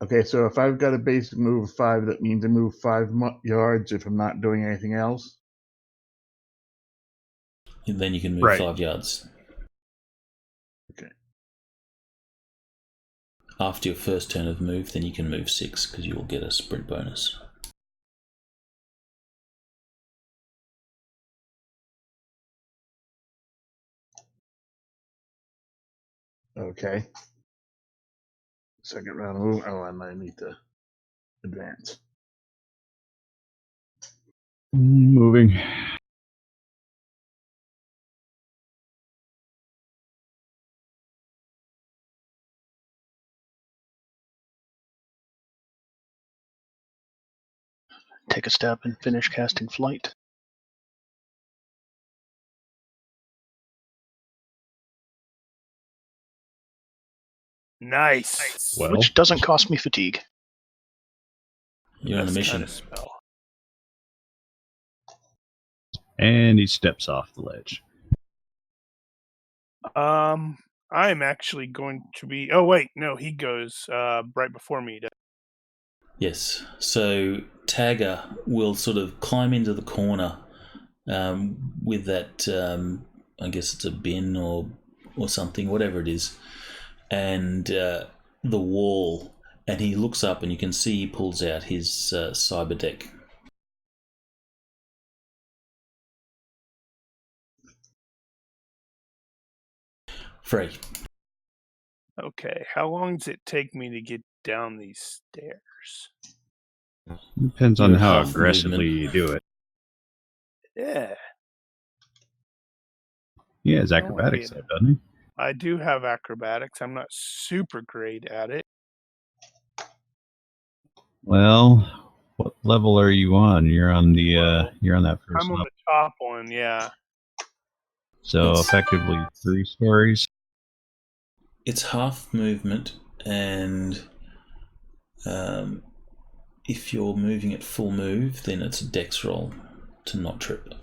Okay, so if I've got a basic move of 5, that means I move 5 yards if I'm not doing anything else? then you can move Right. 5 yards. Okay. After your first turn of move, then you can move 6 because you will get a sprint bonus. Okay. Second round move. Oh, and I need to advance. Moving. Take a step and finish casting flight. Nice. Well, Which doesn't cost me fatigue. You're on the Best mission. kind of spell. and he steps off the ledge. I'm actually going to be. Oh wait, no, he goes right before me. Yes. So Tagger will sort of climb into the corner with that. I guess it's a bin or something, whatever it is, and the wall. And he looks up, and you can see he pulls out his cyber deck. Frey. Okay, how long does it take me to get down these stairs? Depends on You're how half aggressively movement. you do it. Yeah. He has No acrobatics, idea. though, doesn't he? I do have acrobatics. I'm not super great at it. Well, what level are you on? You're on the you're on that first I'm on level. the top one, yeah. So It's- effectively 3 stories. It's half movement, and if you're moving at full move, then it's a dex roll to not trip.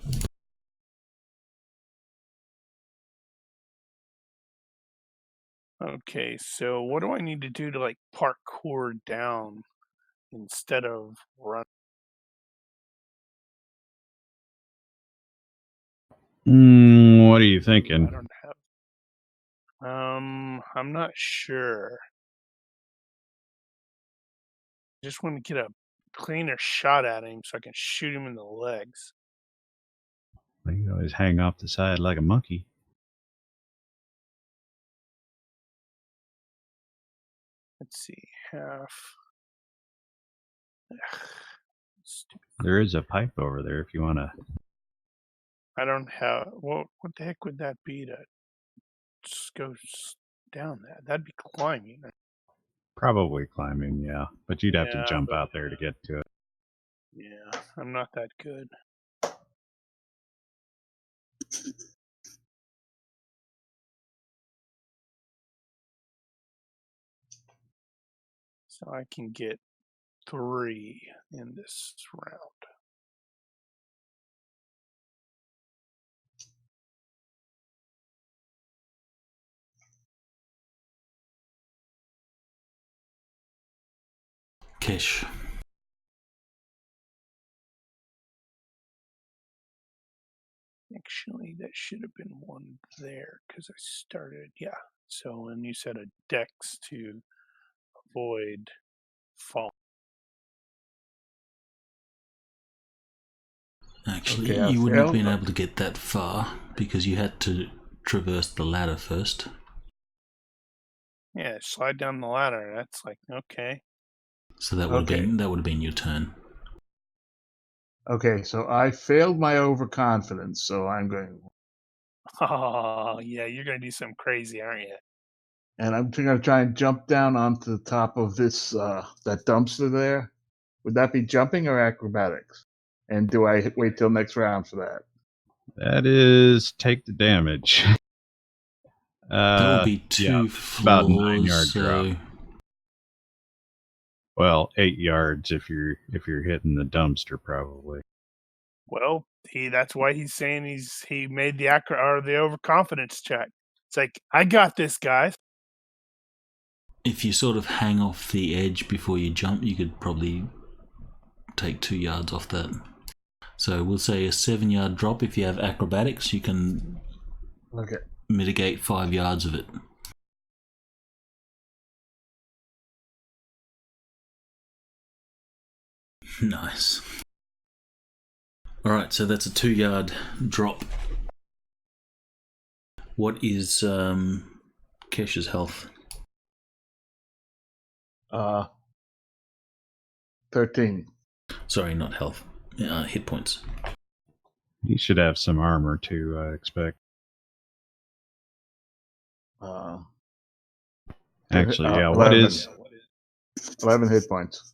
Okay, so what do I need to do to like parkour down instead of run? What are you I thinking? don't have. I'm not sure. Just want to get a cleaner shot at him so I can shoot him in the legs. You can always hang off the side like a monkey. Let's see, half. Ugh, stupid. There is a pipe over there if you want to. I don't have. What the heck would that be to just go down that? That'd be climbing. Probably climbing, yeah. But you'd have to Yeah, jump but- out there to get to it. Yeah, I'm not that good. So I can get 3 in this round. Kesh. Actually, that should have been 1 there because I started. Yeah. So, and you said a dex to avoid fall. Actually, Okay, I you wouldn't have failed. been able to get that far because you had to traverse the ladder first. Yeah, slide down the ladder. That's like, okay. So that would Okay. have been your turn. Okay, so I failed my overconfidence, so I'm going, Oh, yeah, you're going to do something crazy, aren't you? and I'm going to try and jump down onto the top of this that dumpster there. Would that be jumping or acrobatics? And do I wait till next round for that? That is take the damage. That would be two about 9 floors. yard So drop. Well, 8 yards if you're hitting the dumpster, probably. Well, that's why he's saying he made the overconfidence check. It's like, I got this, guys. if you sort of hang off the edge before you jump, you could probably take 2 yards off that. So we'll say a 7-yard drop. If you have acrobatics, you can mitigate 5 yards of it. Nice. Alright, so that's a 2-yard drop. What is Kesh's health? 13. Sorry, not health. Hit points. He should have some armor too, I expect. Actually, yeah. 11 hit points.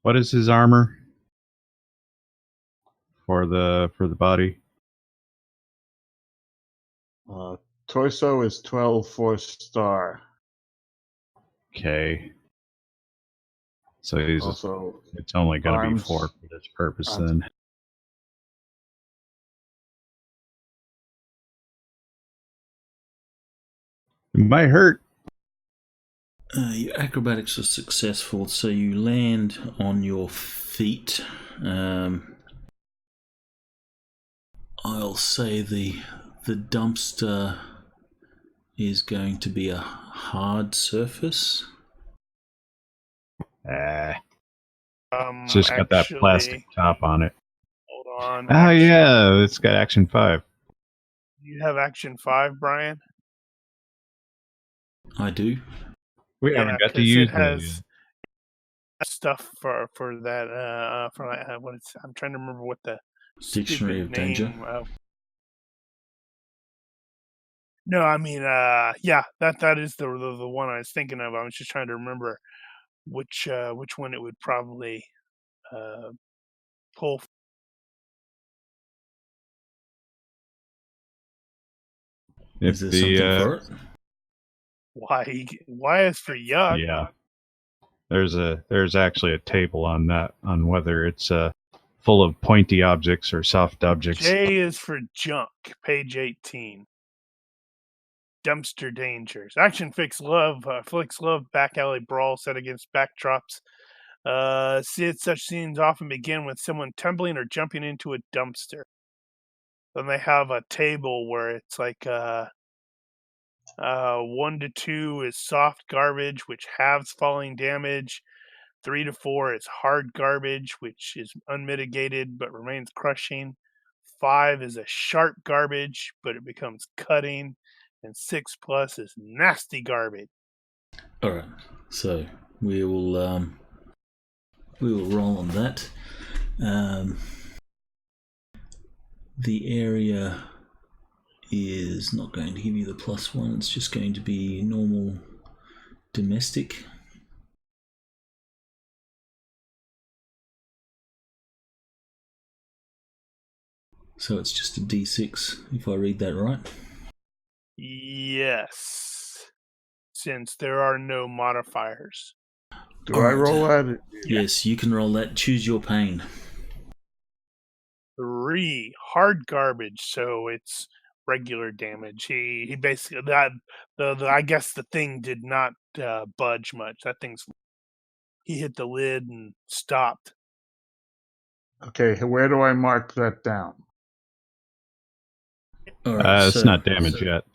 What is his armor for the body? Torso is 12 4-star. Okay. So he's Also, it's only going to be arms, 4 for this purpose then. It might hurt. Your acrobatics are successful, so you land on your feet. I'll say the dumpster is going to be a hard surface. It's just got that plastic top on it. Hold on. Oh, yeah. It's got action 5. You have action 5, Brian? I do. We haven't got to use it has it stuff for that. What it's. I'm trying to remember what the Dictionary of Danger. No, I mean, yeah, that is the one I was thinking of. I was just trying to remember which one it would probably pull. Is there something for it? Why is for yuck? Yeah. There's actually a table on that, on whether it's full of pointy objects or soft objects. J is for junk, page 18. Dumpster dangers. Action flicks love back alley brawl set against backdrops. Such scenes often begin with someone tumbling or jumping into a dumpster. Then they have a table where it's like 1 to 2 is soft garbage, which halves falling damage. 3 to 4 is hard garbage, which is unmitigated but remains crushing. 5 is a sharp garbage, but it becomes cutting. And 6 plus is nasty garbage. All right, so we will roll on that. The area is not going to give you the +1. It's just going to be normal domestic. So it's just a D6, if I read that right. Yes, since there are no modifiers. Do I roll that? Yes, you can roll that. Choose your pain. 3 hard garbage, so it's regular damage. He basically I guess the thing did not budge much. That thing's he hit the lid and stopped. Okay, where do I mark that down? All right, it's not damaged yet.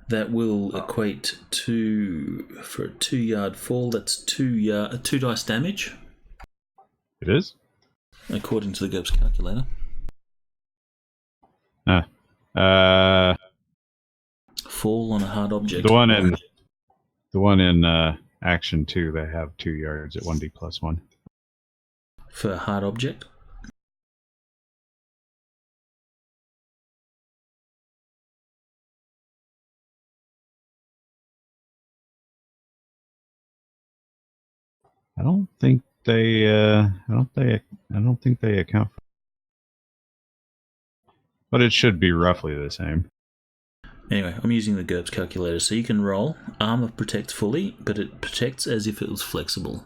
That will equate to, for a 2-yard fall, that's 2 dice damage, It is? according to the GURPS calculator. Fall on a hard object. The one in action 2, they have 2 yards at 1d plus 1. For a hard object? I don't think they account for, but it should be roughly the same. Anyway, I'm using the GURPS calculator, so you can roll. Armor protects fully, but it protects as if it was flexible.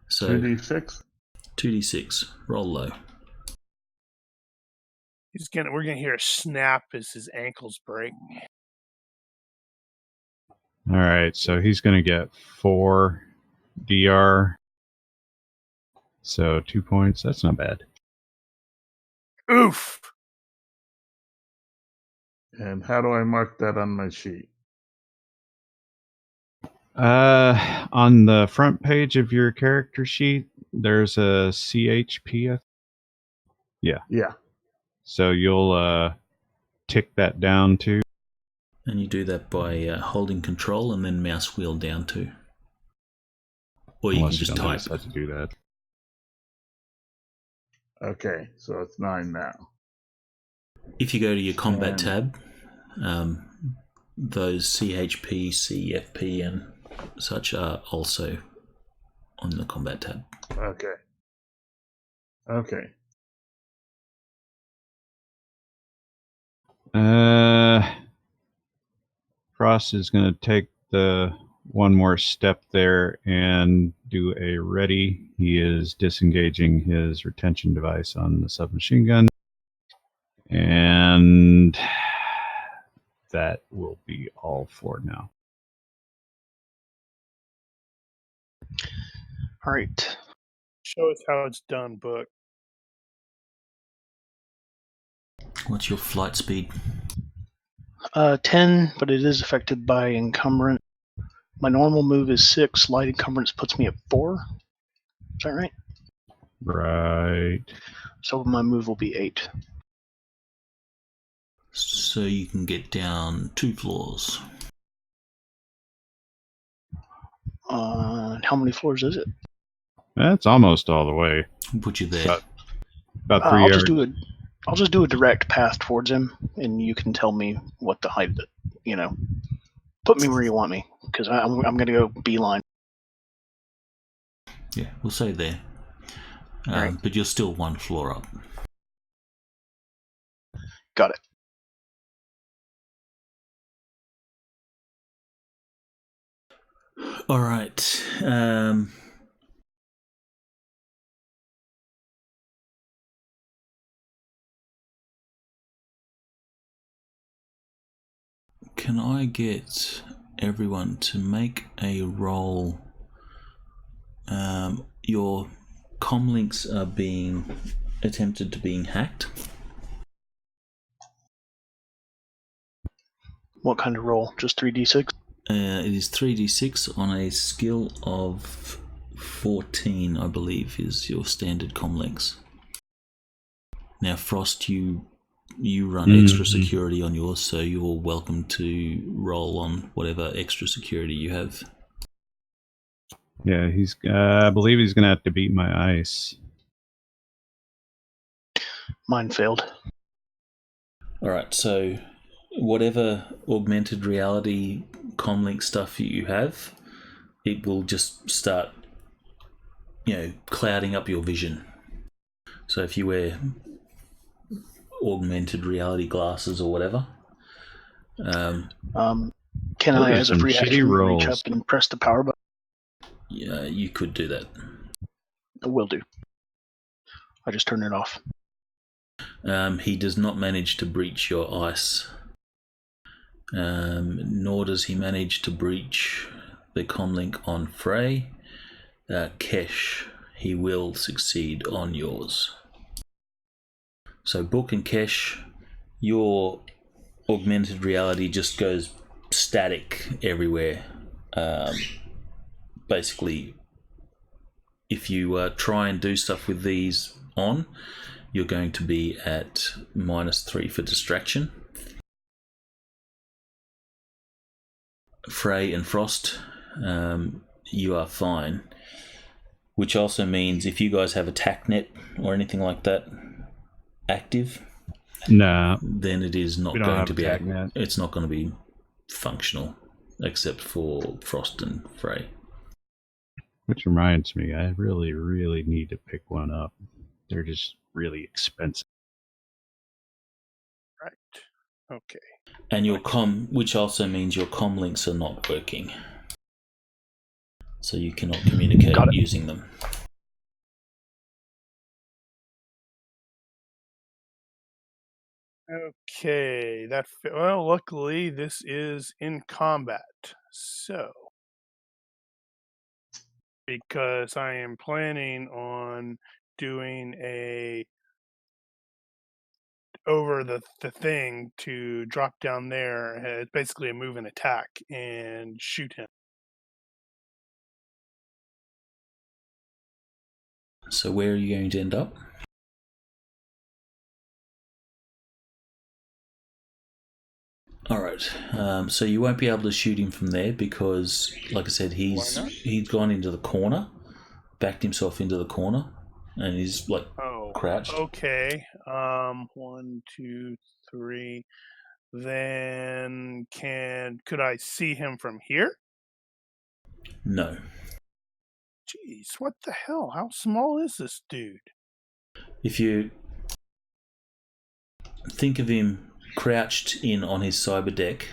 So 2d6. 2d6. Roll low. We're gonna hear a snap as his ankles break. All right, so he's going to get 4 DR. So 2 points. That's not bad. Oof. And how do I mark that on my sheet? On the front page of your character sheet, there's a CHP. Yeah. Yeah. So you'll tick that down too. And you do that by holding control and then mouse wheel down to. Or you Unless can just don't type. decide to do that. Okay, so it's 9 now. If you go to your combat tab, those CHP, CFP, and such are also on the combat tab. Okay. Okay. Frost is going to take the one more step there and do a ready. He is disengaging his retention device on the submachine gun. And that will be all for now. All right. Show us how it's done, Book. What's your flight speed? 10, but it is affected by encumbrance. My normal move is 6. Light encumbrance puts me at 4. Is that right? Right. So my move will be 8. So you can get down 2 floors. How many floors is it? That's almost all the way. Put you there. About 3 yards. I'll just do a direct path towards him, and you can tell me what the height. Put me where you want me, because I'm going to go beeline. Yeah, we'll say there. Right. But you're still 1 floor up. Got it. All right. Can I get everyone to make a roll? Your comlinks are being attempted to being hacked. What kind of roll? Just 3d6? It is 3d6 on a skill of 14, I believe, is your standard comlinks. Now, Frost, you run extra security on yours, so you're welcome to roll on whatever extra security you have. Yeah, I believe he's going to have to beat my ice. Mine failed. All right, so whatever augmented reality comlink stuff you have, it will just start, clouding up your vision. So if you wear augmented reality glasses or whatever, can I, as a free action, rolls. reach up and press the power button? Yeah, you could do that. I will do. I just turn it off. He does not manage to breach your ice, nor does he manage to breach the comlink on Frey. Kesh, he will succeed on yours. So Book and Kesh, your augmented reality just goes static everywhere. Basically, if you try and do stuff with these on, you're going to be at -3 for distraction. Frey and Frost, you are fine. Which also means if you guys have a TACnet or anything like that active, No, then it is not we don't going have to a be. TACnet. It's not going to be functional, except for Frost and Frey. Which reminds me, I really, really need to pick one up. They're just really expensive. Right. Okay. And your which also means your comm links are not working, so you cannot communicate Got it. using them. Okay. Well, luckily this is in combat, so because I am planning on doing over the thing to drop down there. It's basically a move and attack and shoot him. So where are you going to end up? Alright, so you won't be able to shoot him from there because, like I said, he's gone into the corner, backed himself into the corner, and he's like crouched. Okay. 1, 2, 3. Then could I see him from here? No. Jeez, what the hell? How small is this dude? If you think of him crouched in on his cyber deck,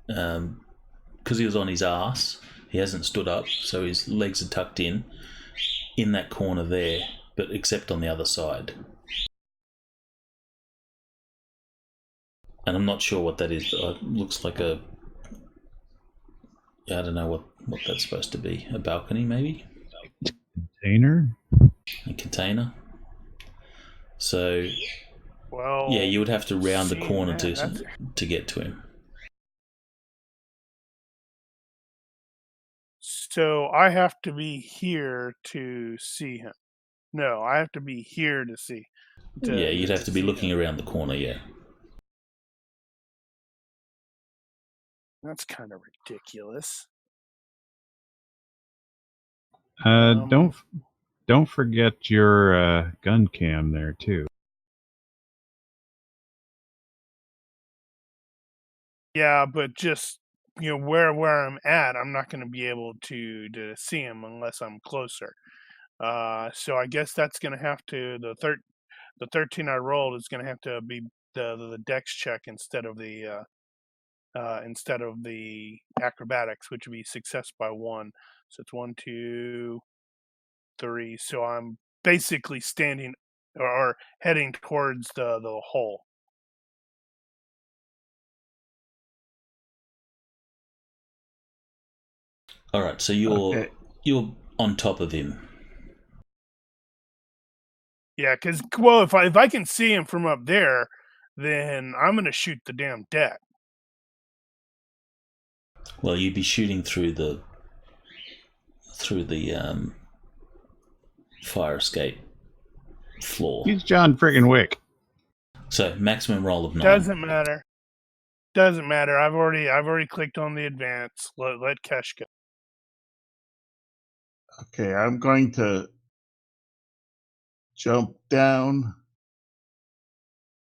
because he was on his ass, he hasn't stood up, so his legs are tucked in that corner there, but except on the other side. And I'm not sure what that is, but it looks like I don't know what that's supposed to be. A balcony, maybe? Container? A container? So, well, yeah, you would have to round the corner to get to him. So I have to be here to see him. No, I have to be here to see. Yeah, you'd have to be looking around the corner, yeah. That's kind of ridiculous. Don't forget your gun cam there too. Yeah, but just where I'm at, I'm not going to be able to see him unless I'm closer. So I guess that's going to have to the 13 I rolled is going to have to be the dex check instead of the acrobatics, which would be success by 1. So it's 1, 2, 3. So I'm basically standing or heading towards the hole. All right, so you're on top of him. Yeah, because if I can see him from up there, then I'm gonna shoot the damn deck. Well, you'd be shooting through the fire escape floor. He's John friggin' Wick. So maximum roll of 9. Doesn't matter. I've already clicked on the advance. Let Kesh go. Okay, I'm going to jump down.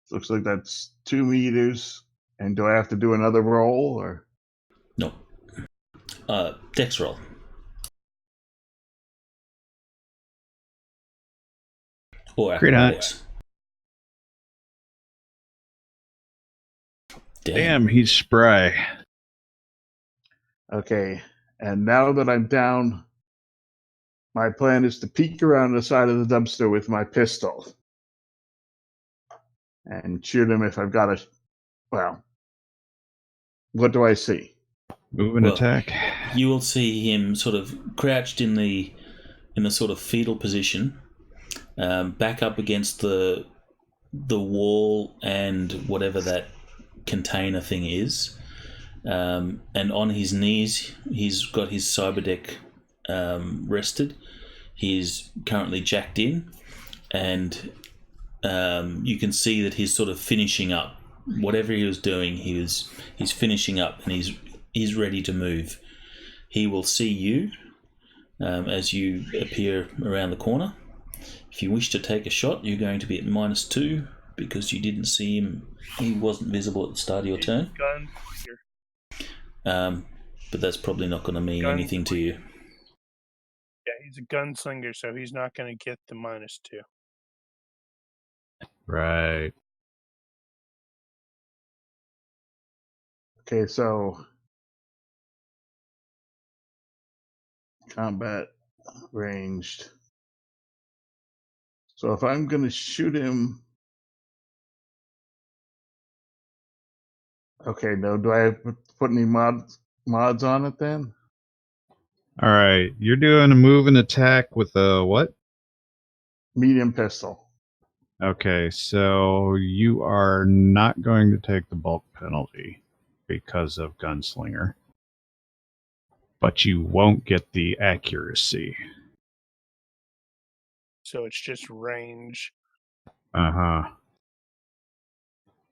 Looks like that's 2 meters. And do I have to do another roll or? No. Dex roll. Or acrobatics. Damn, he's spry. Okay, and now that I'm down, my plan is to peek around the side of the dumpster with my pistol and shoot him if I've got a. Well, what do I see? Move and attack. You will see him sort of crouched in the sort of fetal position, back up against the wall and whatever that container thing is. And on his knees, he's got his cyber deck rested. He's currently jacked in, and you can see that he's sort of finishing up whatever he was doing. He's finishing up, and he's ready to move. He will see you as you appear around the corner. If you wish to take a shot, you're going to be at -2 because you didn't see him. He wasn't visible at the start of your turn. But that's probably not going to mean anything to you. Yeah, he's a gunslinger, so he's not going to get the -2. Right. Okay, so combat ranged. So if I'm going to shoot him, okay, no, do I have to put any mods on it then? All right. You're doing a move and attack with a what? Medium pistol. Okay, so you are not going to take the bulk penalty because of gunslinger, but you won't get the accuracy. So it's just range. Uh-huh.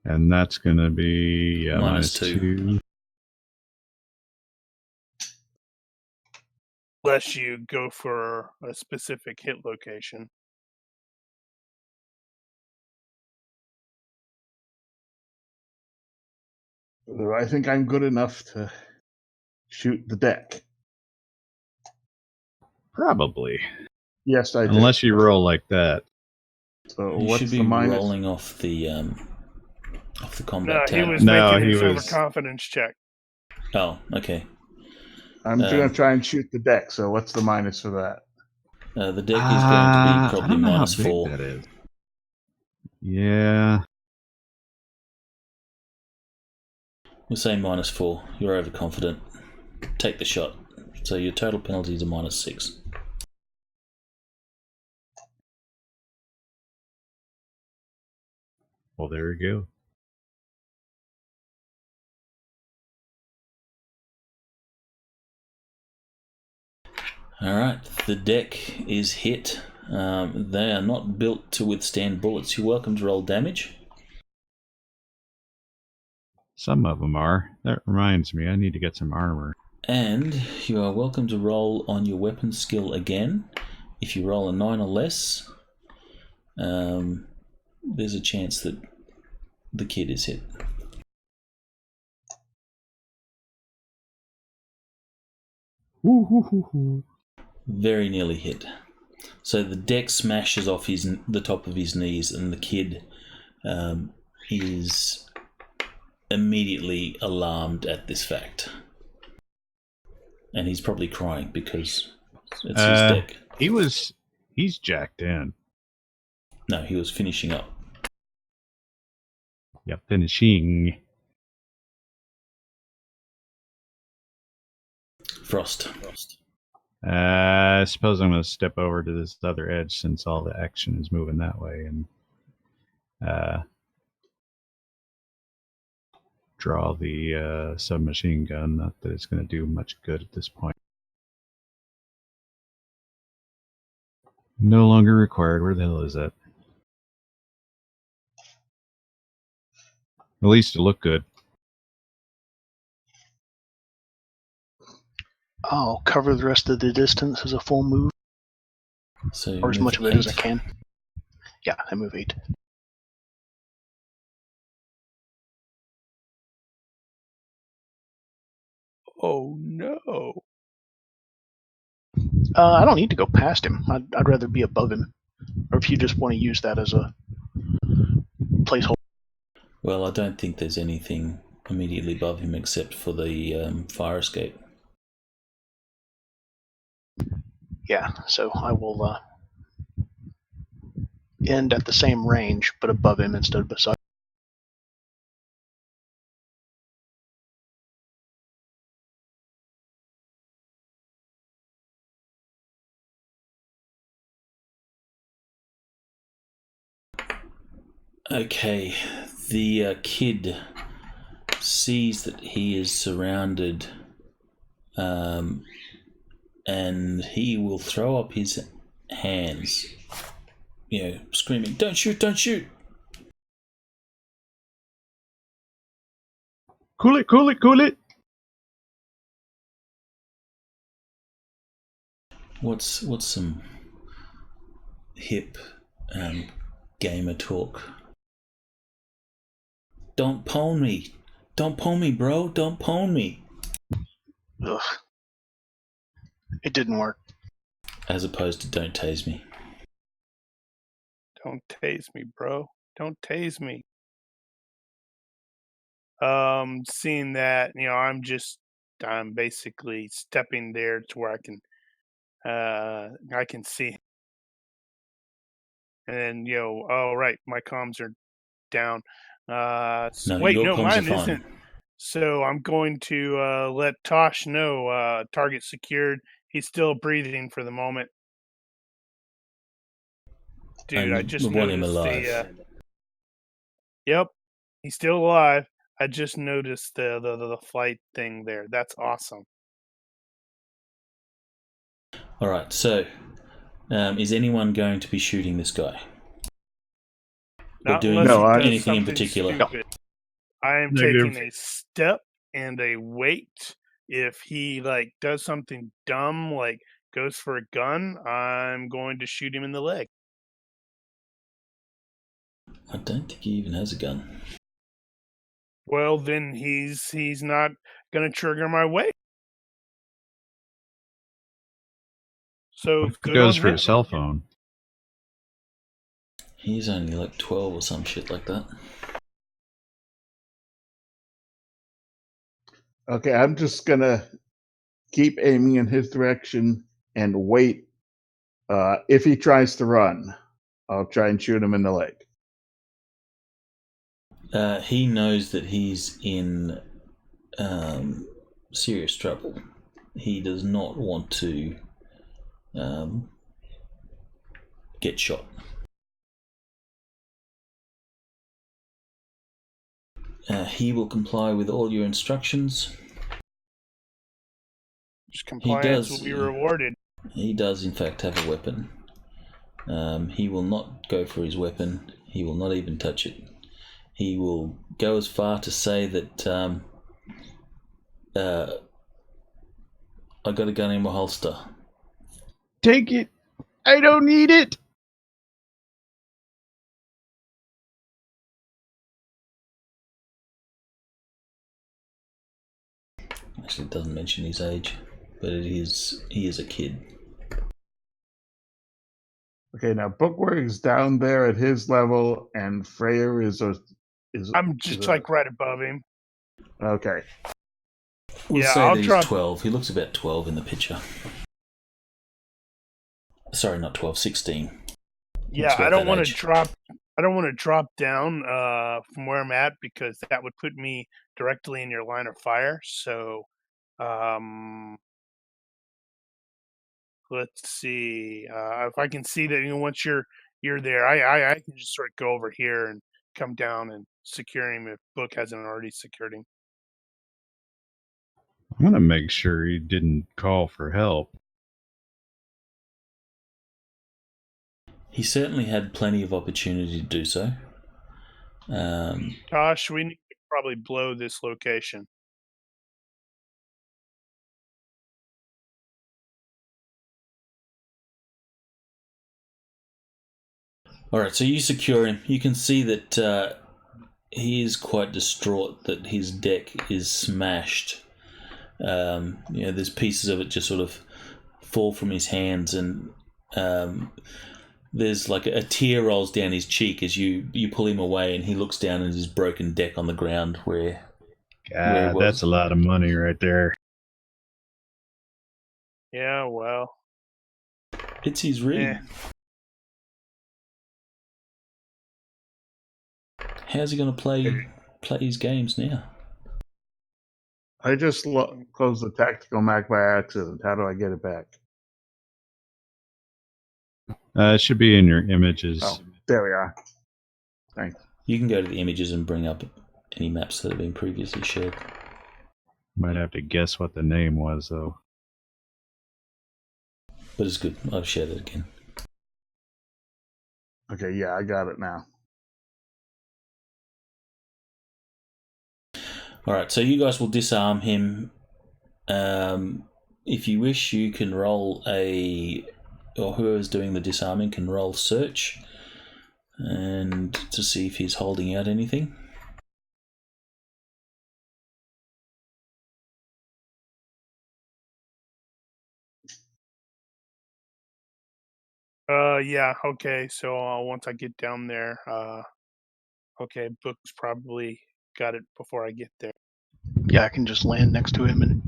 And that's going to be -2. -2. Unless you go for a specific hit location. I think I'm good enough to shoot the deck. Probably. Yes, I do. Unless you roll like that. So You what's should be the minus? rolling off the combat No, he tab. was No, making he his was- overconfidence check. Oh, okay. I'm going to try and shoot the deck. So what's the minus for that? The deck is going to be probably I don't know how big -4. that is. Yeah. We'll say -4. You're overconfident. Take the shot. So your total penalties are -6. Well, there you go. All right, the deck is hit. They are not built to withstand bullets. You're welcome to roll damage. Some of them are. That reminds me, I need to get some armor. And you are welcome to roll on your weapon skill again. If you roll a 9 or less, there's a chance that the kid is hit. Very nearly hit. So the deck smashes off the top of his knees, and the kid is immediately alarmed at this fact. And he's probably crying because it's his deck. He's jacked in. No, he was finishing up. Yeah, finishing. Frost. I suppose I'm going to step over to this other edge since all the action is moving that way and draw the submachine gun. Not that it's going to do much good at this point. No longer required. Where the hell is that? At least it looked good. I'll cover the rest of the distance as a full move, So you or as move much of it as I 8. can. Yeah, I move 8. Oh no! I don't need to go past him. I'd rather be above him. Or if you just want to use that as a placeholder. Well, I don't think there's anything immediately above him except for the fire escape. Yeah, so I will end at the same range, but above him instead of beside. Okay, the kid sees that he is surrounded, and he will throw up his hands, screaming, "Don't shoot! Don't shoot!" Cool it, cool it, cool it. What's some hip gamer talk? Don't pwn me. Don't pwn me, bro. Don't pwn me. Ugh. It didn't work. As opposed to don't tase me. Don't tase me, bro. Don't tase me. Seeing that, I'm basically stepping there to where I can see. And then, oh right, my comms are down. No, wait, your no, comms mine are fine. isn't. So I'm going to let Tosh know. Target secured. He's still breathing for the moment. Dude, I just want him noticed alive. Yep, he's still alive. I just noticed the flight thing there. That's awesome. All right. So, is anyone going to be shooting this guy? Not doing unless he does anything in something particular? stupid. I am Negative. taking a step and a wait. If he does something dumb, like goes for a gun, I'm going to shoot him in the leg. I don't think he even has a gun. Well, then he's not going to trigger my wait. So What if it good goes on for him. a cell phone? He's only like 12 or some shit like that. Okay, I'm just gonna keep aiming in his direction and wait. If he tries to run, I'll try and shoot him in the leg. He knows that he's in serious trouble. He does not want to get shot. He will comply with all your instructions. Just compliance will be rewarded. He does, in fact, have a weapon. He will not go for his weapon. He will not even touch it. He will go as far to say that I got a gun in my holster. Take it. I don't need it. Actually, it doesn't mention his age, but he is a kid. Okay, now Bookwork's down there at his level, and Freyr is. I'm just right above him. Okay. We'll Yeah, say I'll that he's drop- 12. He looks about 12 in the picture. Sorry, not 12, 16. Yeah, Looks about I don't that want age. to drop. I don't want to drop down from where I'm at because that would put me directly in your line of fire. So, let's see if I can see that. Once you're there, I can just sort of go over here and come down and secure him if Book hasn't already secured him. I'm gonna make sure he didn't call for help. He certainly had plenty of opportunity to do so. Tosh, we need to probably blow this location. All right, so you secure him. You can see that he is quite distraught that his deck is smashed. There's pieces of it just sort of fall from his hands, and there's like a tear rolls down his cheek as you pull him away, and he looks down at his broken deck on the ground where God, was. that's a lot of money right there. Yeah, well, it's his rig. eh. How's he going to play his games now? I just closed the tactical Mac by accident. How do I get it back? It should be in your images. Oh, there we are. Thanks. You can go to the images and bring up any maps that have been previously shared. Might have to guess what the name was, though. But it's good. I've shared it again. Okay, yeah, I got it now. Alright, so you guys will disarm him. If you wish, you can roll or whoever's doing the disarming can roll search and to see if he's holding out anything. Yeah, okay, so once I get down there, okay, Book's probably got it before I get there. Yeah, I can just land next to him, and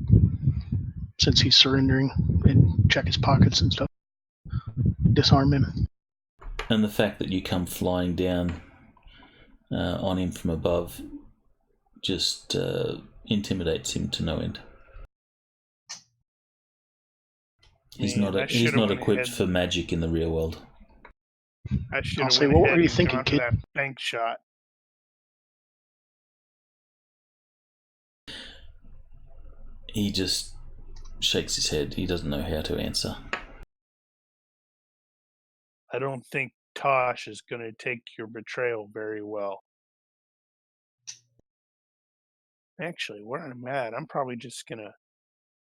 since he's surrendering, and check his pockets and stuff. Disarm him. And the fact that you come flying down on him from above just intimidates him to no end. He's not equipped for magic in the real world. I'll say, what were you thinking, kid? That bank shot. He just shakes his head. He doesn't know how to answer. I don't think Tosh is going to take your betrayal very well. Actually, where I'm at, I'm probably just going to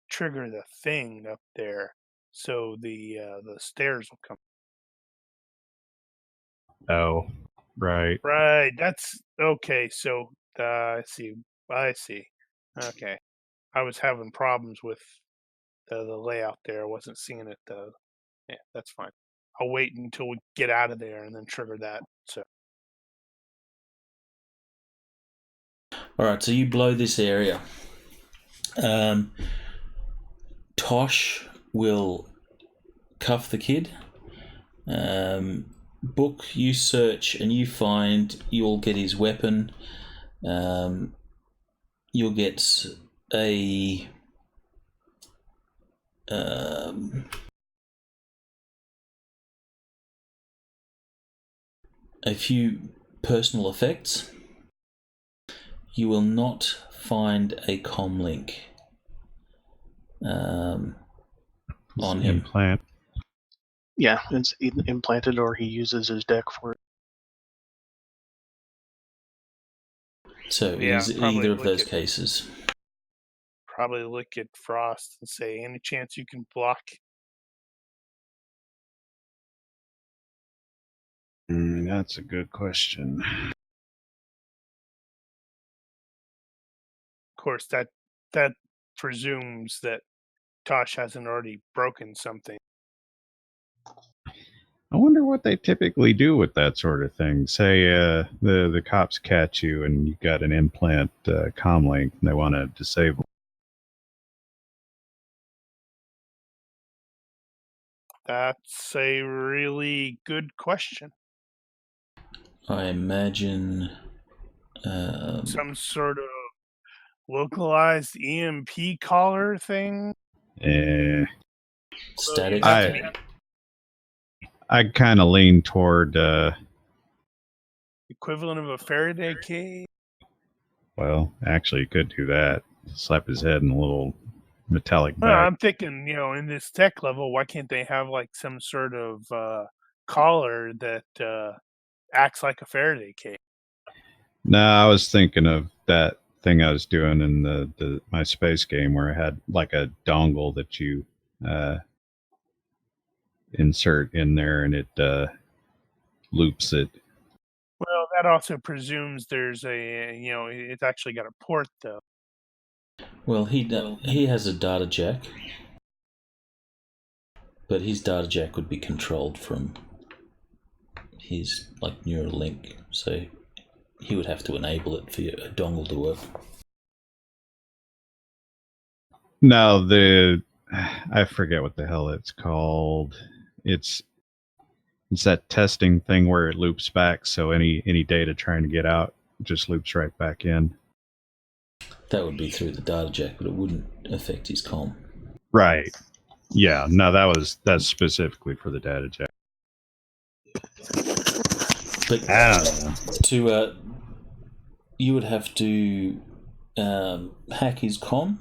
trigger the thing up there so the stairs will come. Oh, right. Right, that's okay. So I see. Okay, I was having problems with the layout there. I wasn't seeing it though. Yeah, that's fine. I'll wait until we get out of there and then trigger that. So all right, so you blow this area. Tosh will cuff the kid. Book, you search and you find. You'll get his weapon. You'll get a few personal effects. You will not find a comm link on him. Implant. Yeah, it's implanted, or he uses his deck for it. So it is either of those cases. Probably look at Frost and say, any chance you can block? That's a good question. Of course, that presumes that Tosh hasn't already broken something. I wonder what they typically do with that sort of thing. Say the cops catch you and you've got an implant comm link and they want to disable. That's a really good question. I imagine some sort of localized EMP collar thing. Static. I kind of lean toward equivalent of a Faraday cage. Well, actually, you could do that. Slap his head in a little metallic bag. Well, I'm thinking, in this tech level, why can't they have like some sort of collar that acts like a Faraday cage? No, I was thinking of that thing I was doing in my space game where I had like a dongle that you insert in there and it loops it. Well, that also presumes there's it's actually got a port though. Well, he has a data jack, but his data jack would be controlled from his neural link, so he would have to enable it for a dongle to work. No, I forget what the hell it's called. It's that testing thing where it loops back, so any data trying to get out just loops right back in. That would be through the data jack, but it wouldn't affect his comm. Right. Yeah. No, that's specifically for the data jack. But I don't know. you would have to hack his comm,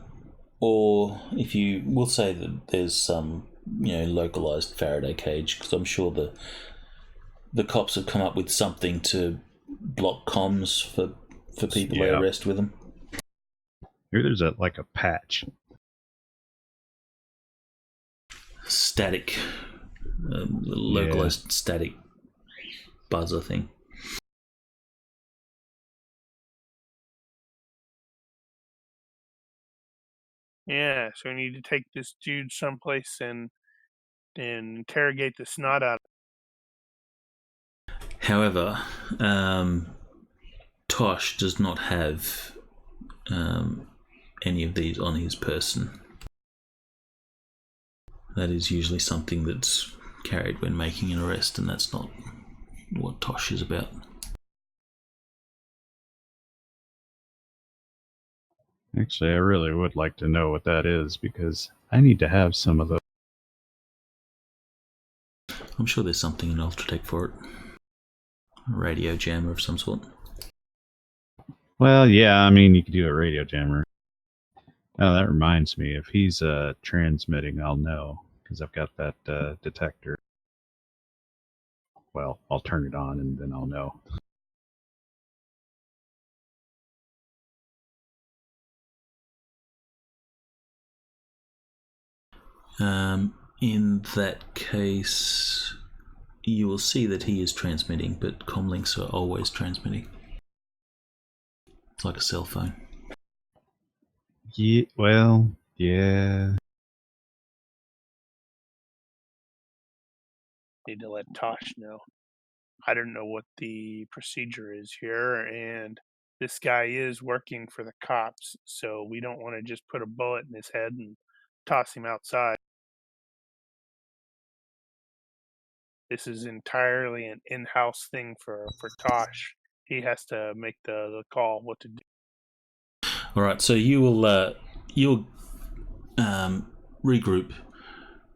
or if you will say that there's some localized Faraday cage, because I'm sure the cops have come up with something to block comms for people they arrest with them. Here there's a patch. Static, localized static buzzer thing. Yeah, so we need to take this dude someplace and interrogate the snot out. However, Tosh does not have any of these on his person. That is usually something that's carried when making an arrest, and that's not what Tosh is about. Actually, I really would like to know what that is, because I need to have some of those. I'm sure there's something in Ultratech for it. A radio jammer of some sort. Well, yeah, I mean, you could do a radio jammer. Oh, that reminds me. If he's transmitting, I'll know, because I've got that detector. Well, I'll turn it on, and then I'll know. In that case, you will see that he is transmitting, but comlinks are always transmitting. It's like a cell phone. Yeah, well, yeah. Need to let Tosh know. I don't know what the procedure is here, and this guy is working for the cops, so we don't want to just put a bullet in his head and toss him outside. This is entirely an in-house thing for Tosh. He has to make the call what to do. All right, so you'll regroup.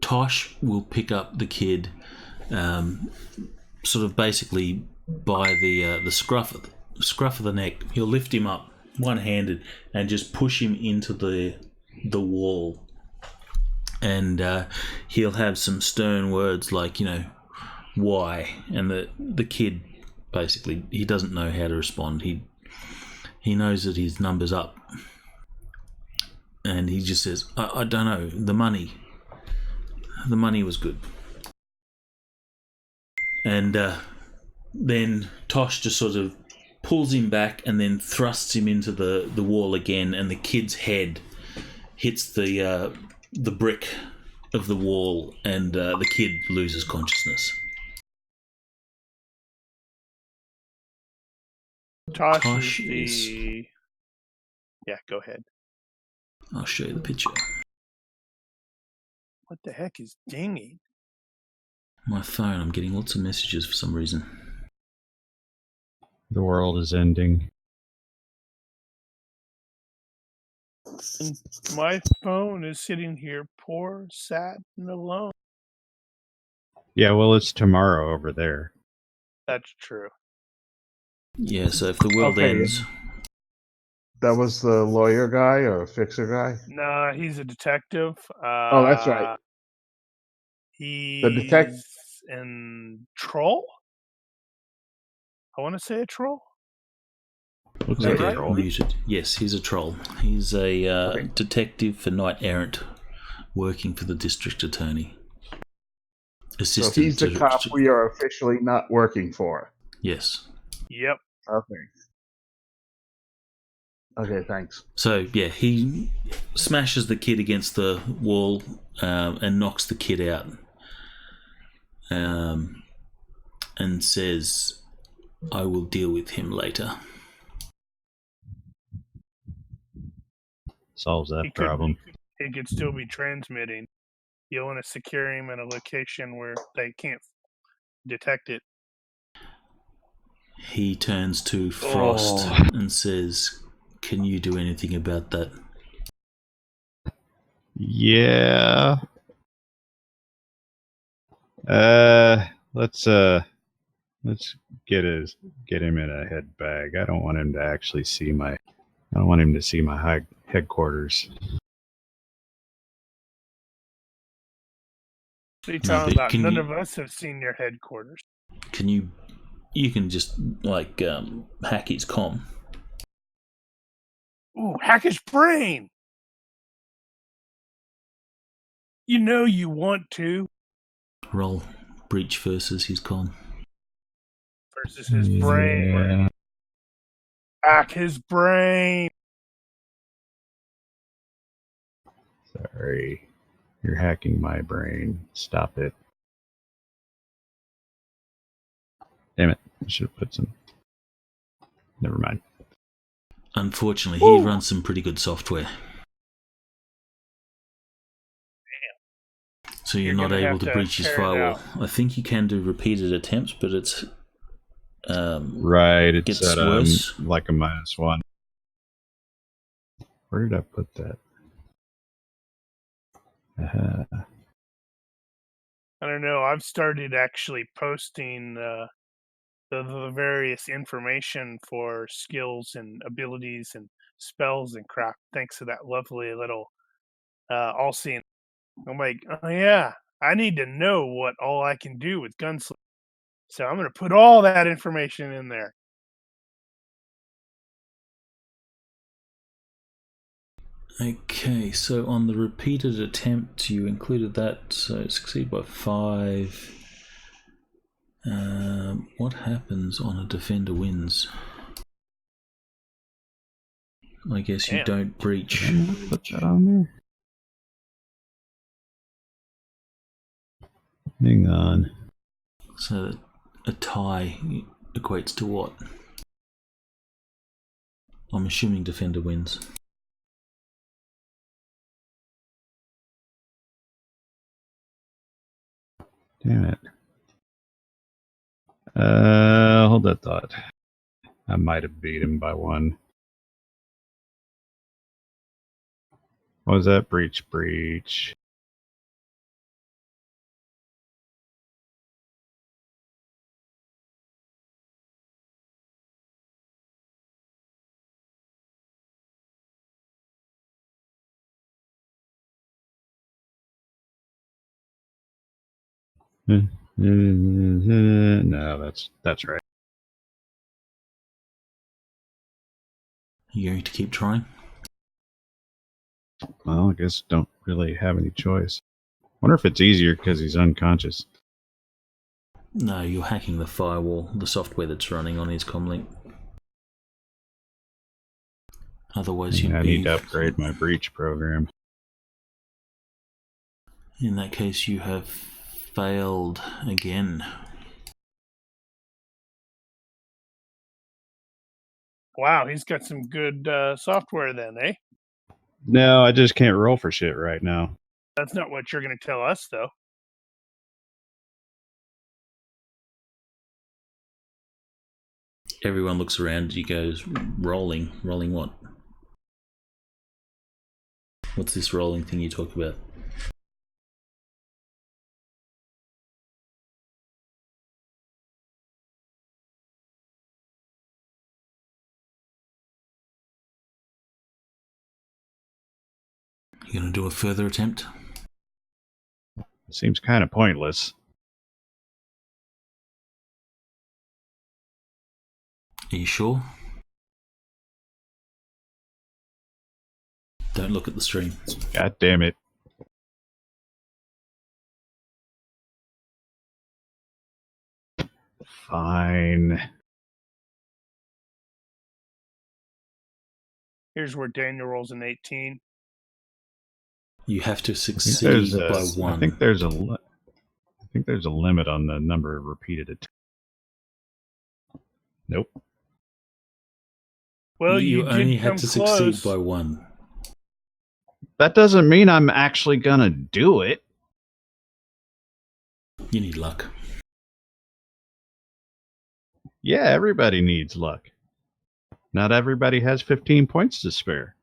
Tosh will pick up the kid, sort of basically by the scruff of the neck. He'll lift him up one-handed and just push him into the wall, and he'll have some stern words like, why? And the kid basically, he doesn't know how to respond. He knows that his number's up, and he just says, I don't know, the money was good. And then Tosh just sort of pulls him back and then thrusts him into the wall again, and the kid's head hits the brick of the wall, and the kid loses consciousness. Tosh is the... Yeah, go ahead. I'll show you the picture. What the heck is dinging? My phone, I'm getting lots of messages for some reason. The world is ending. And my phone is sitting here poor, sad, and alone. Yeah, well, it's tomorrow over there. That's true. Yeah, so if the world ends... That was the lawyer guy or fixer guy? Nah, he's a detective. Oh, that's right. He's detective. in troll? I want to say a troll. Looks Is like that a right? troll. Muted. Yes, he's a troll. He's a detective for Knight Errant, working for the district attorney. So he's the cop we are officially not working for. Yes. Yep. Okay, thanks. So, yeah, he smashes the kid against the wall and knocks the kid out. And says, I will deal with him later. Solves that problem. He could still be transmitting. You'll want to secure him in a location where they can't detect it. He turns to Frost and says, can you do anything about that? Yeah. Let's Let's get him in a head bag. I don't want him to actually see my headquarters. What are you No, talking but about? can None you- of us have seen your headquarters. Can you can just like hack his comm. Ooh, hack his brain! You know you want to. Roll breach versus his comm. Versus his brain. Yeah. Hack his brain! Sorry. You're hacking my brain. Stop it. Damn it. I should have put some. Never mind. Unfortunately, Woo! he runs some pretty good software. So you're not gonna able have to to breach his tear it firewall. out. I think you can do repeated attempts, but it's Right. It's gets at worse. like a -1. Where did I put that? I don't know. I've started actually posting the various information for skills and abilities and spells and crap. Thanks to that lovely little all-seeing. I'm like, oh yeah, I need to know what all I can do with gunslinger. So I'm going to put all that information in there. Okay, so on the repeated attempt, you included that, so succeed by 5. What happens on a defender wins? I guess you Damn. don't breach. Did I not put that on there? Hang on. So a tie equates to what? I'm assuming defender wins. Damn it. Hold that thought. I might have beat him by 1. What was that? Breach. No, that's right. You going to keep trying? Well, I guess don't really have any choice. Wonder if it's easier because he's unconscious. No, you're hacking the firewall, the software that's running on his comlink. Otherwise, you'd I be... need to upgrade my breach program. In that case, you have failed again. Wow, he's got some good software then, eh? No, I just can't roll for shit right now. That's not what you're going to tell us, though. Everyone looks around, he goes, rolling. Rolling what? What's this rolling thing you talk about? You gonna do a further attempt? It seems kind of pointless. Are you sure? Don't look at the stream. God damn it. Fine. Here's where Daniel rolls an 18. You have to I think succeed there's by a, 1. I think there's a limit on the number of repeated attempts. Nope. Well, you did only come had to close. succeed by 1. That doesn't mean I'm actually gonna do it. You need luck. Yeah, everybody needs luck. Not everybody has 15 points to spare.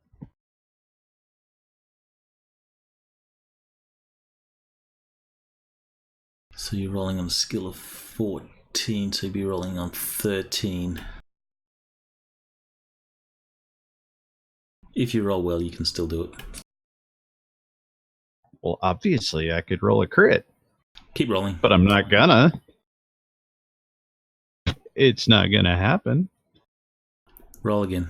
So you're rolling on a skill of 14. 18, so you'd be rolling on 13. If you roll well, you can still do it. Well, obviously, I could roll a crit, Keep rolling. but I'm not gonna. It's not gonna happen. Roll again.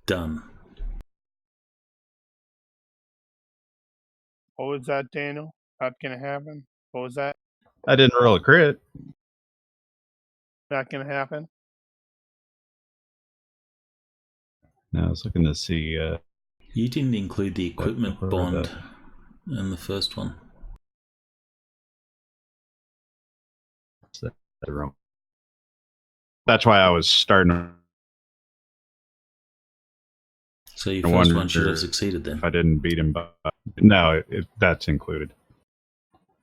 Done. What was that, Daniel? Not gonna happen. What was that? I didn't roll a crit. Not gonna happen. I was looking to see. You didn't include the equipment Or bond the- in the first one. That's why I was starting So your I first wonder one should have succeeded then. if I didn't beat him. No, that's included.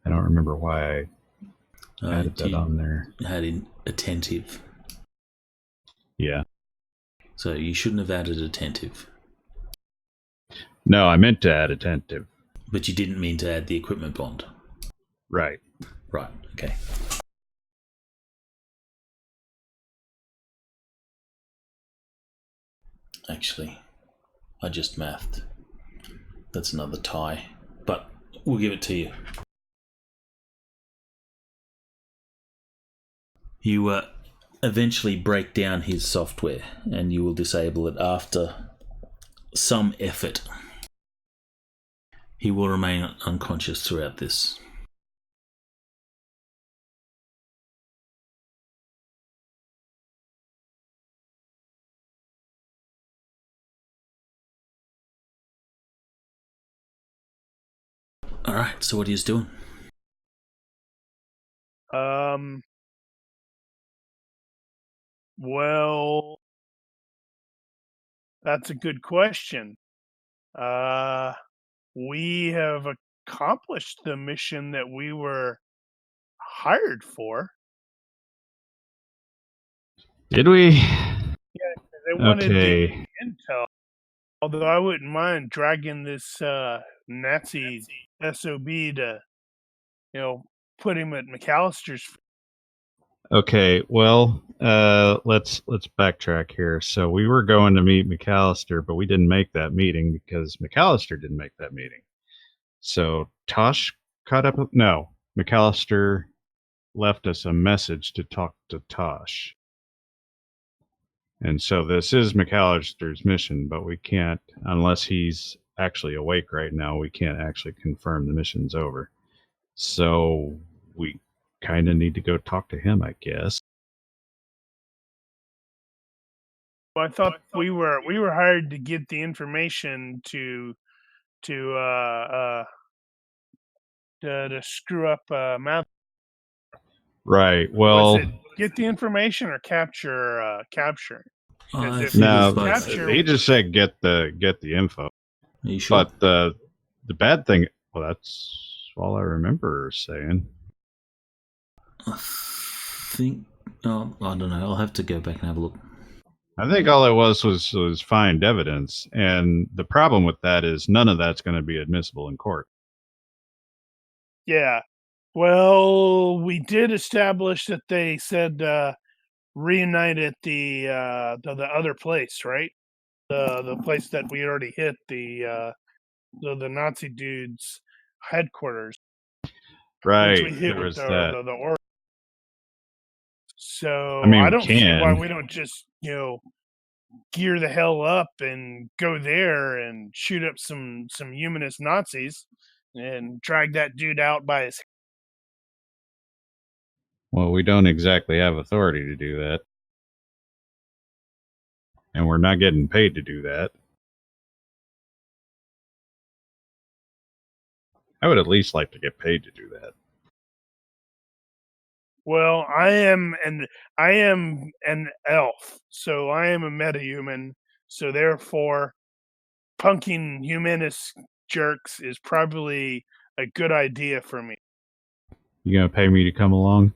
I don't remember why I added that You on there. had in attentive. Yeah. So you shouldn't have added attentive. No, I meant to add attentive. But you didn't mean to add the equipment bond. Right. Right, okay. Actually, I just mathed. That's another tie. But we'll give it to you. You eventually break down his software and you will disable it after some effort. He will remain unconscious throughout this. Alright, so what are you doing? Well, that's a good question. We have accomplished the mission that we were hired for. Did we? They wanted Okay. the intel. Although I wouldn't mind dragging this Nazi SOB to, put him at MacCallister's. Okay. Well, let's backtrack here. So we were going to meet MacCallister, but we didn't make that meeting because MacCallister didn't make that meeting. So Tosh caught up. No, MacCallister left us a message to talk to Tosh. And so this is MacCallister's mission, but we can't, unless he's actually awake right now, we can't actually confirm the mission's over. So we kind of need to go talk to him, I guess. Well, I thought we were hired to get the information to screw up Matt. Right. Well, Was it get the information or capture? I if think no, it's both. capture- he just said get the info. Are you sure? But the bad thing, well, that's all I remember saying. I think. Oh, I don't know. I'll have to go back and have a look. I think all it was find evidence, and the problem with that is none of that's going to be admissible in court. Yeah. Well, we did establish that they said reunite at the other place, right? The place that we already hit, the Nazi dude's headquarters. Right. Which we hit There with was that. the Ork. So I mean, I don't see why can. we don't just gear the hell up and go there and shoot up some humanist Nazis and drag that dude out by his. Well, we don't exactly have authority to do that. And we're not getting paid to do that. I would at least like to get paid to do that. Well, I am an elf, so I am a metahuman. So therefore, punking humanist jerks is probably a good idea for me. You gonna pay me to come along?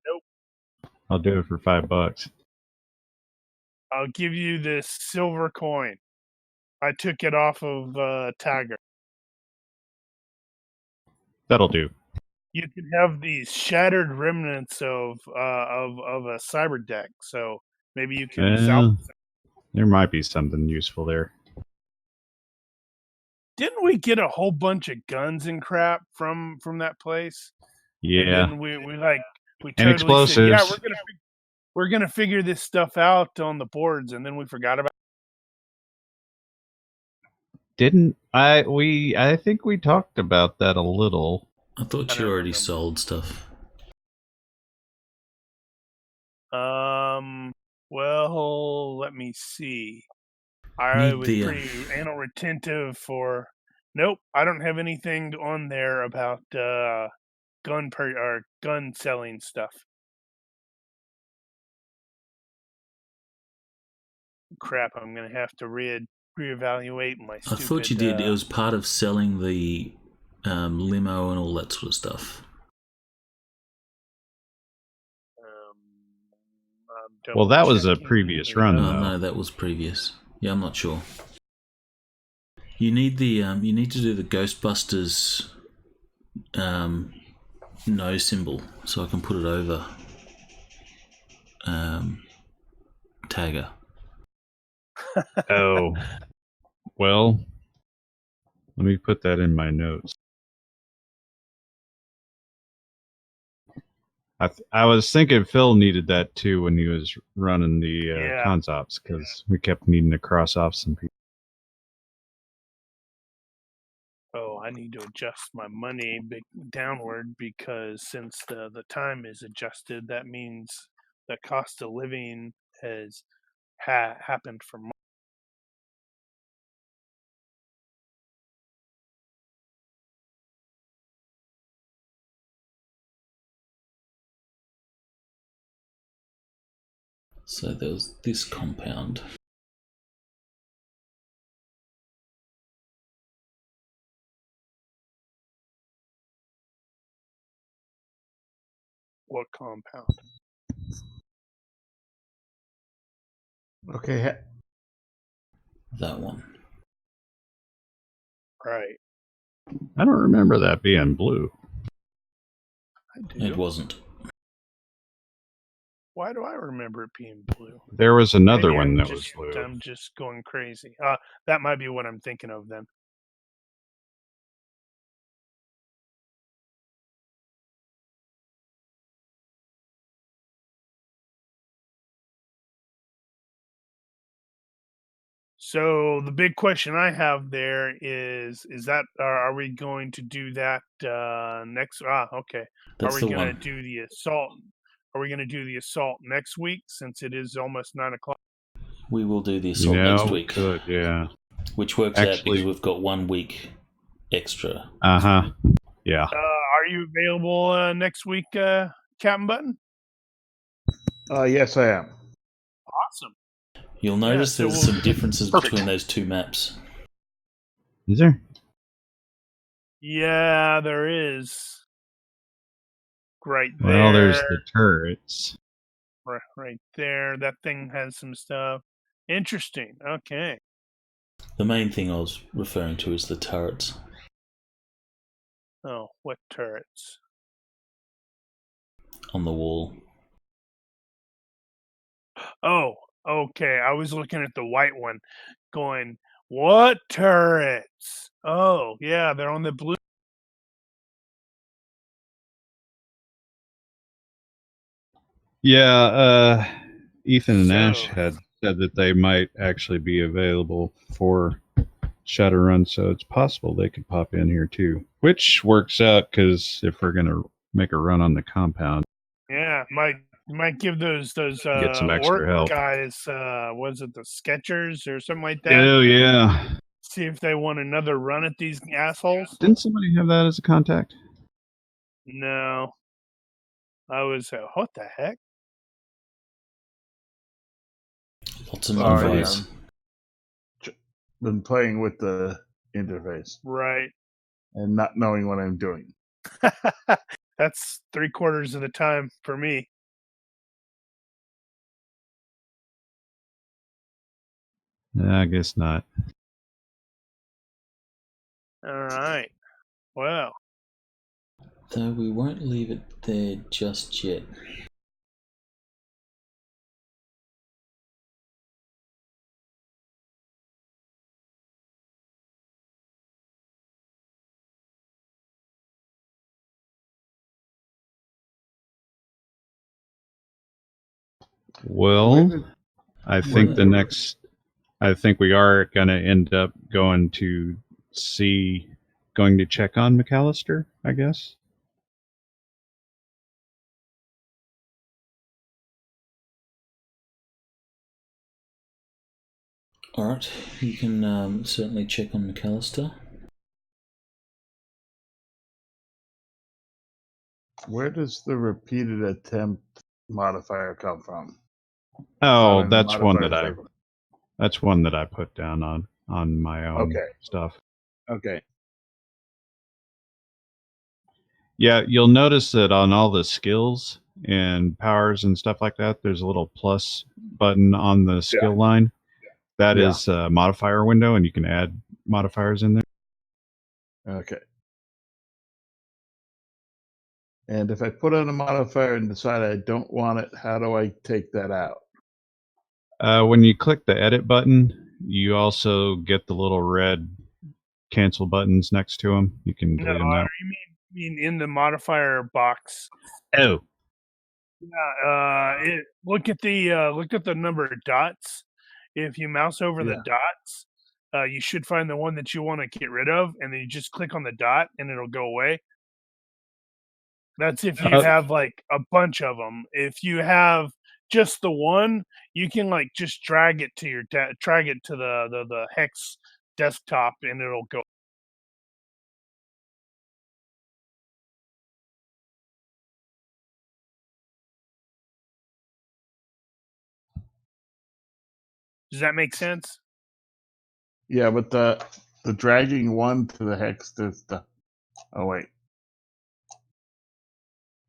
Nope. I'll do it for $5. I'll give you this silver coin. I took it off of Tagger. That'll do. You can have these shattered remnants of a cyber deck, so maybe you can salvage. There might be something useful there. Didn't we get a whole bunch of guns and crap from that place? Yeah. And then we And totally explosives. said, yeah, we're gonna figure this stuff out on the boards, and then we forgot about. Didn't I? I think we talked about that a little. I thought I you don't already remember. sold stuff. Well, let me see. I Need was the, pretty anal retentive for. Nope, I don't have anything on there about gun selling stuff. Crap, I'm gonna have to reevaluate my. I thought you did. It was part of selling the limo and all that sort of stuff. Well, that was a previous run, Oh though. no, that was previous. Yeah, I'm not sure. You need the you need to do the Ghostbusters no symbol so I can put it over Tagger. Oh. Well, let me put that in my notes. I was thinking Phil needed that too when he was running the cons ops, because we kept needing to cross off some people. Oh, I need to adjust my money downward because since the time is adjusted, that means the cost of living has happened for months. So there was this compound. What compound? Okay. That one. Right. I don't remember that being blue. I do. It wasn't. Why do I remember it being blue? There was another Maybe one I'm that just, was blue. I'm just going crazy. That might be what I'm thinking of then. So the big question I have there is that are we going to do that next? Okay. That's Are we the going to one. do the assault? Are we going to do the assault next week since it is almost 9:00? We will do the assault next week. Good, yeah. Which works out because we've got 1 week extra. Uh-huh. Yeah. Are you available next week, Captain Button? Yes, I am. Awesome. You'll notice so there's some differences between those two maps. Is there? Yeah, there is. Right there. Well, there's the turrets. Right there. That thing has some stuff. Interesting. Okay. The main thing I was referring to is the turrets. Oh, what turrets? On the wall. Oh, okay. I was looking at the white one going, what turrets? Oh, yeah, they're on the blue. Yeah, Ethan and Ash had said that they might actually be available for Shadowrun, so it's possible they could pop in here too. Which works out because if we're gonna make a run on the compound, yeah, might give those get some extra Ork help. guys, was it the Sketchers or something like that? Oh yeah. See if they want another run at these assholes. Didn't somebody have that as a contact? No, I was. What the heck? Lots of Sorry, modifiers. Been playing with the interface Right. and not knowing what I'm doing. That's 3/4 of the time for me. I guess not. All right. Well, Though we won't leave it there just yet. Well, I think Yeah. I think we are going to end up going to check on MacCallister, I guess. Alright, you can certainly check on MacCallister. Where does the repeated attempt modifier come from? Oh, On that's one modifier table. that's one that I put down on my own Okay. stuff. Okay. Yeah, you'll notice that on all the skills and powers and stuff like that, there's a little plus button on the skill line. That Yeah. is a modifier window, and you can add modifiers in there. Okay. And if I put on a modifier and decide I don't want it, how do I take that out? When you click the edit button, you also get the little red cancel buttons next to them. You can no, delete them out. you mean in the modifier box? Oh, Yeah. Look at the number of dots. If you mouse over the dots, you should find the one that you want to get rid of, and then you just click on the dot, and it'll go away. That's if you have like a bunch of them. If you have just the one, you can like just drag it to the hex desktop, and it'll go. Does that make sense? Yeah, but the dragging one to the hex does the. Oh wait.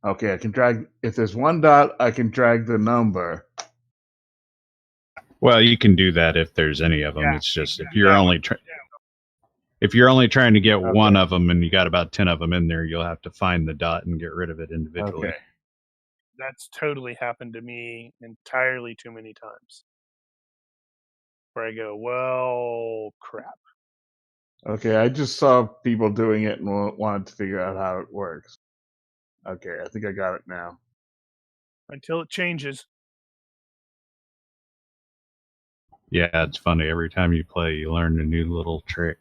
Okay, I can drag. If there's one dot, I can drag the number. well, you can do that if there's any of them. Yeah, It's just if you're only trying to get one of them and you got about 10 of them in there, you'll have to find the dot and get rid of it individually. Okay. That's totally happened to me entirely too many times. Where I go, well, crap. Okay, I just saw people doing it and wanted to figure out how it works. Okay, I think I got it now. Until it changes. Yeah, it's funny. Every time you play, you learn a new little trick.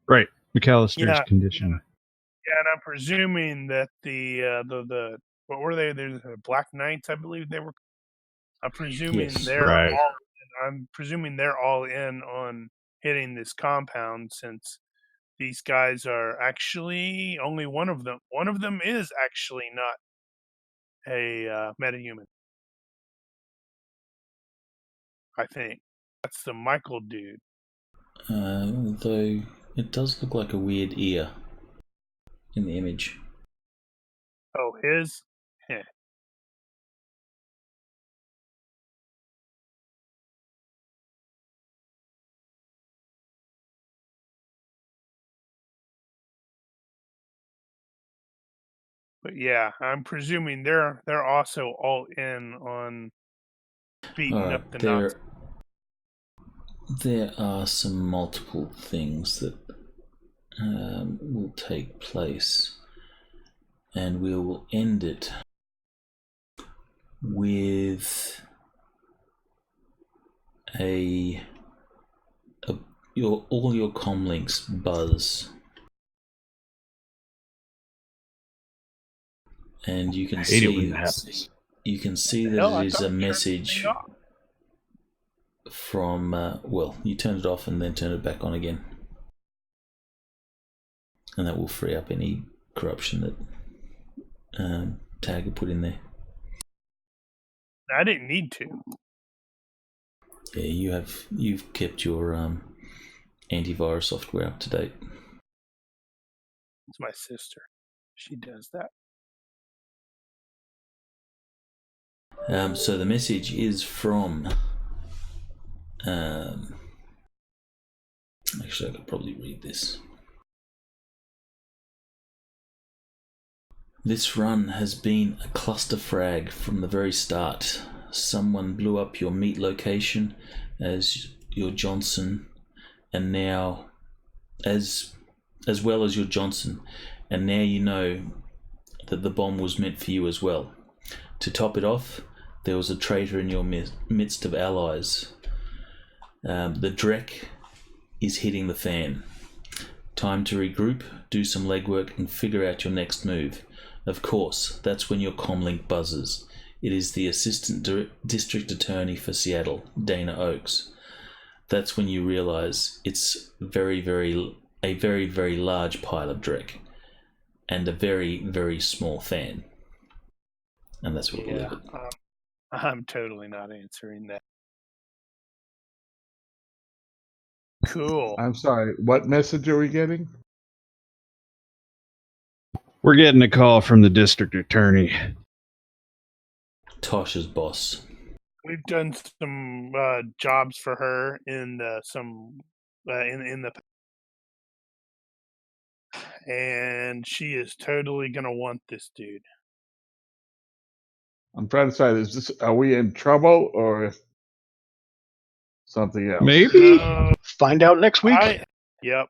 Right, MacCallister's condition. Yeah, and I'm presuming that the what were they? The Black Knights, I believe they were. I'm presuming Yes. they're Right. I'm presuming they're all in on hitting this compound, since these guys are actually only one of them. One of them is actually not a metahuman. I think that's the Michael dude. Though it does look like a weird ear in the image. Oh, his? Heh. But yeah, I'm presuming they're also all in on beating up the Nazis. There are some multiple things that will take place, and we will end it with all your comlinks buzz, and you can see that it is a message from you turn it off and then turn it back on again, and that will free up any corruption that Tag had put in there. I didn't need to. Yeah, you've kept your antivirus software up to date. It's my sister. She does that. So the message is from. Actually, I could probably read this. This run has been a cluster frag from the very start. Someone blew up your meat location as your Johnson, and now as well as your Johnson, and now you know that the bomb was meant for you as well. To top it off, there was a traitor in your midst of allies. The Drek is hitting the fan. Time to regroup, do some legwork, and figure out your next move. Of course, that's when your comlink buzzes. It is the Assistant District Attorney for Seattle, Dana Oakes. That's when you realize it's a very, very large pile of Drek and a very, very small fan. And that's what we'll leave it. I'm totally not answering that. Cool. I'm sorry. What message are we getting? We're getting a call from the district attorney. Tosh's boss. We've done some jobs for her in the and she is totally gonna want this dude. I'm trying to decide, are we in trouble or something else? Maybe? Find out next week. Yep.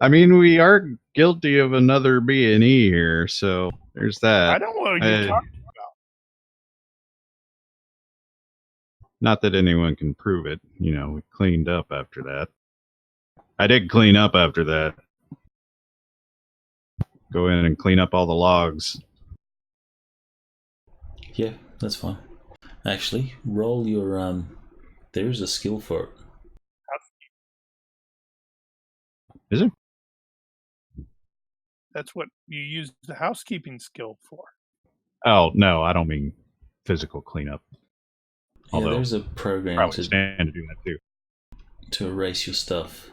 I mean, we are guilty of another B&E here, so there's that. I don't know what you're talking about. Not that anyone can prove it. You know, we cleaned up after that. I did clean up after that. Go in and clean up all the logs. Yeah, that's fine. Actually, roll your there is a skill for it. Is it? That's what you use the housekeeping skill for. Oh, no, I don't mean physical cleanup. Yeah, there's a program probably stand to do that too. To erase your stuff.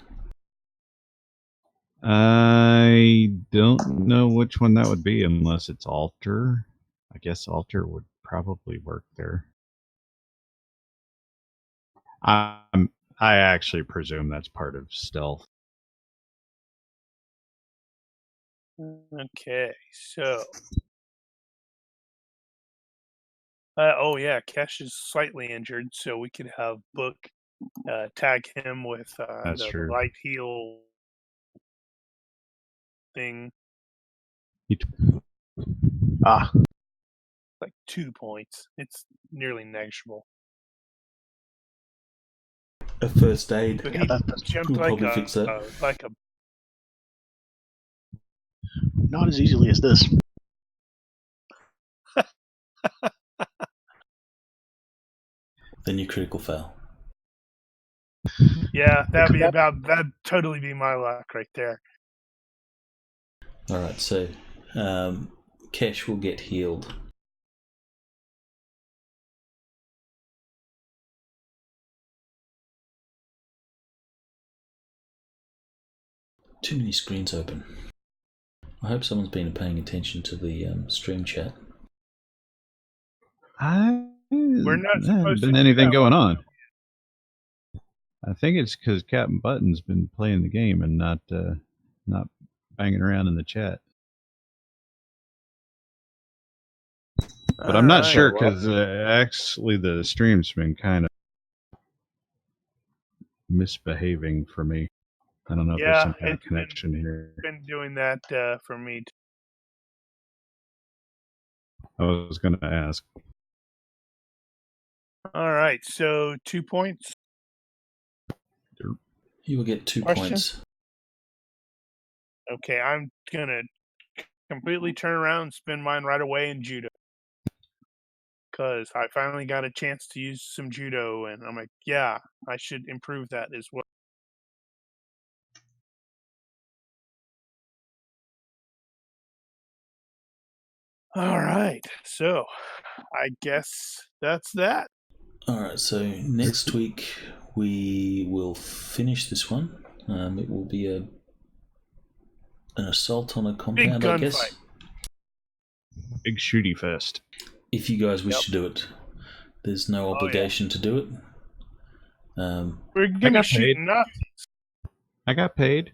I don't know which one that would be unless it's Alter. I guess Alter would probably work there. I actually presume that's part of stealth. Okay, so oh yeah, Kesh is slightly injured, so we could have Book tag him with That's the true. light heal thing. Like 2 points. It's nearly negligible. A first aid. But Yeah, he that's jumped we'll like probably a fix that. like a not as easily as this. Then you critical fail. yeah. That'd totally be my luck right there. Alright, so Kesh will get healed. Too many screens open. I hope someone's been paying attention to the stream chat. We're not There hasn't supposed been to anything do that. going on. I think it's because Captain Button's been playing the game and not banging around in the chat. But I'm not sure because actually the stream's been kind of misbehaving for me. I don't know if there's some kind of connection here. Been doing that for me. I was going to ask. All right, so 2 points. You will get 2 Question? points. Okay, I'm gonna completely turn around and spend mine right away in judo. Because I finally got a chance to use some judo, and I'm like, yeah, I should improve that as well. All right, so I guess that's that. Alright, so next week we will finish this one. It will be an assault on a compound, I guess. gunfight. Big shooty fest. If you guys wish to do it, there's no obligation to do it. We're going to be got shooting Nazis. I got paid.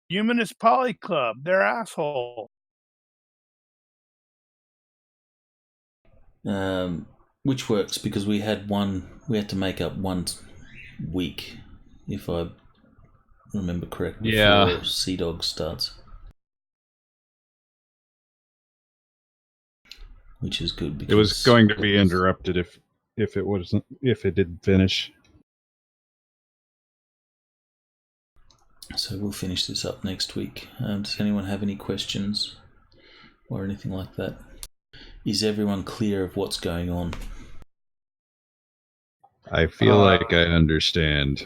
Humanist Poly Club. They're assholes. Which works because we had to make up 1 week, if I remember correctly, before Sea Dog starts. Which is good because It was going to be interrupted if it didn't finish. So we'll finish this up next week. Does anyone have any questions or anything like that? Is everyone clear of what's going on? I feel like I understand.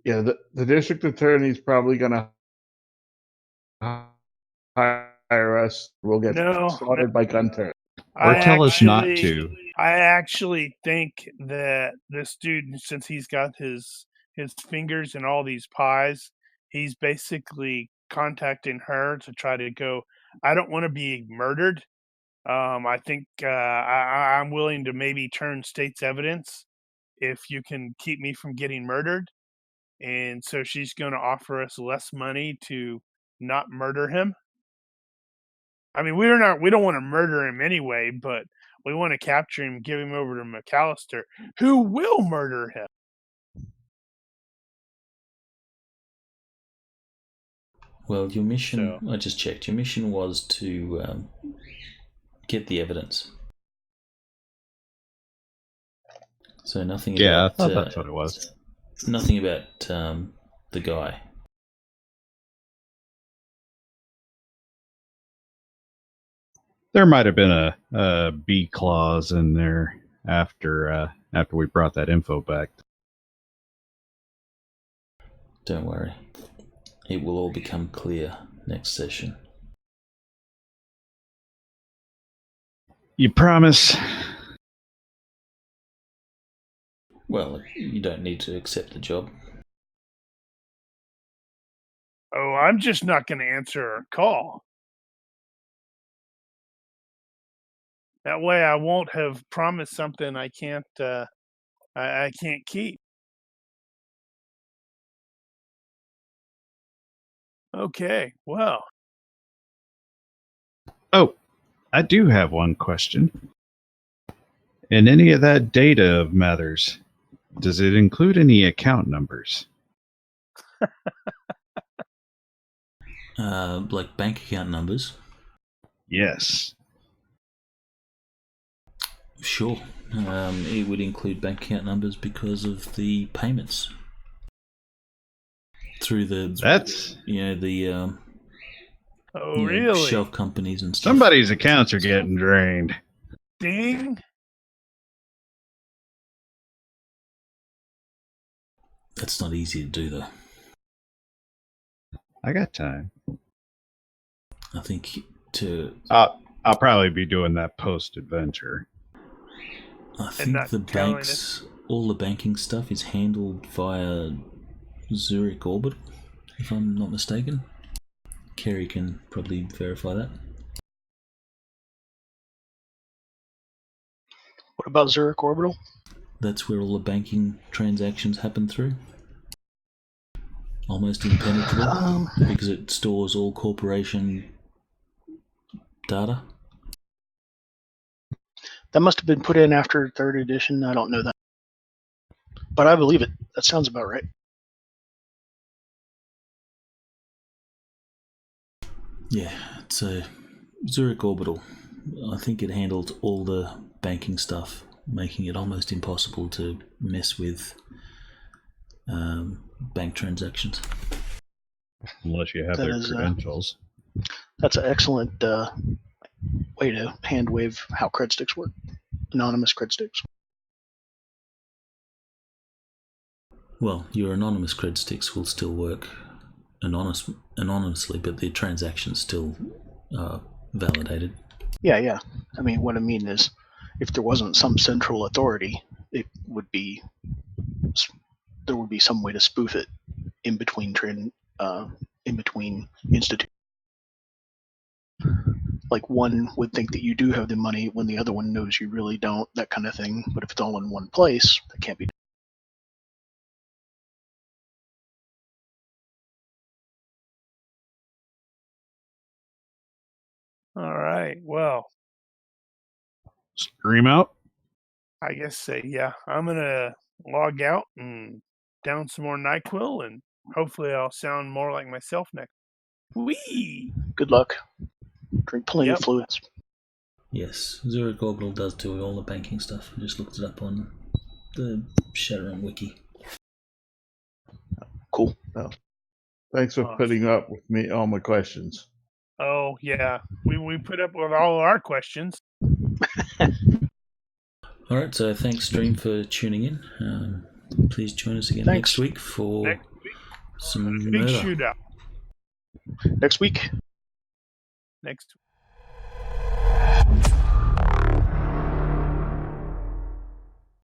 Yeah, the district attorney's probably going to hire us. We'll get slaughtered by gun-turret. Or tell us not to. I actually think that this dude, since he's got his fingers in all these pies, he's basically contacting her to try to go, I don't want to be murdered. I think I'm willing to maybe turn state's evidence if you can keep me from getting murdered. And so she's going to offer us less money to not murder him. I mean, we don't want to murder him anyway, but we want to capture him, give him over to MacCallister, who will murder him. Well, your mission, I just checked, your mission was to get the evidence. So nothing about... Yeah, I thought that's what it was. Nothing about the guy. There might have been a B clause in there after we brought that info back. Don't worry. It will all become clear next session. You promise? Well, you don't need to accept the job. Oh, I'm just not going to answer her call. That way I won't have promised something I can't I can't keep. Okay, well. Oh, I do have one question. In any of that data of Mathers, does it include any account numbers? Like bank account numbers? Yes. Sure. It would include bank account numbers because of the payments. Through the... That's... really? Shelf companies and stuff. Somebody's accounts are getting drained. Ding. That's not easy to do, though. I got time. I think to... I'll probably be doing that post-adventure. I think the banks, all the banking stuff is handled via Zurich Orbit, if I'm not mistaken. Kerry can probably verify that. What about Zurich Orbital? That's where all the banking transactions happen through. Almost impenetrable, because it stores all corporation data. That must have been put in after 3rd edition. I don't know that. But I believe it. That sounds about right. Yeah, it's a Zurich Orbital. I think it handled all the banking stuff, making it almost impossible to mess with bank transactions. Unless you have their credentials. That's an excellent way to hand wave how cred sticks work. Anonymous cred sticks. Well, your anonymous cred sticks will still work anonymously, but the transactions still are validated. Yeah. I mean, what I mean is, if there wasn't some central authority, there would be some way to spoof it in between in between institutions. Like one would think that you do have the money when the other one knows you really don't, that kind of thing. But if it's all in one place, that can't be. All right. Well, Scream out. I guess yeah, I'm gonna log out and down some more NyQuil, and hopefully I'll sound more like myself next. Whee! Good luck. Drink plenty Yep. of fluids. Yes, Zero Goggle does do all the banking stuff. I just looked it up on the Shadowrun wiki. Cool. Well, thanks for Awesome. putting up with me all my questions. Oh yeah, we put up with all our questions. All right, so thanks, stream, for tuning in. Please join us again Thanks. next week for Next week, some big murder. shootout. Next week. Next.